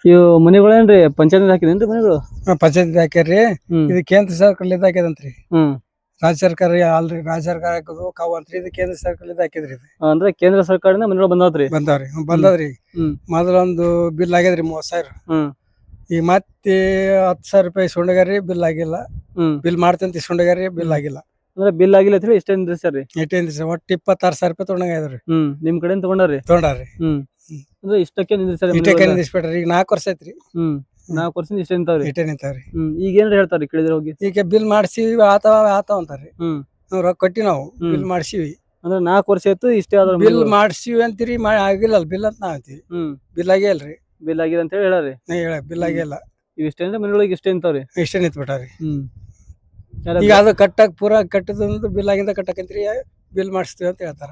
ಇವು ಮನೆಗಳೇನ್ರಿ ಪಂಚಾಯತ್ ಹಾಕಿದೇನ್ರಿ ಮನೆಗಳು? ಪಂಚಾಯತ್ ಹಾಕ್ಯಾರ್ರಿ. ಇದು ಕೇಂದ್ರ ಸರ್ಕಾರದಿಂದ ಹಾಕ್ಯದಂತ್ರಿ. ರಾಜ್ಯ ಸರ್ಕಾರ ಅಲ್ರಿ, ರಾಜ್ಯ ಸರ್ಕಾರ ಹಾಕುದು ಕಾವು ಅಂತ್ರಿ. ಇದು ಕೇಂದ್ರ ಸರ್ಕಾರದಿಂದ ಹಾಕಿದ್ರಿ. ಇದು ಅಂದ್ರೆ ಕೇಂದ್ರ ಸರ್ಕಾರದಿಂದ ಮನೆಗಳು ಬಂದಾವ್ರಿ? ಬಂದವ್ರಿ. ಮೊದಲೊಂದು ಬಿಲ್ ಆಗ್ಯದ್ರಿ 30,000. ಈಗ ಮತ್ತೆ 10,000 ರೂಪಾಯಿ ಇಸ್ಕೊಂಡಾಗ್ಯಾರ್ರಿ. ಬಿಲ್ ಆಗಿಲ್ಲ. ಬಿಲ್ ಮಾಡ್ತಂತ ಇಸ್ಕೊಂಡಾಗ್ಯಾರ್ರಿ. ಬಿಲ್ ಆಗಿಲ್ಲ. ಅಂದ್ರೆ ಬಿಲ್ ಆಗಿಲ್ಲ ಅಂತ ಹೇಳಿ ಇಷ್ಟೇ ನಿಂದ್ರಿಸ್ಯಾರ್ರಿ? ಒಟ್ಟು 26,000 ರೂಪಾಯಿ ತಗೊಂಡಾಗ್ಯಾದ್ರಿ. ನಿಮ್ ಕಡೆ ತಗೊಂಡಾರ್ರಿ? ತಗೊಂಡಾರ್ರಿ. ಅಂದ್ರೆ ಇಷ್ಟಕ್ಕೆ ನಿಂದ್ರಿಸ್ಯಾರ? ಇಷ್ಟಕ್ಕೆ ನಿಂದಿಸ್ಬಿಟ್ರಿ. ಈಗ 4 ವರ್ಷ ಐತ್ರಿ. 4 ವರ್ಷದಿಂದ ಇಷ್ಟೇ ನಿಂತಾವ್ರಿ? ಇಷ್ಟೇ ನಿಂತಾವ್ರಿ. ಈಗ ಏನ್ರ ಹೇಳ್ತಾರ್ರಿ ಕೇಳಿದ್ರೆ ಹೋಗಿ? ಈಗ ಬಿಲ್ ಮಾಡ್ಸಿವಿ ಆತಾವ ಅಂತಾರ್ರಿ. ನಾವ್ ರೊಕ್ಕ ಕೊಟ್ಟಿ ನಾವು ಬಿಲ್ ಮಾಡ್ಸಿವಿ. ಅಂದ್ರೆ 4 ವರ್ಷ ಆಯ್ತು ಇಷ್ಟೇ ಆದ್ರ ಬಿಲ್ ಮಾಡ್ಸಿವಿ ಅಂತೀರಿ. ಆಗಿಲ್ಲ ಬಿಲ್ ಅಂತ ನಾವ್ ಅಂತೀವಿ. ಬಿಲ್ ಆಗೇ ಇಲ್ರಿ. ಬಿಲ್ ಆಗಿದೆ ಅಂತ ಹೇಳಿ ಹೇಳಾರಿ? ಬಿಲ್ ಆಗಿಲ್ಲ. ಇವ್ ಇಷ್ಟೇ ಅಂದ್ರೆ ಮನೆಗಳಿಗೆ ಇಷ್ಟೇ ನಿಂತಾವ್ರಿ? ಇಷ್ಟೇ ನಿಂತ್ಬಿಟ್ಟಾರಿ. ಈಗ ಅದು ಪೂರಾ ಕಟ್ಟದಂದು ಬಿಲ್ ಆಗಿಂದ ಕಟ್ಟಕಂತ್ರಿ. ಬಿಲ್ ಮಾಡಿಸ್ತೀವಿ ಅಂತ ಹೇಳ್ತಾರ.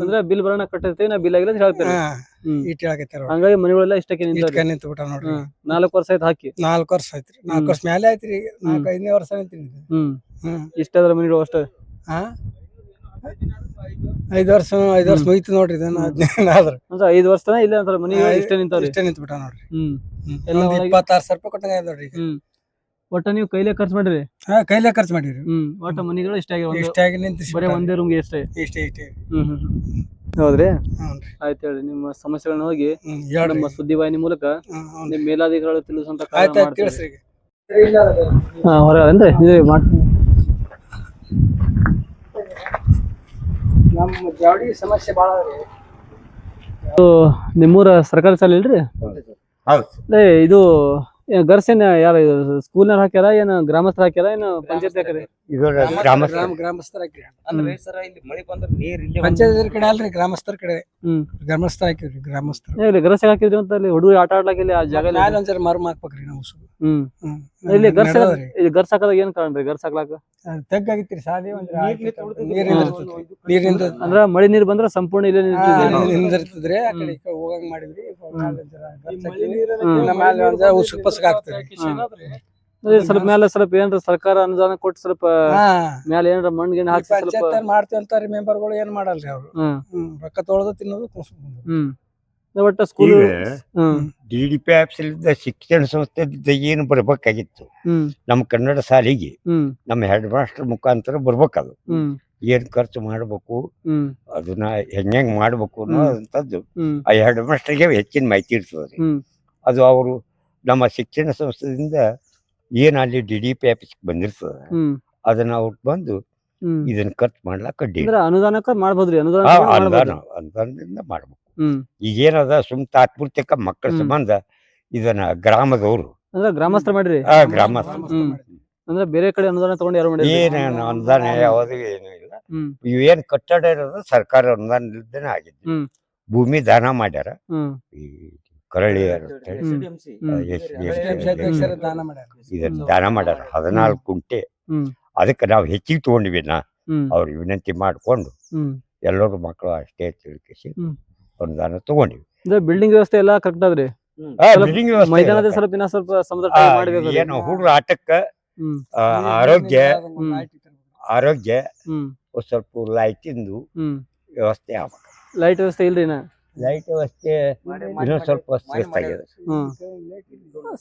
ಅಂದ್ರೆ ಬಿಲ್ ಬರೋಣ ಕಟ್ಟಿರ್ತೀವಿ ನಾ ಬಿಲ್ ಆಗಿಲ್ಲ ಅಂತ ಹೇಳ್ತಾರೆ. ಇಟ್ ಹೇಳಕತ್ತಾರ. ಹಂಗಾಗಿ ಮನೆಗಳೆಲ್ಲ ಇಷ್ಟಕ್ಕೆ ನಿಂತ್ಬಿಟ್ಟ ನೋಡ್ರಿ. 4 ವರ್ಷ ಆಯ್ತು ಹಾಕಿ? 4 ವರ್ಷ ಆಯ್ತ್ರಿ. 4 ವರ್ಷ ಮೇಲೆ ಆಯ್ತ್ರಿ. ಈಗ 4-5ನೇ ವರ್ಷ ಐತ್ರಿ. ಇಷ್ಟ ಅದ್ರ ಮನೆಗಳು ಅಷ್ಟೇ? 5 ವರ್ಷ ಮುಗಿತು ನೋಡ್ರಿ. ಅಂದ್ರೆ 5 ವರ್ಷ ತನ ಇಲ್ಲ ಅಂತಾರ ಮನೆಗಳು ಇಷ್ಟೇ ನಿಂತಾವ್ರಿ? ಇಷ್ಟೇ ನಿಂತ್ಬಿಟ್ಟ ನೋಡ್ರಿ. 26,000 ರೂಪಾಯಿ ಕೊಟ್ಟಂಗ ನೋಡ್ರಿ. ಒಟ್ಟ ನೀವು ಕೈಲೇ ಖರ್ಚು ಮಾಡಿರಿ? ಕೈಲೇ ಖರ್ಚು ಮಾಡಿರಿ. ಒಟ್ಟ ಮನೆಗಳು ಇಷ್ಟ ಆಗಿ ನಿಂತ ಬರೀ ಒಂದೇ ರೂಮ್ಗೆ ಇಷ್ಟೇ? ಇಷ್ಟೇ. ಹೌದ್ರಿ. ಆಯ್ತು ಹೇಳಿ. ನಿಮ್ಮ ಸಮಸ್ಯೆಗಳನ್ನ ಹೋಗಿ ನಮ್ಮ ಸುದ್ದಿವಾಹಿನಿ ಮೂಲಕ ನಿಮ್ ಮೇಲಾಧಿಕಾರಿಗಳು ತಿಳಿಸುವಂತ ಹೊರಗೇನ್ರಿ ನಮ್ಮ ಜಾವಡಿ ಸಮಸ್ಯೆ ಬಾಳ ಅದ್ರಿ. ನಿಮ್ಮೂರ ಸರ್ಕಾರಿ ಶಾಲೆ ಇಲ್ರಿ? ಇದು ಗರ್ಸೇನ ಯಾರ ಸ್ಕೂಲ್ನಾರ ಹಾಕ್ಯಾರ ಏನ ಗ್ರಾಮಸ್ಥರ ಹಾಕ್ಯಾರ ಏನ ಪಂಚಾಯತ್ ಹಾಕ್ಯಾರ? ಗ್ರಾಮಸ್ಥರ ಹಾಕ್ಯಾರ. ಅಂದ್ರೆ ಸರ್ ಇಲ್ಲಿ ಮಳಿ ಬಂದ್ರ ನೀರ್ ಇಲ್ಲಿ ಪಂಚಾಯತ್ ಕಡೆ ಅಲ್ರಿ, ಗ್ರಾಮಸ್ಥರ ಕಡೆ. ಗ್ರಾಮಸ್ಥರ ಹಾಕಿವ್ರಿ. ಗ್ರಾಮಸ್ಥರ ಗರ್ಸೆ ಹಾಕಿದ್ರಿ ಅಂತ ಅಲ್ಲಿ ಹುಡುಗರು ಆಟ ಆಡ್ಲಾಕಿಲ್ಲ ಆ ಜಾಗ ಒಂದ್ಸರಿ ಮರ್ಮ ಹಾಕ್ಬೇಕ್ರಿ ನಾವು. ಇಲ್ಲಿ ಗರ್ಸ ಹಾಕದಾಗ ಏನ್ ಕಾರಣ ರೀ? ಗರ್ಸ ಹಾಕ್ಲಾಕ ತೆಗ್ಗಾಗಿತ್ರಿ. ಸಾಲಿ ನೀರಿಂದ ಅಂದ್ರ ಮಳಿ ನೀರ್ ಬಂದ್ರ ಸಂಪೂರ್ಣ ಇಲ್ಲೇ ನಿಂದಿರ್ತದ್ರಿ. ಆ ಕಡೆ ಹೋಗಂಗ್ ಮಾಡಿದ್ರಿ. ಉಸುಕ್ ಪಸಕ್ ಆಗ್ತದ್ರಿ. ಸ್ವಲ್ಪ ಮೇಲೆ ಸ್ವಲ್ಪ ಏನ್ರ ಸರ್ಕಾರ ಅನುದಾನ ಕೊಟ್ಟು ಸ್ವಲ್ಪ ಮೇಲೆ ಏನಾರ ಮಣ್ಣ್ ಗಿಣ್ಣ್ ಹಾಕಿ ಸ್ವಲ್ಪ ಮಾಡ್ತೀವಿ ಅಂತಾರಿ. ಮೆಂಬರ್ಗಳು ಏನ್ ಮಾಡಲ್ರಿ ಅವ್ರು. ರೊಕ್ಕ ತೊಳೆದು ತಿನ್ನೋದು. ಒಟ್ಟ ಸ್ಕೂಲ್ DDP ಆಫೀಸಲ್ಲಿದ್ದ ಶಿಕ್ಷಣ ಸಂಸ್ಥೆ ಏನು ಬರ್ಬೇಕಾಗಿತ್ತು ನಮ್ಮ ಕನ್ನಡ ಶಾಲೆಗೆ ನಮ್ಮ ಹೆಡ್ ಮಾಸ್ಟರ್ ಮುಖಾಂತರ ಬರ್ಬೇಕದು. ಏನ್ ಖರ್ಚು ಮಾಡ್ಬೇಕು ಅದನ್ನ ಹೆಂಗ್ ಮಾಡ್ಬೇಕು ಅನ್ನೋದಂಥದ್ದು ಆ ಹೆಡ್ ಮಾಸ್ಟರ್ಗೆ ಹೆಚ್ಚಿನ ಮಾಹಿತಿ ಇರ್ತದೆ. ಅದು ಅವರು ನಮ್ಮ ಶಿಕ್ಷಣ ಸಂಸ್ಥೆದಿಂದ ಏನ್ ಅಲ್ಲಿ DDP ಆಫೀಸ್ ಬಂದಿರ್ತದ ಅದನ್ನ ಅವ್ರು ಬಂದು ಇದನ್ನ ಖರ್ಚು ಮಾಡ್ಲಾಕ ಅನುದಾನಕ್ಕ ಮಾಡ್ಬೋದ್ರಿ? ಅನುದಾನದಿಂದ ಮಾಡ್ಬೇಕು. ಈಗೇನದ ಸುಮ್ ತಾತ್ಪೂರ್ತಿಕ ಮಕ್ಕಳ ಸಂಬಂಧ ಇದನ್ನ ಗ್ರಾಮದವರು ಗ್ರಾಮಸ್ಥರ ಮಾಡ್ರಿ? ಗ್ರಾಮಸ್ಥರು ಅಂದ್ರೆ ಬೇರೆ ಕಡೆ ಅನುದಾನ ತಗೊಂಡು ಯಾರು ಮಾಡಿಲ್ಲ. ಏನೇನು ಅನುದಾನ ಯಾವುದು ಏನು ಇಲ್ಲ. ಇವೇನ್ ಕಟ್ಟಡ ಇರೋದು ಸರ್ಕಾರ ಅನುದಾನದಿಂದನೇ ಆಗಿದ್ದು. ಭೂಮಿ ದಾನ ಮಾಡ್ಯಾರ ಈ ಕರಳಿ ದಾನ ಮಾಡ್ಯಾರ 14 ಗುಂಟೆ. ಅದಕ್ಕೆ ನಾವು ಹೆಚ್ಚಿಗೆ ತಗೊಂಡ್ವಿ. ಅವ್ರ ವಿನಂತಿ ಮಾಡ್ಕೊಂಡು ಎಲ್ಲರೂ ಮಕ್ಕಳು ಅಷ್ಟೇ ತಿಳ್ಕಿಸಿ ಅನುದಾನ ತಗೊಂಡಿವಿ. ಬಿಲ್ಡಿಂಗ್ ವ್ಯವಸ್ಥೆ ಎಲ್ಲ ಕರೆಕ್ಟ್ ಆದ್ರಿ. ಮೈದಾನದ ಸ್ವಲ್ಪ ಇನ್ನ ಸ್ವಲ್ಪ ಸಮತಟ್ಟಾಗಿ ಮಾಡ್ಬೇಕು. ಏನು ಹುಡುಗರು ಆಟಕ್ಕ ಆರೋಗ್ಯ ಸ್ವಲ್ಪ ಲೈಟಿಂದು ವ್ಯವಸ್ಥೆ ಆಗ್ಬೇಕು. ಲೈಟ್ ವ್ಯವಸ್ಥೆ ಇಲ್ರಿ ಇನ್ನ. ಲೈಟ್ ವ್ಯವಸ್ಥೆ ಇನ್ನೊಂದ್ ಸ್ವಲ್ಪ ಸುಸ್ತಾಗಿದೆ.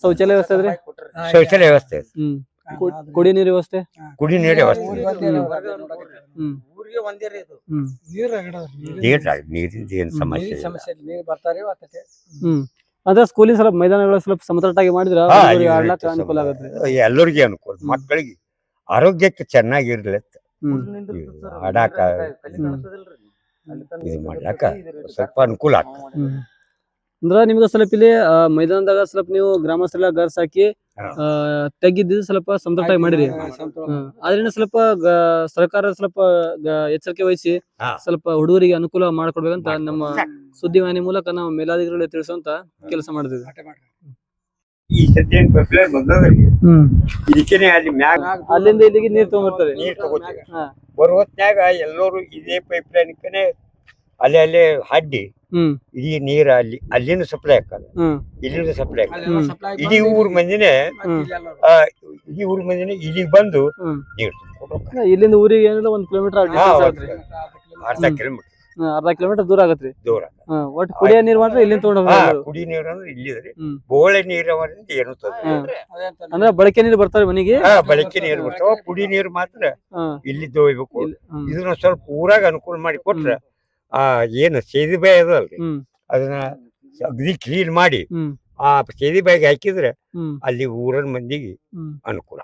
ಶೌಚಾಲಯ ವ್ಯವಸ್ಥೆ ಅದ್ರಿ. ಶೌಚಾಲಯ ವ್ಯವಸ್ಥೆ, ಕುಡಿ ನೀರು ವ್ಯವಸ್ಥೆ, ಕುಡಿ ನೀರು ವ್ಯವಸ್ಥೆ, ನೀರಿಂದ ಏನ್ ಸಮಸ್ಯೆ ಅದ್ರ ಸ್ಕೂಲಿನ ಸ್ವಲ್ಪ ಮೈದಾನಗಳು ಸ್ವಲ್ಪ ಸಮತಟ್ಟಾಗಿ ಮಾಡಿದ್ರ ಆಡ್ಲಕ್ಕ ಅನುಕೂಲ ಆಗತ್ತೆ. ಎಲ್ಲರಿಗೂ ಅನುಕೂಲ, ಮಕ್ಕಳಿಗೆ ಆರೋಗ್ಯಕ್ಕೆ ಚೆನ್ನಾಗಿರ್ಲಿ ಆಡಾಕ ಇದು ಮಾಡ್ಲಾಕ ಸ್ವಲ್ಪ ಅನುಕೂಲ ಆಗ್ತದೆ. ಅಂದ್ರ ನಿಮ್ಗ ಸ್ವಲ್ಪ ಇಲ್ಲಿ ಮೈದಾನದಾಗ ಸ್ವಲ್ಪ ನೀವು ಗ್ರಾಮಸ್ಥರೆಲ್ಲ ಗರ್ಸ್ ಹಾಕಿ ತೆಗಿದ್ದು ಸ್ವಲ್ಪ ಸಮತಟ್ಟಾಗಿ ಮಾಡಿರಿ. ಅದರಿಂದ ಸ್ವಲ್ಪ ಸರ್ಕಾರ ಸ್ವಲ್ಪ ಎಚ್ಚರಿಕೆ ವಹಿಸಿ ಸ್ವಲ್ಪ ಹುಡುಗರಿಗೆ ಅನುಕೂಲ ಮಾಡ್ಕೊಡ್ಬೇಕಂತ ನಮ್ಮ ಸುದ್ದಿವಾಹಿನಿ ಮೂಲಕ ನಾವು ಮೇಲಾಧಿಕಾರಿಗಳು ತಿಳಿಸುವಂತ ಕೆಲಸ ಮಾಡಿದ್ವಿ. ಈ ಸದ್ಯ ಅಲ್ಲಿಂದ ಇಲ್ಲಿಗೆ ನೀರ್ ತಗೊಂಡ್ಬರ್ತಾರೆ. ನೀರ್ ತಗೋತೀವಿ. ಬರೋ ಹೊತ್ನ್ಯಾಗ ಎಲ್ಲರೂ ಇದೇ ಪೈಪ್ ಲೈನ್ ಅಲ್ಲೇ ಹಡ್ಡಿ ಇಡೀ ನೀರ್ ಅಲ್ಲಿನ ಸಪ್ಲೈ ಹಾಕಲ್ಲ, ಇಲ್ಲಿಂದ ಸಪ್ಲೈ ಹಾಕಲ್ಲ. ಇಡೀ ಊರ್ ಮಂದಿನೇ ಇಲ್ಲಿಗೆ ಬಂದು ನೀರು ತುಂಬಿಕೊಂಡು ಇಲ್ಲಿಂದ ಊರಿಗೆ ಏನಿಲ್ಲ 1 ಕಿಲೋಮೀಟರ್ ಅರ್ಧ ಕಿಲೋಮೀಟರ್ ದೂರ ಆಗತ್ರಿ. ದೂರ ಒಟ್ಟು ಕುಡಿಯೋ ನೀರ್ ಮಾತ್ರ ಇಲ್ಲಿಂದ ತಗೊಂಡ್ ಕುಡಿ ನೀರು ಅಂದ್ರೆ ಇಲ್ಲಿದ್ರಿ. ಬೋಳೆ ನೀರಾವರಿಂದ ಏನು ಅಂದ್ರೆ ಬಳಕೆ ನೀರು ಬರ್ತಾರೆ ಮನೆಗೆ. ಬಳಕೆ ನೀರು ಬರ್ತಾವ, ಕುಡಿ ನೀರು ಮಾತ್ರ ಇಲ್ಲಿದ್ದು ಹೋಗ್ಬೇಕು. ಇದನ್ನ ಸ್ವಲ್ಪ ಊರಾಗ ಅನುಕೂಲ ಮಾಡಿ ಕೊಟ್ರ ಏನು ಸೇದಿ ಬಾಯಿ ಅದಲ್ರಿ ಅದನ್ನ ಅಗ್ದಿ ಕ್ಲೀನ್ ಮಾಡಿ ಆ ಸೇದಿ ಬಾಯಿಗೆ ಹಾಕಿದ್ರೆ ಅಲ್ಲಿ ಊರನ್ ಮಂದಿಗೆ ಅನುಕೂಲ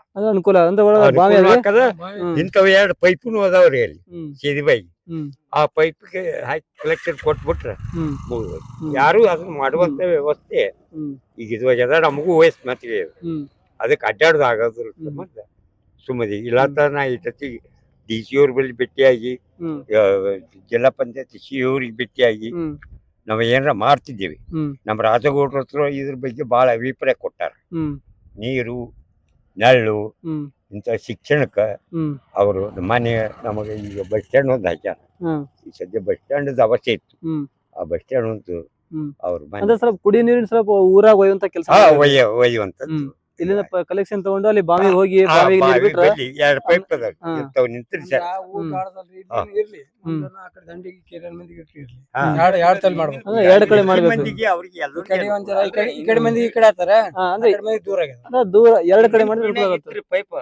ಇಂಥವ್ 2 ಪೈಪುನು ಅದಾವ್ರಿ ಅಲ್ಲಿ ಸೇದಿ ಬಾಯಿಗೆ. ಆ ಪೈಪ್ಗೆ ಹಾಕಿ ಕಲೆಕ್ಷನ್ ಕೊಟ್ಬಿಟ್ರೆ ಯಾರು ಅದನ್ನ ಮಾಡುವಂತ ವ್ಯವಸ್ಥೆ ಈಗ ಇದು ನಮಗೂ ವಯಸ್ಸು ಮತ್ತಿಗೆ ಅದಕ್ಕೆ ಅಡ್ಡಾಡ್ದು ಆಗೋದ್ರ ಮತ್ತೆ ಸುಮ್ಮದಿ ಇಲ್ಲಾಂತ ನಾ ಈ ಸತಿ DC ಅವ್ರ ಬಳಿ ಭೇಟಿಯಾಗಿ ಜಿಲ್ಲಾ ಪಂಚಾಯತ್ ಅವ್ರಿಗೆ ಭೇಟಿಯಾಗಿ ನಾವ್ ಏನಾರ ಮಾಡ್ತಿದ್ದೀವಿ. ನಮ್ಮ ರಾಜಗೌಡ್ರ ಹತ್ರ ಇದ್ರ ಬಗ್ಗೆ ಬಹಳ ಅಭಿಪ್ರಾಯ ಕೊಟ್ಟಾರ. ನೀರು ನೆರಳು ಇಂಥ ಶಿಕ್ಷಣಕ್ಕ ಅವರು ಮನೆ ನಮಗೆ ಈಗ ಬಸ್ ಸ್ಟ್ಯಾಂಡ್ ಒಂದು ಹಾಕ್ಯಾರ. ಈ ಸದ್ಯ ಬಸ್ ಸ್ಟ್ಯಾಂಡ್ ಅವಶ್ಯ ಇತ್ತು. ಆ ಬಸ್ ಸ್ಟ್ಯಾಂಡ್ ಒಂದು ಅವ್ರ ಸ್ವಲ್ಪ ಕುಡಿ ನೀರಿನ ಸ್ವಲ್ಪ ಊರಾಗ ಒಯ್ಯುವಂತ ಕೆಲಸ ಒಯ್ಯುವಂತ ಇಲ್ಲಿಂದ ಕಲೆಕ್ಷನ್ ತಗೊಂಡು ಅಲ್ಲಿ ಬಾವಿಗೆ ಹೋಗಿ ಬಾವಿಗೆ ನೀರು ಬಿಟ್ರೆ 2 ಪೈಪ್ ಇರ್ತಾವ ನಿಂತಿರ್ಸ ಎರಡು ಕಡೆ ಮಾಡ್ಬೇಕು. ದೂರ 2 ಕಡೆ ಮಾಡಿದ್ರೆ ಪೈಪ್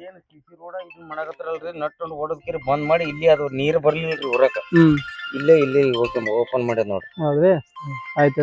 ಏನು ಟಿಸಿ ರೋಡ ಇದನ್ನ ಮಾಡಕತ್ತಾರಲ್ರಿ ನಟ್ಟು ಹೊಡದ್ಕಿರಿ ಬಂದ್ ಮಾಡಿ ಇಲ್ಲಿ ಅದು ನೀರು ಬರ್ಲಿಲ್ರಿ ಊರಕ. ಇಲ್ಲೇ ಓಪನ್ ಮಾಡ್ಯಾರ ನೋಡ್ರಿ. ಹೌದ್ರಿ, ಆಯ್ತು.